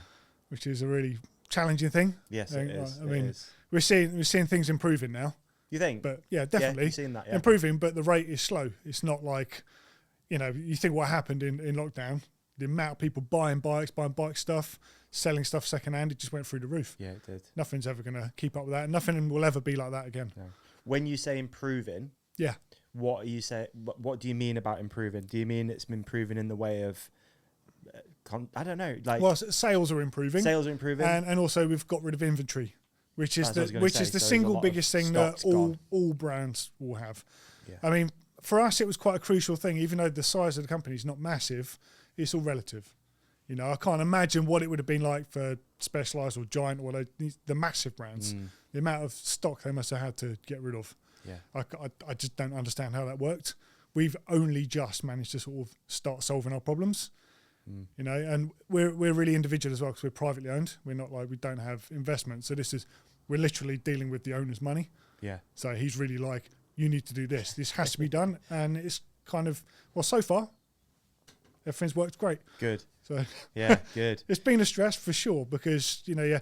Speaker 2: which is a really challenging thing.
Speaker 3: Yes,
Speaker 2: I
Speaker 3: it
Speaker 2: think,
Speaker 3: is.
Speaker 2: I mean, we're seeing things improving now,
Speaker 3: you think?
Speaker 2: but yeah,
Speaker 3: Yeah,
Speaker 2: definitely
Speaker 3: you've seen that. Yeah.
Speaker 2: improving, but the rate is slow. It's not like, you think what happened in lockdown, the amount of people buying bike stuff, selling stuff secondhand, it just went through the roof.
Speaker 3: Yeah, it did.
Speaker 2: Nothing's ever going to keep up with that. Nothing will ever be like that again.
Speaker 3: No. When you say improving,
Speaker 2: Yeah.
Speaker 3: what are you say? What do you mean about improving? Do you mean it's improving in the way of, I don't know, like
Speaker 2: Well, sales are improving.
Speaker 3: sales are improving,
Speaker 2: And also we've got rid of inventory, which is
Speaker 3: That's what I was
Speaker 2: the
Speaker 3: gonna
Speaker 2: which
Speaker 3: say.
Speaker 2: is the
Speaker 3: So there's a
Speaker 2: single
Speaker 3: lot of
Speaker 2: biggest thing that
Speaker 3: stocks gone.
Speaker 2: all brands will have.
Speaker 3: Yeah.
Speaker 2: I mean, for us, it was quite a crucial thing. Even though the size of the company is not massive, it's all relative. You know, I can't imagine what it would have been like for Specialized or Giant or the massive brands. The amount of stock they must have had to get rid of.
Speaker 3: Yeah.
Speaker 2: I just don't understand how that worked. We've only just managed to sort of start solving our problems. You know, and we're really individual as well because we're privately owned. We're not like, we don't have investment. So we're literally dealing with the owner's money.
Speaker 3: Yeah.
Speaker 2: So he's really like, you need to do this. This has to be done. And it's kind of, well, so far, everything's worked great.
Speaker 3: Good.
Speaker 2: So
Speaker 3: Yeah, good.
Speaker 2: it's been a stress for sure because, you know, you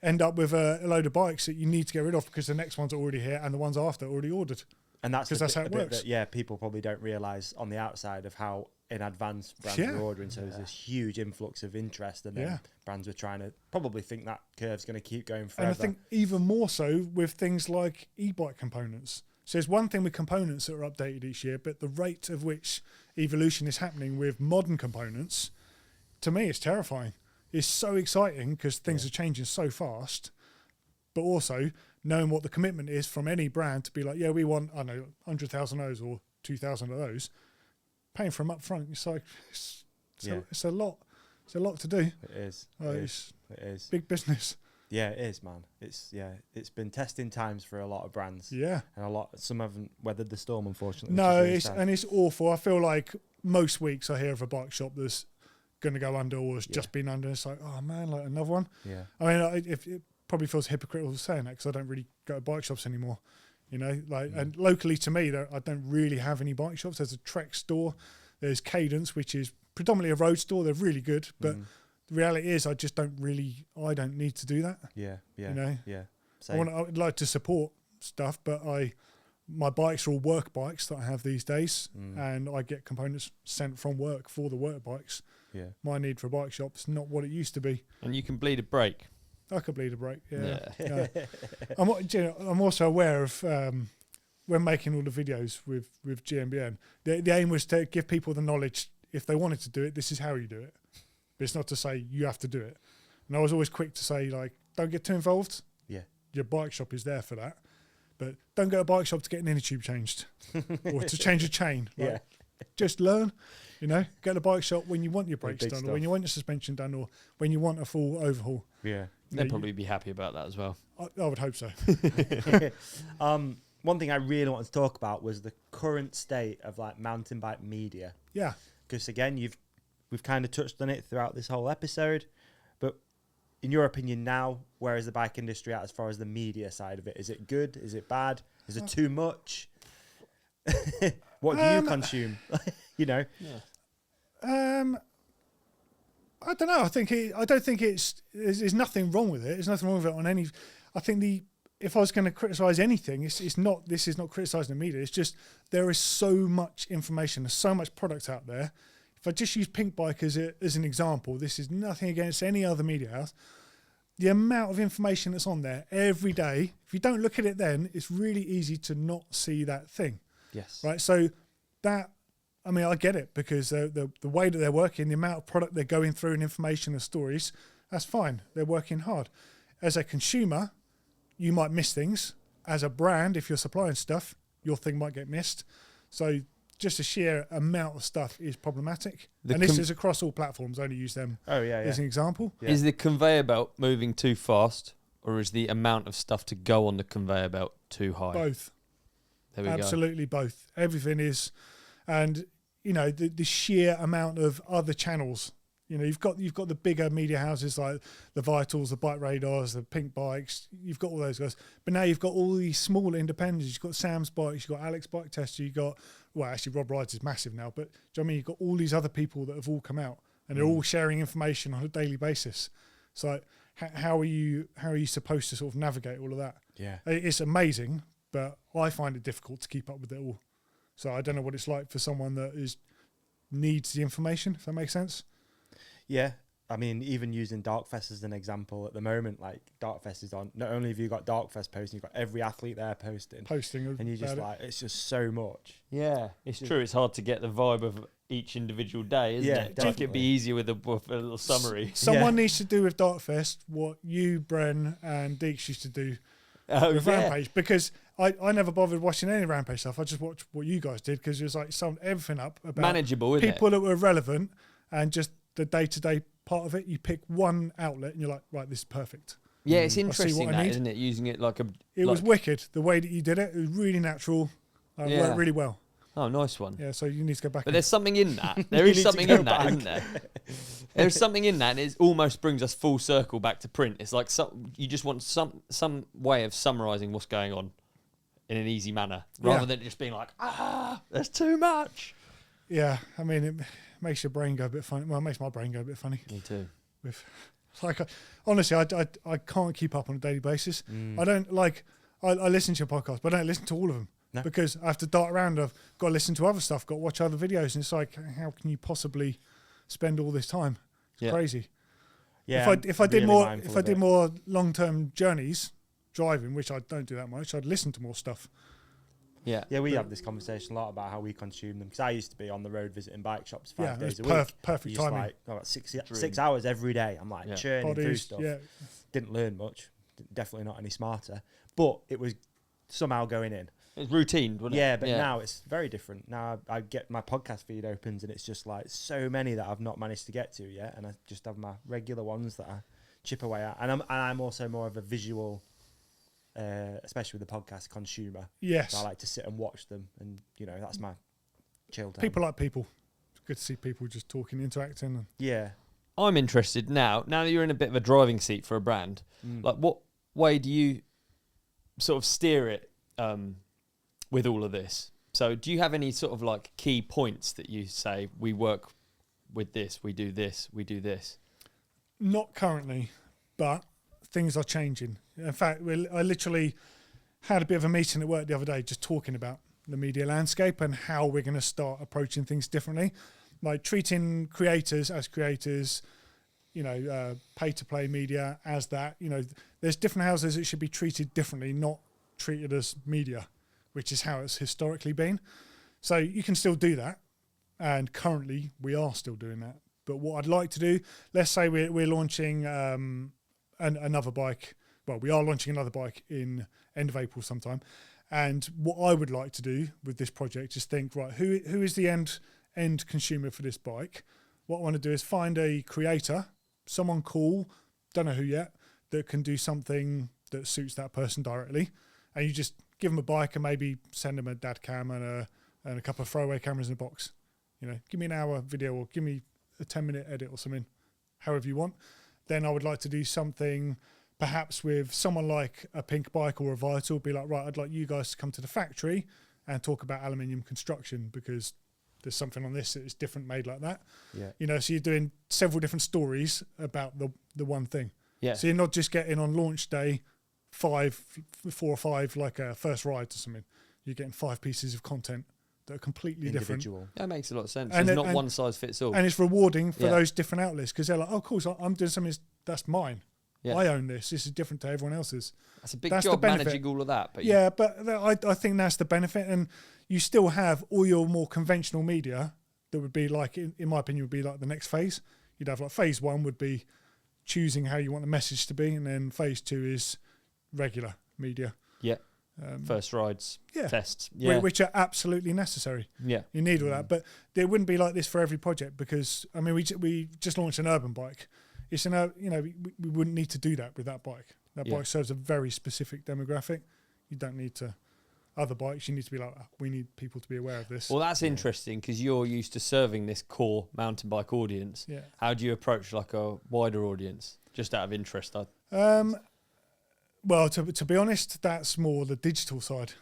Speaker 2: end up with a load of bikes that you need to get rid of because the next ones are already here and the ones after are already ordered.
Speaker 3: And that's
Speaker 2: 'Cause
Speaker 3: the
Speaker 2: that's how
Speaker 3: bit-
Speaker 2: it
Speaker 3: the bit
Speaker 2: works.
Speaker 3: that, yeah, people probably don't realise on the outside of how in advance brands
Speaker 2: Yeah.
Speaker 3: are ordering. So there's this huge influx of interest, and then
Speaker 2: Yeah.
Speaker 3: brands are trying to probably think that curve's going to keep going forever.
Speaker 2: And I think even more so with things like e-bike components. So there's one thing with components that are updated each year, but the rate of which evolution is happening with modern components, to me, is terrifying. It's so exciting because things are changing so fast, but also knowing what the commitment is from any brand to be like, yeah, we want, I don't know, 100,000 of those or 2,000 of those, paying for them up front. It's like, it's a lot. It's a lot to do.
Speaker 3: it is.
Speaker 2: It's
Speaker 3: It is.
Speaker 2: big business.
Speaker 3: Yeah, it is, man. It's been testing times for a lot of brands.
Speaker 2: Yeah.
Speaker 3: And some haven't weathered the storm, unfortunately.
Speaker 2: No,
Speaker 3: which is really sad.
Speaker 2: it's awful. I feel like most weeks I hear of a bike shop that's going to go under or has just been under. It's like, oh man, like another one.
Speaker 3: Yeah.
Speaker 2: I mean, if it probably feels hypocritical saying that because I don't really go to bike shops anymore. You know, like, and locally to me, I don't really have any bike shops. There's a Trek store, there's Cadence, which is predominantly a road store. They're really good, but the reality is, I don't need to do that.
Speaker 3: Yeah. Yeah.
Speaker 2: You know?
Speaker 3: Yeah.
Speaker 2: I would like to support stuff, but my bikes are all work bikes that I have these days, and I get components sent from work for the work bikes.
Speaker 3: Yeah.
Speaker 2: My need for a bike shop's not what it used to be.
Speaker 1: And you can bleed a brake.
Speaker 2: I could bleed a brake. Yeah.
Speaker 1: Yeah.
Speaker 2: I'm also aware of when making all the videos with GMBN. The aim was to give people the knowledge. If they wanted to do it, this is how you do it. But it's not to say you have to do it. And I was always quick to say, like, don't get too involved.
Speaker 3: Yeah.
Speaker 2: Your bike shop is there for that. But don't go to a bike shop to get an inner tube changed or to change a chain. Like,
Speaker 3: Yeah.
Speaker 2: Just learn, you know, go to the bike shop when you want your brakes
Speaker 3: big
Speaker 2: done,
Speaker 3: stuff.
Speaker 2: or when you want your suspension done, or when you want a full overhaul.
Speaker 3: Yeah.
Speaker 1: They'd probably be happy about that as well.
Speaker 2: I would hope so.
Speaker 3: One thing I really wanted to talk about was the current state of like mountain bike media.
Speaker 2: Yeah.
Speaker 3: Because again, we've kind of touched on it throughout this whole episode, but in your opinion now, where is the bike industry at as far as the media side of it? Is it good? Is it bad? Is it too much? What do you consume? You know?
Speaker 2: I don't know. I don't think there's nothing wrong with it. There's nothing wrong with it on any. I think if I was going to criticise anything, this is not criticising the media. It's just there is so much information. There's so much product out there. If I just use Pink Bike as an example, this is nothing against any other media house. The amount of information that's on there every day, if you don't look at it then, it's really easy to not see that thing.
Speaker 3: Yes.
Speaker 2: Right. So that, I mean, I get it because the way that they're working, the amount of product they're going through and information and stories, that's fine. They're working hard. As a consumer, you might miss things. As a brand, if you're supplying stuff, your thing might get missed. So just the sheer amount of stuff is problematic. And this is across all platforms. I only use them as an example.
Speaker 3: Yeah.
Speaker 1: Is the conveyor belt moving too fast, or is the amount of stuff to go on the conveyor belt too high?
Speaker 2: Both.
Speaker 1: There we
Speaker 2: Absolutely both. Everything is, and you know the sheer amount of other channels. You know, you've got the bigger media houses like the Vitals, the Bike Radars, the Pink Bikes. You've got all those guys, but now you've got all these smaller independents. You've got Sam's Bikes, you've got Alex Bike Tester, you've got actually Rob Rides is massive now, but do you know what I mean? You've got all these other people that have all come out and they're all sharing information on a daily basis. So how are you supposed to sort of navigate all of that?
Speaker 3: Yeah.
Speaker 2: It's amazing, but I find it difficult to keep up with it all. So I don't know what it's like for someone that needs the information, if that makes sense.
Speaker 3: Yeah. I mean, even using Darkfest as an example at the moment, like Darkfest is on. Not only have you got Darkfest posting, you've got every athlete there posting, and you just like it's just so much.
Speaker 1: Yeah, it's true. It's hard to get the vibe of each individual day, isn't it?
Speaker 3: Definitely.
Speaker 1: Like it'd be easier with a little summary.
Speaker 2: Someone needs to do with Darkfest what you, Bren, and Deeks used to do with Rampage, because I never bothered watching any Rampage stuff. I just watched what you guys did because it was like everything up about
Speaker 1: Manageable, isn't
Speaker 2: people that were relevant and just the day-to-day part of it. You pick one outlet and you're like, right, this is perfect.
Speaker 1: Yeah, it's interesting that, isn't it? Using it like a...
Speaker 2: It was wicked. The way that you did it, it was really natural. Worked really well.
Speaker 1: Oh, nice one.
Speaker 2: Yeah, so you need to go back.
Speaker 1: But there's something in that. There is something in that, isn't there? There's something in that, and it almost brings us full circle back to print. It's like you just want some way of summarising what's going on in an easy manner, rather than just being like, there's too much.
Speaker 2: Yeah, I mean, it makes your brain go a bit funny. Well, it makes my brain go a bit funny.
Speaker 1: Me too.
Speaker 2: Honestly, I can't keep up on a daily basis. I don't I listen to your podcast, but I don't listen to all of them. No. Because I have to dart around. I've got to listen to other stuff, got to watch other videos, and it's like, how can you possibly spend all this time? It's crazy.
Speaker 3: Yeah.
Speaker 2: If I did more long-term journeys, driving, which I don't do that much, I'd listen to more stuff.
Speaker 3: Yeah. Yeah, we have this conversation a lot about how we consume them, because I used to be on the road visiting bike shops 5 days a week.
Speaker 2: Perfect timing.
Speaker 3: Like, about 6 hours every day. I'm like churning through stuff. Yeah. Didn't learn much. Definitely not any smarter. But it was somehow going in.
Speaker 1: It's routine, wasn't it?
Speaker 3: Yeah, but now it's very different. Now I get my podcast feed opens and it's just like so many that I've not managed to get to yet, and I just have my regular ones that I chip away at. And I'm also more of a visual, especially with the podcast, consumer.
Speaker 2: Yes,
Speaker 3: so I like to sit and watch them, and that's my chill time.
Speaker 2: People like people. It's good to see people just talking, interacting.
Speaker 3: Yeah,
Speaker 1: I'm interested now that you're in a bit of a driving seat for a brand. Like, what way do you sort of steer it? With all of this, so do you have any sort of like key points that you say, we work with this, we do this, we do this?
Speaker 2: Not currently, but things are changing. In fact, I literally had a bit of a meeting at work the other day just talking about the media landscape and how we're going to start approaching things differently, like treating creators as creators, pay-to-play media as that. There's different houses that should be treated differently, not treated as media, which is how it's historically been. So you can still do that, and currently we are still doing that. But what I'd like to do, let's say we're launching another bike. Well, we are launching another bike in end of April sometime. And what I would like to do with this project is think, right, who is the end consumer for this bike? What I want to do is find a creator, someone cool, don't know who yet, that can do something that suits that person directly. And you just give them a bike and maybe send them a dad cam and a couple of throwaway cameras in a box. Give me an hour video or give me a 10-minute edit or something, however you want. Then I would like to do something perhaps with someone like a Pink Bike or a Vital, be like, right, I'd like you guys to come to the factory and talk about aluminium construction, because there's something on this that is different, made like that. Yeah. So you're doing several different stories about the one thing.
Speaker 1: Yeah.
Speaker 2: So you're not just getting on launch day 4 or 5 like a first ride or something. You're getting 5 pieces of content that are completely
Speaker 3: individual.
Speaker 2: different.
Speaker 1: That makes a lot of sense. It's not one size fits all.
Speaker 2: And it's rewarding for those different outlets, because they're like, oh, cool, so I'm doing something that's mine. Yeah. I own this. This is different to everyone else's.
Speaker 1: That's a big job managing all of that. But
Speaker 2: but I think that's the benefit. And you still have all your more conventional media that would be like, in my opinion, would be like the next phase. You'd have like phase 1 would be choosing how you want the message to be, and then phase 2 is regular media.
Speaker 1: Yeah. First rides, tests. Yeah.
Speaker 2: Which are absolutely necessary.
Speaker 1: Yeah.
Speaker 2: You need all that. But it wouldn't be like this for every project, because, I mean, we just launched an urban bike. It's we wouldn't need to do that with that bike. That bike serves a very specific demographic. You don't need to... Other bikes, you need to be like, we need people to be aware of this.
Speaker 1: Well, that's interesting, because you're used to serving this core mountain bike audience. Yeah. How do you approach like a wider audience? Just out of interest.
Speaker 2: Well, to be honest, that's more the digital side.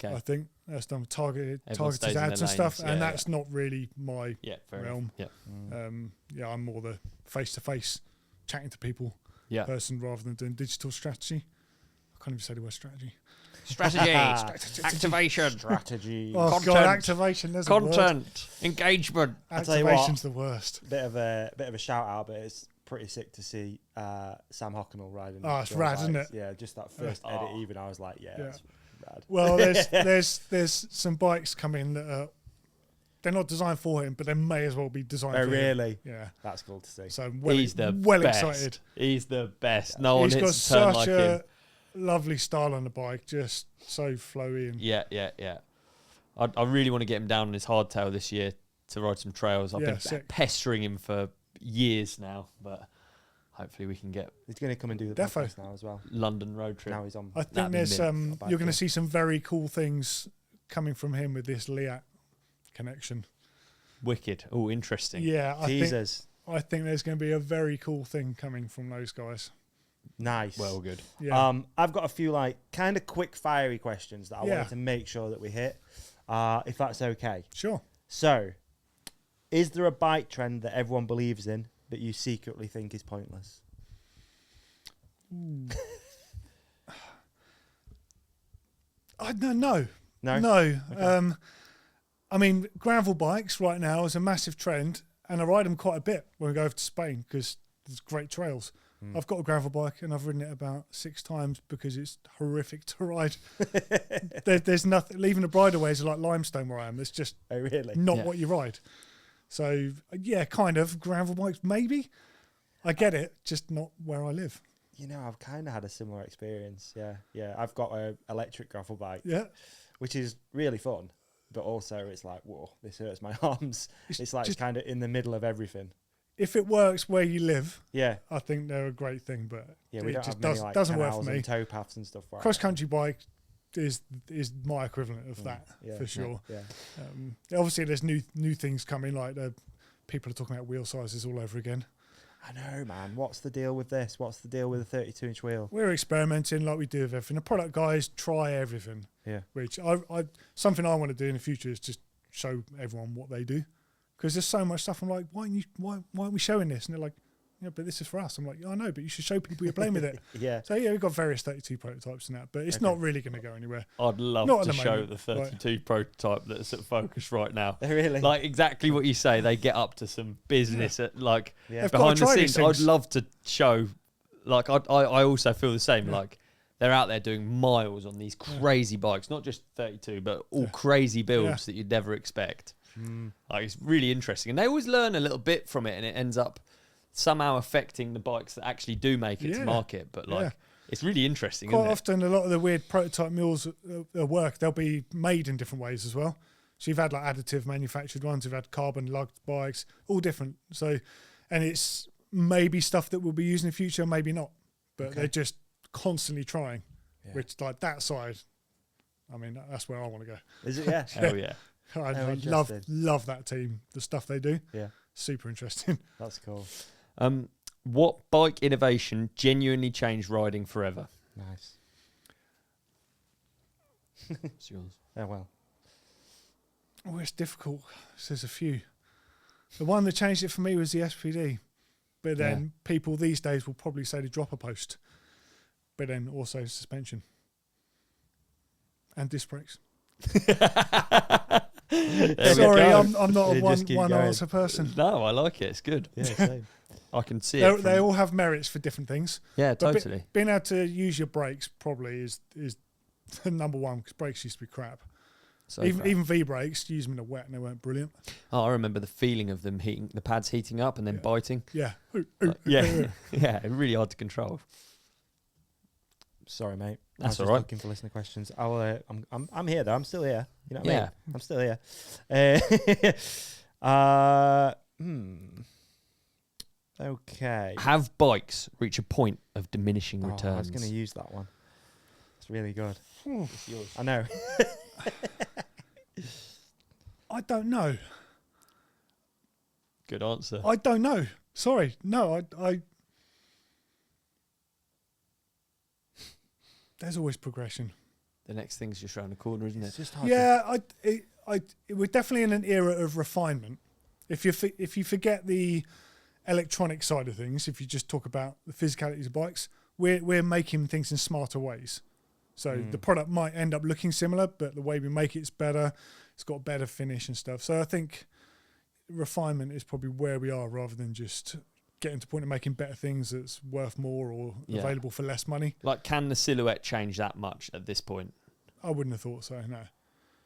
Speaker 2: Okay. I think that's done with targeted ads and stuff, and that's not really my realm. Yeah. I'm more the face-to-face chatting to people person rather than doing digital strategy. I can't even say the word strategy.
Speaker 1: Strategy, activation,
Speaker 3: strategy.
Speaker 2: Oh
Speaker 1: content,
Speaker 2: God, activation.
Speaker 1: Content, engagement.
Speaker 2: Activation's the worst.
Speaker 3: Bit of a shout out, but it's pretty sick to see Sam Hocknell riding.
Speaker 2: Oh, it's
Speaker 3: short
Speaker 2: rad,
Speaker 3: bikes.
Speaker 2: isn't it?
Speaker 3: Yeah, just that first edit. Even I was like, yeah. That's rad.
Speaker 2: Well, there's some bikes coming that are, they're not designed for him, but they may as well be designed for him.
Speaker 3: Really?
Speaker 2: Yeah.
Speaker 3: That's cool to see.
Speaker 2: So
Speaker 1: He's the
Speaker 2: well
Speaker 1: best.
Speaker 2: excited.
Speaker 1: He's the best. No one
Speaker 2: He's got
Speaker 1: hits a turn
Speaker 2: such
Speaker 1: like
Speaker 2: a
Speaker 1: him.
Speaker 2: lovely style on the bike, just so flowy. And
Speaker 1: Yeah. I really want to get him down on his hardtail this year to ride some trails. I've
Speaker 2: Yeah,
Speaker 1: been
Speaker 2: sick.
Speaker 1: pestering him for years now, but hopefully we can get
Speaker 3: He's going to come and do the
Speaker 2: Defo.
Speaker 3: podcast now as well.
Speaker 1: London road trip.
Speaker 3: Now he's on.
Speaker 2: I think
Speaker 1: That'd be
Speaker 2: there's
Speaker 1: mint.
Speaker 3: Not bad
Speaker 2: you're going to
Speaker 3: for
Speaker 2: see some very cool things coming from him with this Liat connection.
Speaker 1: Wicked. Oh, interesting.
Speaker 2: Yeah,
Speaker 3: Teasers.
Speaker 2: I think there's going to be a very cool thing coming from those guys.
Speaker 3: Nice.
Speaker 1: Well, good.
Speaker 2: Yeah.
Speaker 3: I've got a few like kind of quick fiery questions that I
Speaker 2: Yeah.
Speaker 3: wanted to make sure that we hit, if that's okay.
Speaker 2: Sure.
Speaker 3: So, is there a bike trend that everyone believes in that you secretly think is pointless?
Speaker 2: No.
Speaker 3: No?
Speaker 2: No. I mean, gravel bikes right now is a massive trend, and I ride them quite a bit when we go over to Spain because there's great trails. I've got a gravel bike and I've ridden it about 6 times because it's horrific to ride. There's nothing. Leaving the bridleways are like limestone where I am. It's just
Speaker 3: Oh, really?
Speaker 2: not
Speaker 1: Yeah.
Speaker 2: what you ride. So yeah, kind of gravel bikes maybe. I get it, just not where I live.
Speaker 3: You know, I've kind of had a similar experience. Yeah. I've got an electric gravel bike,
Speaker 2: Yeah.
Speaker 3: which is really fun, but also it's like, whoa, this hurts my arms. It's like
Speaker 2: just-
Speaker 3: it's kind of in the middle of everything.
Speaker 2: If it works where you live,
Speaker 3: Yeah.
Speaker 2: I think they're a great thing. But
Speaker 3: Yeah, we
Speaker 2: it
Speaker 3: don't
Speaker 2: just
Speaker 3: have many like
Speaker 2: doesn't work
Speaker 3: canals
Speaker 2: for me.
Speaker 3: and tow paths and stuff.
Speaker 2: Cross country bike is my equivalent of that
Speaker 3: Yeah,
Speaker 2: for sure.
Speaker 3: Yeah.
Speaker 2: Obviously, there's new things coming. Like people are talking about wheel sizes all over again.
Speaker 3: I know, man. What's the deal with this? What's the deal with a 32-inch wheel?
Speaker 2: We're experimenting like we do with everything. The product guys try everything.
Speaker 3: Yeah.
Speaker 2: Which I something I want to do in the future is just show everyone what they do, because there's so much stuff. I'm like, why aren't we showing this? And they're like, yeah, but this is for us. I'm like, I know, but you should show people you're playing with it.
Speaker 3: Yeah.
Speaker 2: So yeah, we've got various 32 prototypes and that, but it's
Speaker 3: Okay.
Speaker 2: not really going to go anywhere.
Speaker 1: I'd love
Speaker 2: Not at
Speaker 1: to
Speaker 2: the
Speaker 1: show
Speaker 2: moment,
Speaker 1: the 32 prototype that's at focus right now.
Speaker 3: Really?
Speaker 1: Like exactly what you say. They get up to some business at like
Speaker 3: Yeah.
Speaker 2: They've
Speaker 1: behind the
Speaker 2: gotta try these
Speaker 1: scenes. I'd
Speaker 2: things.
Speaker 1: love to show. Like I also feel the same.
Speaker 2: Yeah.
Speaker 1: Like they're out there doing miles on these crazy bikes, not just 32, but all crazy builds that you'd never expect. Like it's really interesting, and they always learn a little bit from it, and it ends up somehow affecting the bikes that actually do make it to market. But like, it's really interesting.
Speaker 2: Quite
Speaker 1: isn't it?
Speaker 2: often, a lot of the weird prototype mules at work, they'll be made in different ways as well. So you've had like additive manufactured ones, you've had carbon lugged bikes, all different. So, and it's maybe stuff that we'll be using in the future, maybe not. But they're just constantly trying, which like that side, I mean, that's where I want to go.
Speaker 3: Is it? Yeah.
Speaker 1: Oh yeah.
Speaker 2: I
Speaker 3: interesting.
Speaker 2: love that team, the stuff they do.
Speaker 3: Yeah.
Speaker 2: Super interesting.
Speaker 3: That's cool.
Speaker 1: What bike innovation genuinely changed riding forever?
Speaker 3: Nice.
Speaker 1: It's yours.
Speaker 3: Oh, well.
Speaker 2: Oh, it's difficult. There's a few. The one that changed it for me was the SPD. But then people these days will probably say the dropper post. But then also suspension. And disc brakes. Sorry, I'm not a
Speaker 3: just keep
Speaker 2: one
Speaker 3: going.
Speaker 2: answer person.
Speaker 1: No, I like it. It's good.
Speaker 3: Yeah, same.
Speaker 1: I can see it.
Speaker 2: They all have merits for different things.
Speaker 1: Yeah,
Speaker 2: But
Speaker 1: totally.
Speaker 2: being able to use your brakes probably is number one, because brakes used to be crap.
Speaker 1: So
Speaker 2: Even V brakes, use them in the wet and they weren't brilliant.
Speaker 1: I remember the feeling of them heating, the pads heating up and then biting.
Speaker 2: Yeah.
Speaker 1: Like, yeah, yeah, really hard to control.
Speaker 3: Sorry, mate.
Speaker 1: That's
Speaker 3: I was
Speaker 1: all
Speaker 3: just
Speaker 1: right.
Speaker 3: looking for listener questions. I'm here though. I'm still here. You know what I
Speaker 1: Yeah.
Speaker 3: mean? I'm still here. Okay.
Speaker 1: Have bikes reach a point of diminishing
Speaker 3: Oh,
Speaker 1: returns?
Speaker 3: I was going to use that one. It's really good.
Speaker 1: It's yours.
Speaker 3: I know.
Speaker 2: I don't know.
Speaker 1: Good answer.
Speaker 2: I don't know. Sorry. No, I there's always progression.
Speaker 1: The next thing's just around the corner, isn't
Speaker 3: It's
Speaker 1: it?
Speaker 3: just hard.
Speaker 2: Yeah, we're definitely in an era of refinement. If you forget the electronic side of things, if you just talk about the physicalities of bikes, we're making things in smarter ways. So the product might end up looking similar, but the way we make it's better. It's got a better finish and stuff. So I think refinement is probably where we are, rather than just getting to the point of making better things that's worth more or
Speaker 1: Yeah.
Speaker 2: available for less money.
Speaker 1: Like, can the silhouette change that much at this point?
Speaker 2: I wouldn't have thought so. No.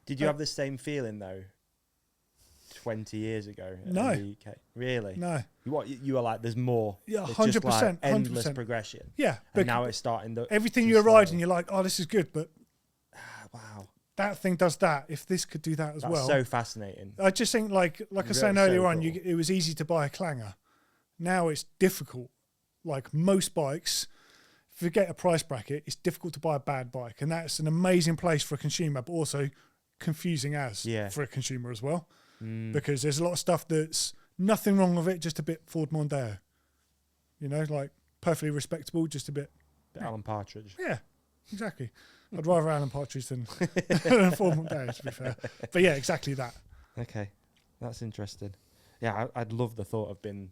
Speaker 3: Did you have the same feeling though? 20 years ago. at
Speaker 2: No.
Speaker 3: MBUK? Really?
Speaker 2: No.
Speaker 3: You were like, there's more.
Speaker 2: Yeah,
Speaker 3: It's just
Speaker 2: 100%.
Speaker 3: like endless
Speaker 2: 100%.
Speaker 3: progression.
Speaker 2: Yeah.
Speaker 3: And now it's starting to.
Speaker 2: everything
Speaker 3: to
Speaker 2: you ride
Speaker 3: slow.
Speaker 2: and you're like, oh, this is good, but
Speaker 3: Wow.
Speaker 2: that thing does that. If this could do that as
Speaker 3: That's
Speaker 2: well.
Speaker 3: so fascinating.
Speaker 2: I just think, like I was saying
Speaker 3: So
Speaker 2: earlier on,
Speaker 3: cool.
Speaker 2: it was easy to buy a clanger. Now it's difficult. Like most bikes, forget a price bracket, it's difficult to buy a bad bike. And that's an amazing place for a consumer, but also confusing for a consumer as well. Because there's a lot of stuff that's nothing wrong with it, just a bit Ford Mondeo. You know, like perfectly respectable, just a bit.
Speaker 3: Alan Partridge.
Speaker 2: Yeah, exactly. I'd rather Alan Partridge than Ford Mondeo, to be fair. But yeah, exactly that.
Speaker 3: Okay, that's interesting. Yeah, I'd love the thought of being.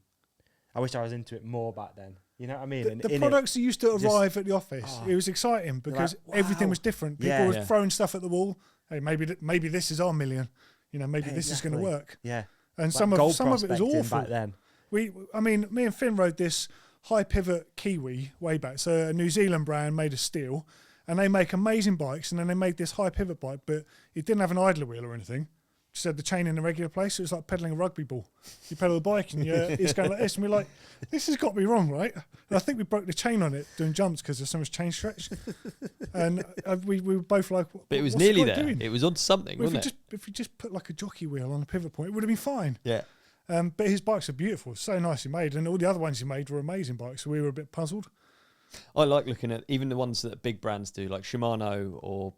Speaker 3: I wish I was into it more back then. You know what I mean?
Speaker 2: The products that used to
Speaker 3: just-
Speaker 2: arrive at the office, it was exciting because
Speaker 3: like,
Speaker 2: everything
Speaker 3: wow.
Speaker 2: was different. People
Speaker 3: Yeah.
Speaker 2: were
Speaker 1: Yeah.
Speaker 2: throwing stuff at the wall. Hey, maybe this is our million. You know, maybe this is going to
Speaker 3: Exactly.
Speaker 2: work.
Speaker 3: Yeah.
Speaker 2: And
Speaker 3: Like
Speaker 2: some of
Speaker 3: gold
Speaker 2: it was
Speaker 3: prospecting
Speaker 2: awful.
Speaker 3: back then.
Speaker 2: Me and Finn rode this high pivot Kiwi way back. So a New Zealand brand made of steel, and they make amazing bikes. And then they made this high pivot bike, but it didn't have an idler wheel or anything. Just had the chain in a regular place. It was like pedaling a rugby ball. You pedal the bike and it's going like this, and we're like, this has got to be wrong, right? And I think we broke the chain on it doing jumps because there's so much chain stretch. And we were both like,
Speaker 1: But it was
Speaker 2: what's the
Speaker 1: nearly
Speaker 2: guy
Speaker 1: there.
Speaker 2: doing?
Speaker 1: It was on something,
Speaker 2: Well,
Speaker 1: wasn't it?
Speaker 2: if we just put like a jockey wheel on a pivot point, it would have been fine.
Speaker 1: Yeah.
Speaker 2: But his bikes are beautiful, so nicely made, and all the other ones he made were amazing bikes. So we were a bit puzzled.
Speaker 1: I like looking at even the ones that big brands do, like Shimano, or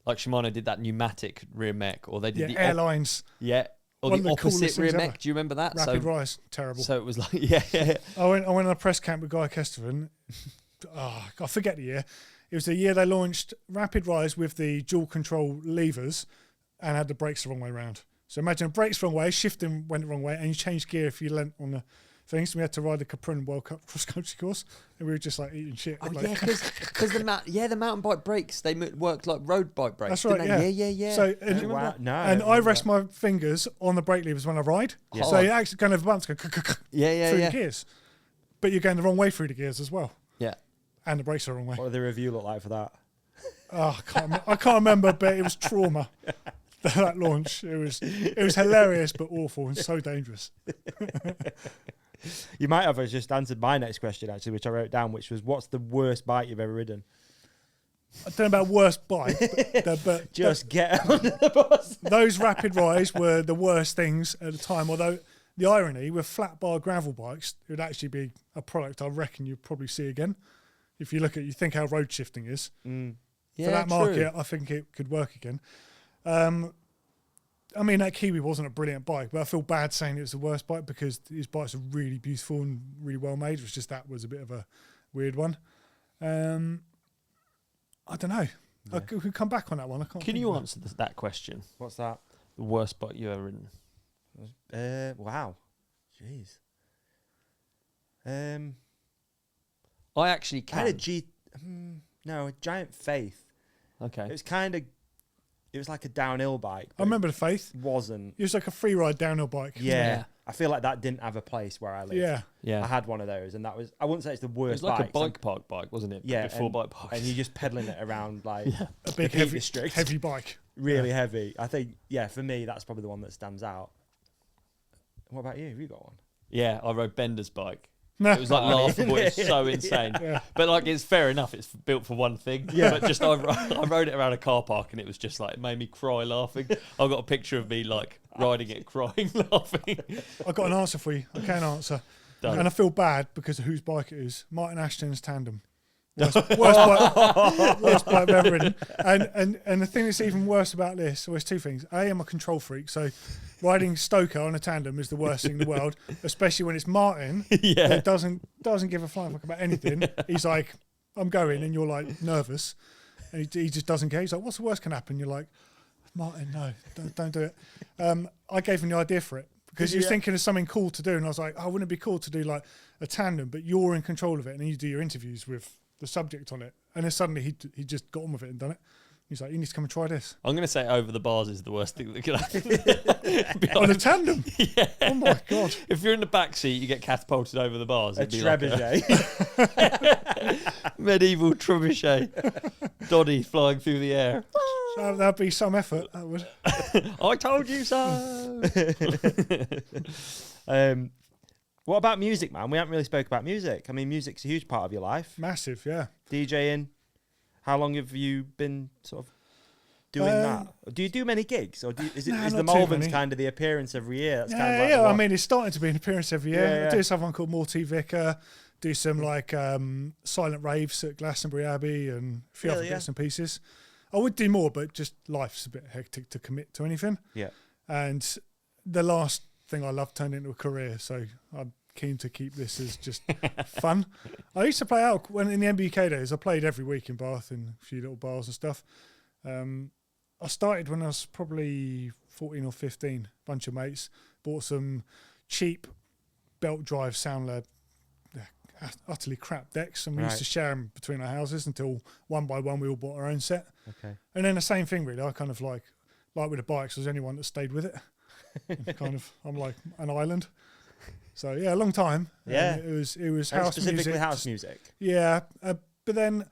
Speaker 1: like Shimano did that pneumatic rear mech, or they did the
Speaker 2: airlines,
Speaker 1: or
Speaker 2: one of
Speaker 1: the
Speaker 2: the
Speaker 1: opposite
Speaker 2: coolest
Speaker 1: rear
Speaker 2: things
Speaker 1: mech.
Speaker 2: ever.
Speaker 1: Do you remember that?
Speaker 2: rapid rise, terrible.
Speaker 1: So it was like, yeah.
Speaker 2: I went on a press camp with Guy Kesterman. I forget the year. It was the year they launched Rapid Rise with the dual control levers and had the brakes the wrong way around. So imagine the brakes the wrong way, shifting went the wrong way, and you changed gear if you leant on the things. We had to ride the Capron World Cup cross country course, and we were just like eating shit.
Speaker 1: Oh
Speaker 2: like,
Speaker 1: yeah, because the mountain bike brakes they worked like road bike brakes.
Speaker 2: That's right.
Speaker 1: Didn't they?
Speaker 2: Yeah.
Speaker 1: Yeah.
Speaker 2: So
Speaker 1: Do you remember
Speaker 3: Wow,
Speaker 1: that?
Speaker 3: no.
Speaker 2: and
Speaker 3: don't
Speaker 2: I
Speaker 3: remember
Speaker 2: rest
Speaker 3: that.
Speaker 2: my fingers on the brake levers when I ride.
Speaker 1: Yeah.
Speaker 2: So you actually kind of bumps go
Speaker 1: Yeah.
Speaker 2: through the gears, but you're going the wrong way through the gears as well,
Speaker 1: Yeah.
Speaker 2: and the brakes are the wrong way.
Speaker 3: What did the review look like for that?
Speaker 2: Oh, I can't remember, but it was trauma. That launch, it was hilarious but awful and so dangerous.
Speaker 3: You might have just answered my next question actually, which I wrote down, which was, what's the worst bike you've ever ridden?
Speaker 2: I don't know about worst bike, but
Speaker 3: Just get under the bus.
Speaker 2: those Rapid Rise were the worst things at the time. Although the irony with flat bar gravel bikes, it would actually be a product I reckon you'd probably see again. If you think how road shifting is.
Speaker 1: Yeah,
Speaker 2: For that
Speaker 1: true.
Speaker 2: market, I think it could work again. I mean, that Kiwi wasn't a brilliant bike, but I feel bad saying it was the worst bike because his bikes are really beautiful and really well made. It was just that was a bit of a weird one. I don't know. I could come back on that one. I can't.
Speaker 1: Can
Speaker 2: think
Speaker 1: you
Speaker 2: of it.
Speaker 1: answer that question?
Speaker 3: What's that?
Speaker 1: The worst bike you ever ridden?
Speaker 3: Wow. Jeez.
Speaker 1: I actually
Speaker 3: I had a
Speaker 1: can.
Speaker 3: a Giant Faith.
Speaker 1: Okay.
Speaker 3: It was like a downhill bike.
Speaker 2: I
Speaker 3: but
Speaker 2: remember the Faith.
Speaker 3: it wasn't.
Speaker 2: It was like a free ride downhill bike.
Speaker 3: Yeah. I feel like that didn't have a place where I lived.
Speaker 2: Yeah.
Speaker 1: Yeah.
Speaker 3: I had one of those, and that was, I wouldn't say it's the
Speaker 1: It
Speaker 3: worst
Speaker 1: was like
Speaker 3: bike.
Speaker 1: a bike park bike, wasn't it?
Speaker 3: Yeah,
Speaker 1: Before
Speaker 3: and-
Speaker 1: bike parks.
Speaker 3: And you're just pedaling it around like
Speaker 2: A big
Speaker 3: Peak
Speaker 2: heavy,
Speaker 3: District.
Speaker 2: heavy bike.
Speaker 3: really heavy. I think, for me, that's probably the one that stands out. What about you? Have you got one?
Speaker 1: Yeah, I rode Bender's bike.
Speaker 2: No.
Speaker 1: It was like laughable. It's so
Speaker 3: Yeah.
Speaker 1: insane.
Speaker 2: Yeah.
Speaker 1: But like, it's fair enough. It's built for one thing.
Speaker 2: Yeah.
Speaker 1: But just I rode it around a car park, and it was just like, it made me cry laughing. I got a picture of me like riding it, crying, laughing.
Speaker 2: I've got an answer for you. I can answer.
Speaker 1: Done.
Speaker 2: And I feel bad because of whose bike it is. Martin Ashton's tandem. Worst bike I've ever ridden. And the thing that's even worse about this, well, there's two things. A, I'm a control freak, so riding Stoker on a tandem is the worst thing in the world, especially when it's Martin
Speaker 1: Yeah.
Speaker 2: that doesn't give a flying fuck about anything. He's like, I'm going, and you're like nervous, and he just doesn't care. He's like, what's the worst can happen? You're like, Martin, no, don't do it. I gave him the idea for it because he was thinking of something cool to do, and I was like, oh, wouldn't it be cool to do like a tandem, but you're in control of it, and then you do your interviews with the subject on it, and then suddenly he just got on with it and done it. He's like, you need to come and try this.
Speaker 1: I'm going to say over the bars is the worst thing that could happen.
Speaker 2: On a tandem?
Speaker 1: Yeah.
Speaker 2: Oh my God.
Speaker 1: If you're in the back seat, you get catapulted over the bars.
Speaker 3: A
Speaker 1: It'd be like
Speaker 3: trebuchet.
Speaker 1: medieval trebuchet. Doddy flying through the air.
Speaker 2: So that'd be some effort. That would.
Speaker 1: I told you so.
Speaker 3: What about music, man? We haven't really spoke about music. I mean, music's a huge part of your life.
Speaker 2: Massive, yeah.
Speaker 3: DJing. How long have you been sort of doing that? Do you do many gigs, or is the
Speaker 2: not too
Speaker 3: Malverns
Speaker 2: many.
Speaker 3: kind of the appearance every year? That's kind of
Speaker 2: Yeah,
Speaker 3: like
Speaker 2: yeah.
Speaker 3: the
Speaker 2: I
Speaker 3: one.
Speaker 2: mean, it's starting to be an appearance every year.
Speaker 3: Yeah, yeah.
Speaker 2: I do something called Mondraker, do some like silent raves at Glastonbury Abbey and a few
Speaker 3: Really,
Speaker 2: other
Speaker 3: yeah.
Speaker 2: bits and pieces. I would do more, but just life's a bit hectic to commit to anything.
Speaker 3: Yeah.
Speaker 2: And the last thing I love turned into a career, so I'm keen to keep this as just fun. I used to play out when in the MBUK days. I played every week in Bath in a few little bars and stuff. I started when I was probably 14 or 15. Bunch of mates bought some cheap belt drive SoundLab, utterly crap decks, and we used to share them between our houses until one by one we all bought our own set.
Speaker 3: Okay.
Speaker 2: And then the same thing really. I kind of like with the bikes, I was the only one that stayed with it. And kind of, I'm like an island. So yeah, a long time.
Speaker 3: Yeah.
Speaker 2: It was
Speaker 3: And
Speaker 2: house
Speaker 3: specifically
Speaker 2: music.
Speaker 3: house music.
Speaker 2: Yeah, but then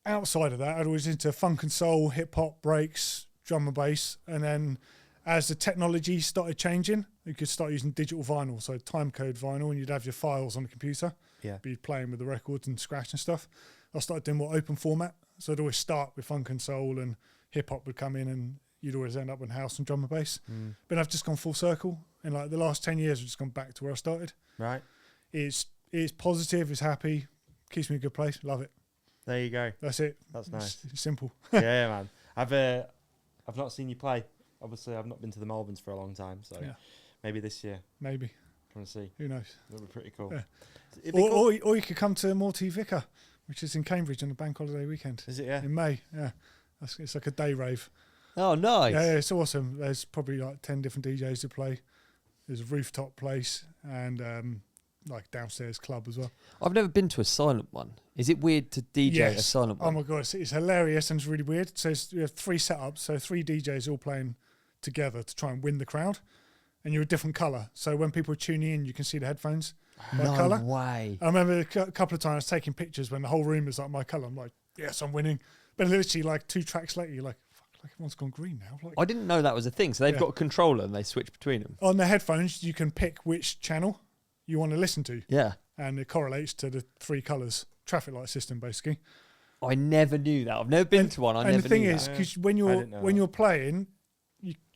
Speaker 2: outside of that, I was into funk and soul, hip hop, breaks, drum and bass, and then as the technology started changing, you could start using digital vinyl, so time code vinyl, and you'd have your files on the computer.
Speaker 3: Yeah.
Speaker 2: Be playing with the records and scratch and stuff. I started doing more open format, so I'd always start with funk and soul, and hip hop would come in, and you'd always end up with house and drum and bass. But I've just gone full circle. In like the last 10 years, I've just gone back to where I started.
Speaker 3: Right.
Speaker 2: It's positive, it's happy, keeps me in a good place. Love it.
Speaker 3: There you go.
Speaker 2: That's it.
Speaker 3: That's nice.
Speaker 2: It's simple.
Speaker 3: Yeah, man. I've not seen you play. Obviously, I've not been to the Malverns for a long time, so
Speaker 2: Yeah.
Speaker 3: maybe this year.
Speaker 2: Maybe.
Speaker 3: Trying to see.
Speaker 2: Who knows?
Speaker 3: That'd be pretty cool.
Speaker 2: Yeah.
Speaker 3: It'd be cool.
Speaker 2: Or you could come to Mondraker, which is in Cambridge on the bank holiday weekend.
Speaker 3: Is it? Yeah.
Speaker 2: In May. Yeah. It's like a day rave.
Speaker 1: Oh, nice.
Speaker 2: Yeah, it's awesome. There's probably like 10 different DJs to play. There's a rooftop place and like downstairs club as well.
Speaker 1: I've never been to a silent one. Is it weird to DJ a silent
Speaker 2: Oh
Speaker 1: one?
Speaker 2: my God, it's hilarious and it's really weird. So you have 3 setups, so 3 DJs all playing together to try and win the crowd. And you're a different colour. So when people tune in, you can see the headphones by
Speaker 1: No
Speaker 2: colour.
Speaker 1: way.
Speaker 2: I remember a couple of times taking pictures when the whole room was like my colour. I'm like, yes, I'm winning. But literally like 2 tracks later, you're like, fuck, like everyone's gone green now. Like,
Speaker 1: I didn't know that was a thing. So they've
Speaker 2: Yeah.
Speaker 1: got a controller and they switch between them.
Speaker 2: on the headphones, you can pick which channel you want to listen to.
Speaker 1: Yeah.
Speaker 2: And it correlates to the 3 colours. Traffic light system, basically.
Speaker 1: I never knew that. I've never been to one. I
Speaker 2: and
Speaker 1: never
Speaker 2: the thing
Speaker 1: knew
Speaker 2: is,
Speaker 1: that.
Speaker 2: because when
Speaker 3: I didn't know that.
Speaker 2: you're playing,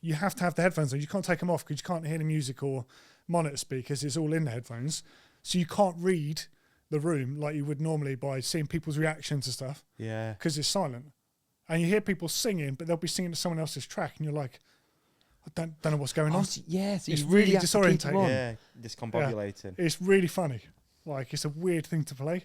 Speaker 2: you have to have the headphones on. You can't take them off because you can't hear the music or monitor speakers. It's all in the headphones, so you can't read the room like you would normally by seeing people's reactions and stuff
Speaker 3: Yeah.
Speaker 2: because it's silent. And you hear people singing, but they'll be singing to someone else's track, and you're like, I don't know what's going
Speaker 1: Oh,
Speaker 2: on.
Speaker 1: so, yeah, so
Speaker 2: It's
Speaker 1: you really
Speaker 2: really
Speaker 1: have to keep them
Speaker 2: disorientating.
Speaker 1: on.
Speaker 3: Yeah. Discombobulating.
Speaker 2: It's really funny. Like it's a weird thing to play,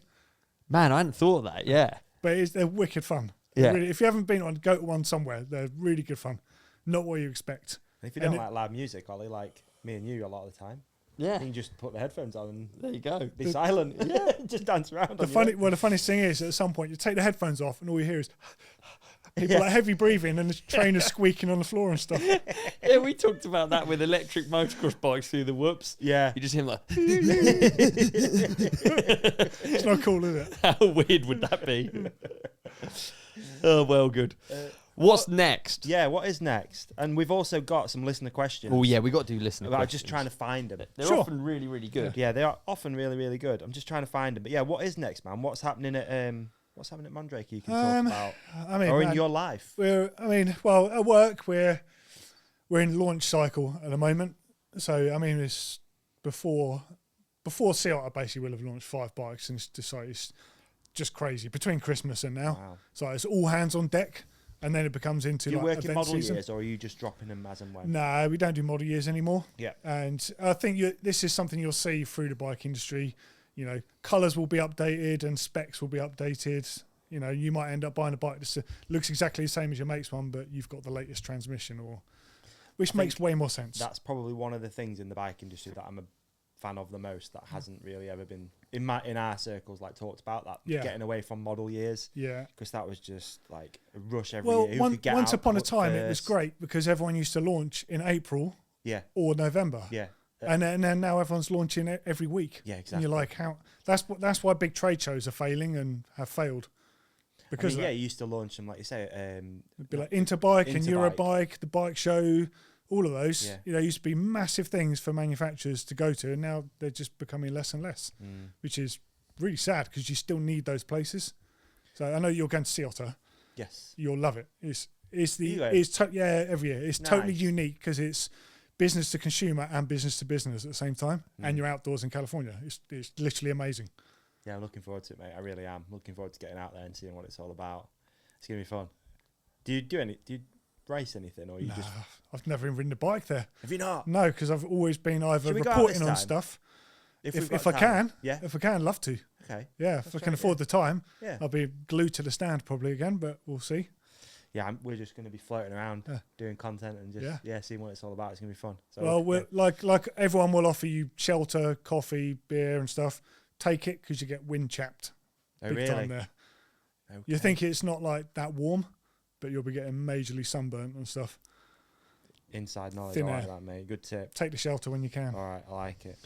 Speaker 1: Man, I hadn't thought of that. Yeah.
Speaker 2: but they're wicked fun.
Speaker 1: Yeah.
Speaker 2: Really, if you haven't been on, go to one somewhere. They're really good fun. Not what you expect.
Speaker 3: And if you
Speaker 2: And
Speaker 3: don't
Speaker 2: it-
Speaker 3: like loud music, Ollie, like me and you a lot of the time,
Speaker 1: Yeah.
Speaker 3: you can just put the headphones on and
Speaker 1: There you go.
Speaker 3: be silent. Yeah. Just dance around.
Speaker 2: The funniest thing is, at some point, you take the headphones off, and all you hear is people like heavy breathing and the trainers squeaking on the floor and stuff.
Speaker 1: Yeah, we talked about that with electric motocross bikes through the whoops.
Speaker 3: Yeah.
Speaker 1: You just hear them like,
Speaker 2: It's not cool, is it?
Speaker 1: how weird would that be? Oh, well, good. What's next?
Speaker 3: Yeah. What is next? And we've also got some listener questions.
Speaker 1: Oh, yeah, we got to do listener
Speaker 3: But I'm
Speaker 1: questions.
Speaker 3: just trying to find them.
Speaker 1: They're
Speaker 2: Sure.
Speaker 1: often really, really good.
Speaker 3: Yeah, they are often really, really good. I'm just trying to find them. But yeah, what is next, man? What's happening at Mondraker? You can talk about,
Speaker 2: I mean,
Speaker 3: or in
Speaker 2: man,
Speaker 3: your life.
Speaker 2: well, at work we're in launch cycle at the moment. So I mean, it's before Seattle basically will have launched 5 bikes, and it's just crazy between Christmas and now.
Speaker 3: Wow.
Speaker 2: So it's all hands on deck, and then it becomes into
Speaker 3: Do you
Speaker 2: like
Speaker 3: work in
Speaker 2: event
Speaker 3: model
Speaker 2: season.
Speaker 3: years, or are you just dropping them as and when?
Speaker 2: No, we don't do model years anymore.
Speaker 3: Yeah.
Speaker 2: And I think this is something you'll see through the bike industry. You know, colours will be updated and specs will be updated. You know, you might end up buying a bike that looks exactly the same as your mate's one, but you've got the latest transmission, which makes way more sense.
Speaker 3: That's probably one of the things in the bike industry that I'm a fan of the most that hasn't really ever been in our circles like talked about that.
Speaker 2: Yeah.
Speaker 3: Getting away from model years.
Speaker 2: Yeah.
Speaker 3: Because that was just like a rush every
Speaker 2: Well,
Speaker 3: year. Who could get
Speaker 2: once
Speaker 3: out
Speaker 2: upon a
Speaker 3: quick
Speaker 2: time, it was
Speaker 3: first?
Speaker 2: great because everyone used to launch in April
Speaker 3: Yeah.
Speaker 2: or November.
Speaker 3: Yeah.
Speaker 2: And then now everyone's launching it every week.
Speaker 3: Yeah,
Speaker 2: And
Speaker 3: exactly.
Speaker 2: you're like, how? That's why big trade shows are failing and have failed. Because
Speaker 3: you used to launch them, like you say.
Speaker 2: it'd be like Interbike and
Speaker 3: Interbike.
Speaker 2: Eurobike, the bike show, all of those.
Speaker 3: Yeah.
Speaker 2: You know, used to be massive things for manufacturers to go to, and now they're just becoming less and less, which is really sad because you still need those places. So I know you're going to see Otter.
Speaker 3: Yes.
Speaker 2: You'll love it. It's
Speaker 3: You go?
Speaker 2: every year. It's totally
Speaker 3: Nice.
Speaker 2: unique because it's business to consumer and business to business at the same time, and you're outdoors in California. It's literally amazing.
Speaker 3: Yeah, I'm looking forward to it, mate. I really am. Looking forward to getting out there and seeing what it's all about. It's gonna be fun. Do you race anything, or you
Speaker 2: Nah,
Speaker 3: just
Speaker 2: I've never even ridden a bike there.
Speaker 3: have you not?
Speaker 2: No, because I've always been either
Speaker 3: Should we go out
Speaker 2: reporting
Speaker 3: this
Speaker 2: on
Speaker 3: time?
Speaker 2: stuff.
Speaker 3: we've
Speaker 2: If
Speaker 3: got
Speaker 2: I
Speaker 3: time.
Speaker 2: can,
Speaker 3: Yeah.
Speaker 2: if I can, love to.
Speaker 3: Okay.
Speaker 2: Yeah, if I
Speaker 3: Let's
Speaker 2: can
Speaker 3: try it,
Speaker 2: afford the time,
Speaker 3: Yeah.
Speaker 2: I'll be glued to the stand probably again, but we'll see.
Speaker 3: Yeah, we're just going to be floating around,
Speaker 2: Yeah.
Speaker 3: doing content and just seeing what it's all about. It's going to be fun. So
Speaker 2: Well, we're, like everyone will offer you shelter, coffee, beer, and stuff. Take it because you get wind chapped
Speaker 3: oh,
Speaker 2: big
Speaker 3: really?
Speaker 2: time there.
Speaker 3: Okay.
Speaker 2: You think it's not like that warm, but you'll be getting majorly sunburnt and stuff.
Speaker 3: Inside knowledge.
Speaker 2: Thin
Speaker 3: I like
Speaker 2: air.
Speaker 3: that, mate. Good tip.
Speaker 2: Take the shelter when you can.
Speaker 3: All right, I like it.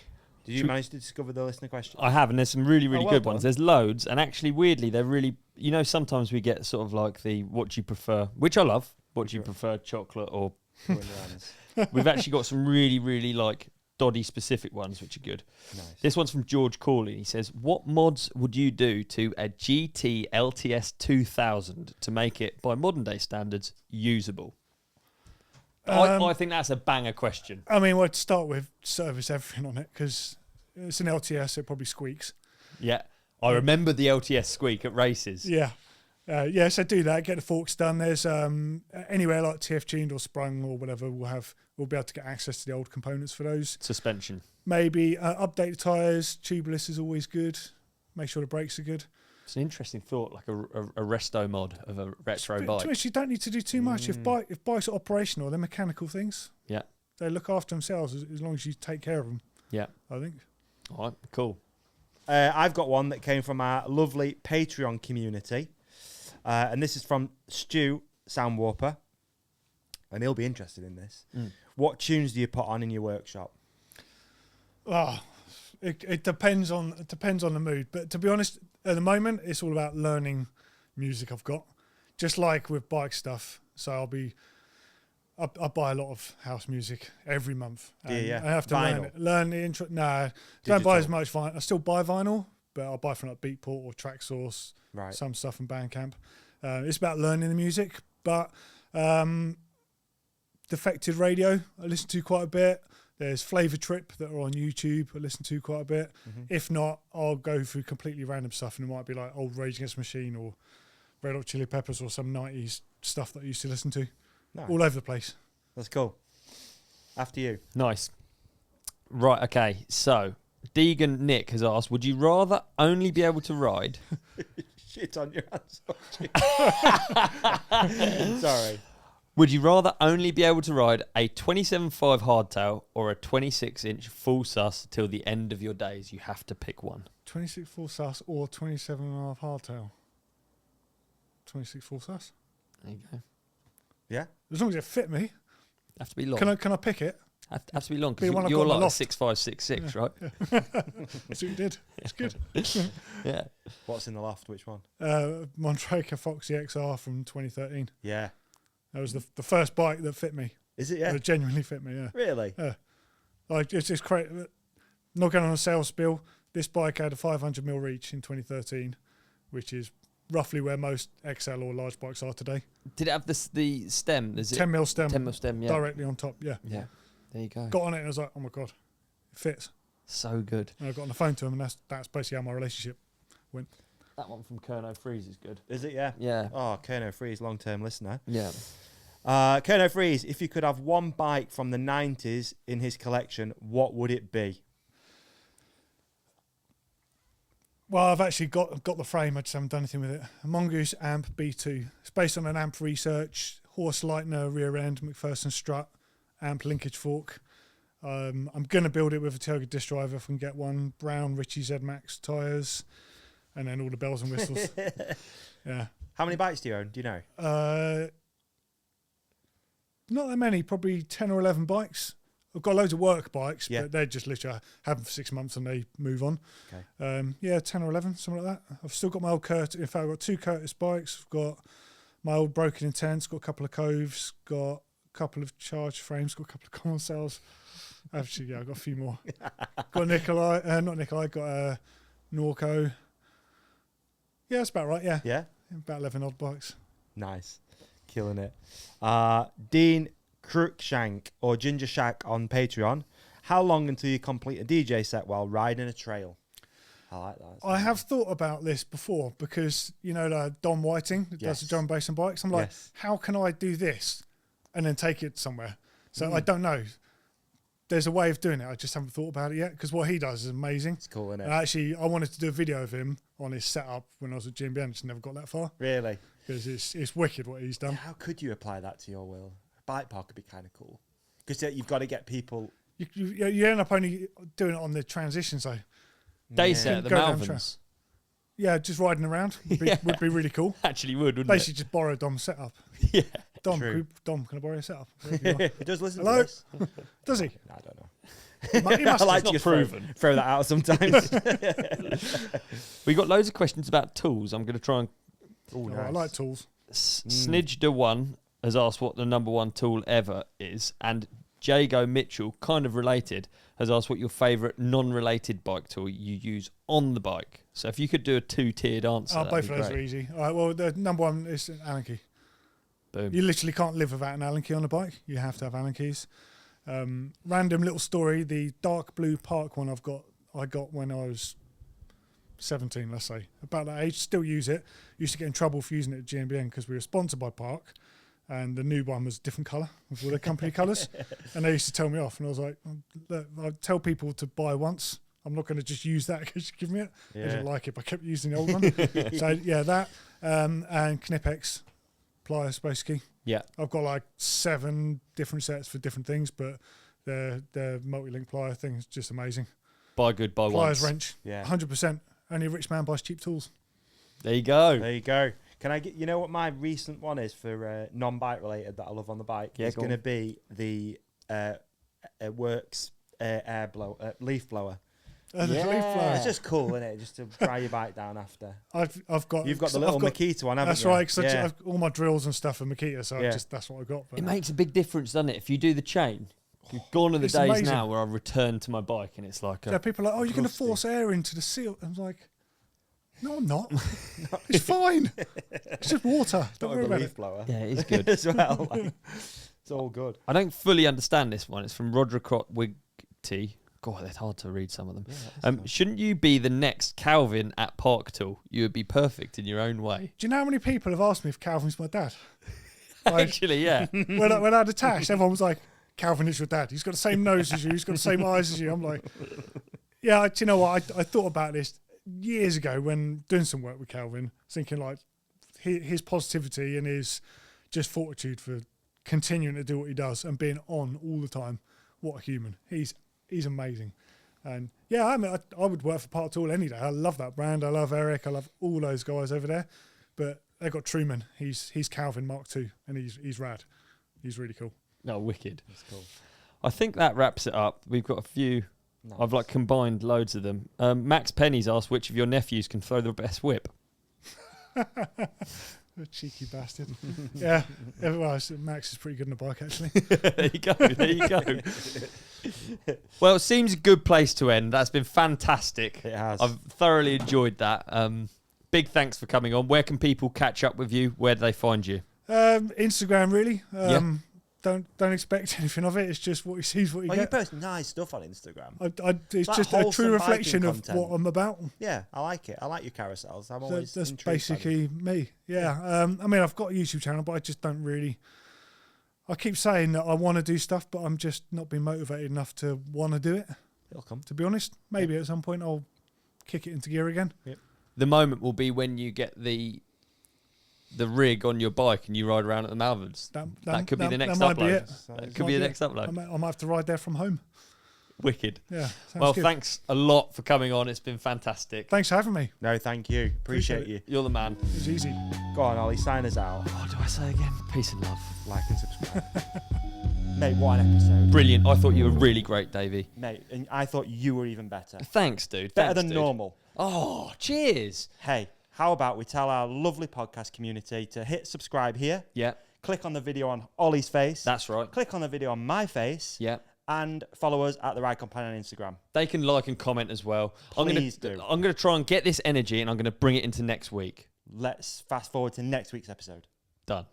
Speaker 3: Did you manage to discover the listener question?
Speaker 1: I have, and there's some really, really
Speaker 3: well
Speaker 1: good
Speaker 3: done.
Speaker 1: ones. There's loads, and actually, weirdly, they're really. You know, sometimes we get sort of like the what do you prefer, which I love. What do you prefer, chocolate or?
Speaker 3: Go in your hands.
Speaker 1: We've actually got some really, really like Doddy specific ones, which are good.
Speaker 3: Nice.
Speaker 1: This one's from George Corley. He says, "What mods would you do to a GT LTS 2000 to make it, by modern day standards, usable?" I think that's a banger question.
Speaker 2: I mean, well, to start with, service everything on it because it's an LTS. It probably squeaks.
Speaker 1: Yeah, I remember the LTS squeak at races.
Speaker 2: Yeah. So do that. Get the forks done. There's anywhere like TF tuned or sprung or whatever. We'll be able to get access to the old components for those.
Speaker 1: Suspension.
Speaker 2: Maybe update the tyres. Tubeless is always good. Make sure the brakes are good.
Speaker 1: It's an interesting thought, like a resto mod of a retro
Speaker 2: To
Speaker 1: bike.
Speaker 2: be honest, you don't need to do too much. If bikes are operational, they're mechanical things.
Speaker 1: Yeah,
Speaker 2: They look after themselves as long as you take care of them.
Speaker 1: yeah.
Speaker 2: I think.
Speaker 1: All right, cool.
Speaker 3: I've got one that came from our lovely Patreon community. And this is from Stu Soundwarper. And he'll be interested in this. What tunes do you put on in your workshop?
Speaker 2: Oh, it depends on the mood. But to be honest, at the moment, it's all about learning music I've got. Just like with bike stuff. So I buy a lot of house music every month. And I have to
Speaker 3: Vinyl?
Speaker 2: learn the intro. No, don't buy
Speaker 3: Digital?
Speaker 2: as much vinyl. I still buy vinyl, but I'll buy from like Beatport or Tracksource.
Speaker 3: Right.
Speaker 2: Some stuff from Bandcamp. It's about learning the music, but Defected Radio I listen to quite a bit. There's Flavor Trip that are on YouTube I listen to quite a bit. If not, I'll go through completely random stuff, and it might be like old Rage Against the Machine or Red Hot Chili Peppers or some 90s stuff that I used to listen to.
Speaker 3: Nice.
Speaker 2: All over the place.
Speaker 3: That's cool. After you.
Speaker 1: Nice. Right, okay. So, Deegan Nick has asked, would you rather only be able to ride...
Speaker 3: Shit on your hands. Sorry.
Speaker 1: Would you rather only be able to ride a 27.5 hardtail or a 26-inch full sus till the end of your days? You have to pick one.
Speaker 2: 26 full sus or 27.5 hardtail? 26 full sus.
Speaker 1: There you go.
Speaker 3: Yeah?
Speaker 2: As long as it fit me.
Speaker 1: Have to be long.
Speaker 2: Can I pick it?
Speaker 1: Have to be long
Speaker 2: Be one
Speaker 1: because
Speaker 2: I've
Speaker 1: you're
Speaker 2: got in
Speaker 1: like
Speaker 2: the
Speaker 1: a
Speaker 2: loft.
Speaker 1: 6'5", 6'6", right?
Speaker 2: That's what you did. It's good.
Speaker 1: Yeah.
Speaker 3: What's in the loft? Which one?
Speaker 2: Mondraker Foxy XR from 2013.
Speaker 3: Yeah.
Speaker 2: That was the first bike that fit me.
Speaker 3: Is it? Yeah.
Speaker 2: It genuinely fit me, yeah.
Speaker 3: Really?
Speaker 2: Like, it's just crazy. Not going on a sales spiel. This bike had a 500mm reach in 2013, which is roughly where most XL or large bikes are today.
Speaker 1: Did it have the stem? Is it
Speaker 2: 10mm stem.
Speaker 1: 10mm stem, yeah.
Speaker 2: Directly on top, yeah.
Speaker 1: Yeah. There you go.
Speaker 2: Got on it and I was like, oh my God, it fits.
Speaker 1: So good.
Speaker 2: And I got on the phone to him, and that's basically how my relationship went.
Speaker 1: That one from Kerno Freeze is good.
Speaker 3: Is it? Yeah.
Speaker 1: Yeah.
Speaker 3: Oh, Kerno Freeze, long-term listener.
Speaker 1: Yeah.
Speaker 3: Kerno Freeze, if you could have one bike from the 90s in his collection, what would it be?
Speaker 2: Well, I've actually got the frame. I just haven't done anything with it. A Mongoose Amp B2. It's based on an amp research, Horse Lightner rear end, McPherson strut, amp linkage fork. I'm going to build it with a Toyota disc drive if I can get one. Brown Ritchie Z Max tyres, and then all the bells and whistles. Yeah.
Speaker 3: How many bikes do you own? Do you know?
Speaker 2: Not that many, probably 10 or 11 bikes. I've got loads of work bikes,
Speaker 3: Yeah.
Speaker 2: but they're just literally, I have them for 6 months and they move on.
Speaker 3: Okay.
Speaker 2: Yeah, 10 or 11, something like that. I've still got my old Curtis. In fact, I've got 2 Curtis bikes. I've got my old Broken Intense, got a couple of Coves, got a couple of charge frames, got a couple of common cells. Actually, yeah, I've got a few more. Got Nikolai, not Nikolai, got a Norco. Yeah, that's about right, yeah.
Speaker 3: Yeah?
Speaker 2: About 11 odd bikes.
Speaker 3: Nice. Killing it. Dean Crookshank or Ginger Shack on Patreon. How long until you complete a DJ set while riding a trail? I like that.
Speaker 2: I have thought about this before because, you know, Don Whiting that does the drum, bass and bikes. I'm like, how can I do this and then take it somewhere? So I don't know. There's a way of doing it. I just haven't thought about it yet because what he does is amazing.
Speaker 3: It's cool, isn't it?
Speaker 2: And actually, I wanted to do a video of him on his setup when I was at GMBN. Just never got that far.
Speaker 3: Really?
Speaker 2: Because it's wicked what he's done.
Speaker 3: How could you apply that to your will? A bike park would be kind of cool. Because you've got to get people...
Speaker 2: You end up only doing it on the transitions though.
Speaker 1: Day set at the
Speaker 2: Go down
Speaker 1: Malverns.
Speaker 2: Yeah, just riding around would be really cool.
Speaker 1: Actually would, wouldn't
Speaker 2: Basically, just borrow Dom's setup.
Speaker 1: Yeah.
Speaker 2: Dom,
Speaker 3: True.
Speaker 2: Dom, can I borrow your setup?
Speaker 3: He does listen
Speaker 2: Hello?
Speaker 3: to this.
Speaker 2: Does he?
Speaker 3: I don't know.
Speaker 2: He must
Speaker 3: I like
Speaker 1: not
Speaker 3: to just
Speaker 1: proven.
Speaker 3: throw that out sometimes.
Speaker 1: We got loads of questions about tools. I'm going to try and...
Speaker 2: Oh, I like tools.
Speaker 1: Snidged1 has asked what the number one tool ever is, and Jago Mitchell, kind of related, has asked what your favourite non-related bike tool you use on the bike. So if you could do a 2-tiered answer,
Speaker 2: Both of those are easy. All right, well, the number one is an Allen key.
Speaker 1: Boom.
Speaker 2: You literally can't live without an Allen key on a bike. You have to have Allen keys. Random little story, the dark blue Park one I got when I was 17, let's say. About that age, still use it. Used to get in trouble for using it at GMBN because we were sponsored by Park, and the new one was a different colour with all their company colours. And they used to tell me off, and I was like, look, I tell people to buy once. I'm not going to just use that because you give me it. I didn't like it, but I kept using the old one. So, yeah, that. And Knipex pliers, basically.
Speaker 1: Yeah.
Speaker 2: I've got like 7 different sets for different things, but their multi-link plier thing is just amazing.
Speaker 1: Buy good, buy
Speaker 2: Pliers
Speaker 1: once.
Speaker 2: wrench,
Speaker 3: Yeah.
Speaker 2: 100%. Only a rich man buys cheap tools.
Speaker 1: There you go.
Speaker 3: There you go. Can I get, you know what my recent one is for non-bike related that I love on the bike?
Speaker 1: Yeah,
Speaker 3: it's
Speaker 1: go
Speaker 3: going to
Speaker 1: on.
Speaker 3: be the WORX leaf blower.
Speaker 2: The leaf blower.
Speaker 3: It's just cool, isn't it? Just to dry your bike down after.
Speaker 2: I've got.
Speaker 3: You've got the little Makita one, haven't
Speaker 2: That's
Speaker 3: you?
Speaker 2: right. Because I've all my drills and stuff are Makita, so
Speaker 3: Yeah.
Speaker 2: that's what I got. But
Speaker 1: It makes a big difference, doesn't it? If you do the chain, you've gone to the
Speaker 2: It's
Speaker 1: days
Speaker 2: amazing.
Speaker 1: now where I return to my bike and it's like
Speaker 2: yeah, people are like, oh, you're going to
Speaker 3: crusty.
Speaker 2: force air into the seal. I was like, no, I'm not. It's fine. It's just water. Don't worry
Speaker 3: Got a
Speaker 2: about
Speaker 3: leaf
Speaker 2: it.
Speaker 3: blower
Speaker 1: yeah, it is good.
Speaker 3: as well. Like, it's all good.
Speaker 1: I don't fully understand this one. It's from Rodricott Wigty. God, it's hard to read some of them. Shouldn't you be the next Calvin at Park Tool? You would be perfect in your own way.
Speaker 2: Do you know how many people have asked me if Calvin's my dad? Like,
Speaker 1: Actually, yeah.
Speaker 2: when I had attached, everyone was like, Calvin is your dad. He's got the same nose as you. He's got the same eyes as you. I'm like, yeah, do you know what? I thought about this years ago when doing some work with Calvin, thinking like his positivity and his just fortitude for continuing to do what he does and being on all the time. What a human. He's amazing. And yeah, I mean, I would work for Park Tool any day. I love that brand. I love Eric. I love all those guys over there. But they've got Truman. He's Calvin Mark II, and he's rad. He's really cool.
Speaker 1: No, wicked.
Speaker 3: That's cool.
Speaker 1: I think that wraps it up. We've got a few.
Speaker 3: Nice.
Speaker 1: I've like combined loads of them. Max Penny's asked which of your nephews can throw the best whip.
Speaker 2: A cheeky bastard. Yeah. Well, Max is pretty good on the bike, actually.
Speaker 1: There you go. There you go. Well, it seems a good place to end. That's been fantastic.
Speaker 3: It has.
Speaker 1: I've thoroughly enjoyed that. Big thanks for coming on. Where can people catch up with you? Where do they find you?
Speaker 2: Instagram, really.
Speaker 1: Yeah.
Speaker 2: Don't expect anything of it. It's just what he sees, what you
Speaker 3: Oh, you
Speaker 2: get.
Speaker 3: post nice stuff on Instagram.
Speaker 2: It's
Speaker 3: Like
Speaker 2: just a
Speaker 3: wholesome
Speaker 2: true reflection
Speaker 3: biking
Speaker 2: of
Speaker 3: content.
Speaker 2: what I'm about.
Speaker 3: Yeah, I like it. I like your carousels. I'm always
Speaker 2: That's
Speaker 3: intrigued by them.
Speaker 2: basically me. Yeah. I mean, I've got a YouTube channel, but I just don't really. I keep saying that I want to do stuff, but I'm just not being motivated enough to want to do it.
Speaker 3: It'll come.
Speaker 2: To be honest, maybe at some point I'll kick it into gear again.
Speaker 1: The moment will be when you get the rig on your bike and you ride around at the Malverns. That could be the next
Speaker 2: that might be
Speaker 1: upload.
Speaker 2: it.
Speaker 1: That could be the next upload.
Speaker 2: I might have to ride there from home.
Speaker 1: Wicked.
Speaker 2: Yeah.
Speaker 1: Well,
Speaker 2: Good.
Speaker 1: thanks a lot for coming on. It's been fantastic.
Speaker 2: Thanks for having me.
Speaker 3: No, thank you. Appreciate
Speaker 2: Appreciate
Speaker 3: you.
Speaker 1: You're the man.
Speaker 2: It was easy.
Speaker 3: Go on, Ollie, sign us out.
Speaker 1: What do I say again? Peace and love.
Speaker 3: Like and subscribe. Mate, what an episode.
Speaker 1: Brilliant. I thought you were really great, Davey.
Speaker 3: Mate, and I thought you were even better.
Speaker 1: Thanks, dude.
Speaker 3: Better
Speaker 1: Thanks,
Speaker 3: than
Speaker 1: dude.
Speaker 3: normal.
Speaker 1: Oh, cheers.
Speaker 3: Hey, how about we tell our lovely podcast community to hit subscribe here,
Speaker 1: Yeah,
Speaker 3: click on the video on Ollie's face,
Speaker 1: that's right.
Speaker 3: click on the video on my face,
Speaker 1: Yeah.
Speaker 3: and follow us at The Right Companion on Instagram.
Speaker 1: They can like and comment as well.
Speaker 3: Please do.
Speaker 1: I'm going to try and get this energy and I'm going to bring it into next week.
Speaker 3: Let's fast forward to next week's episode.
Speaker 1: Done.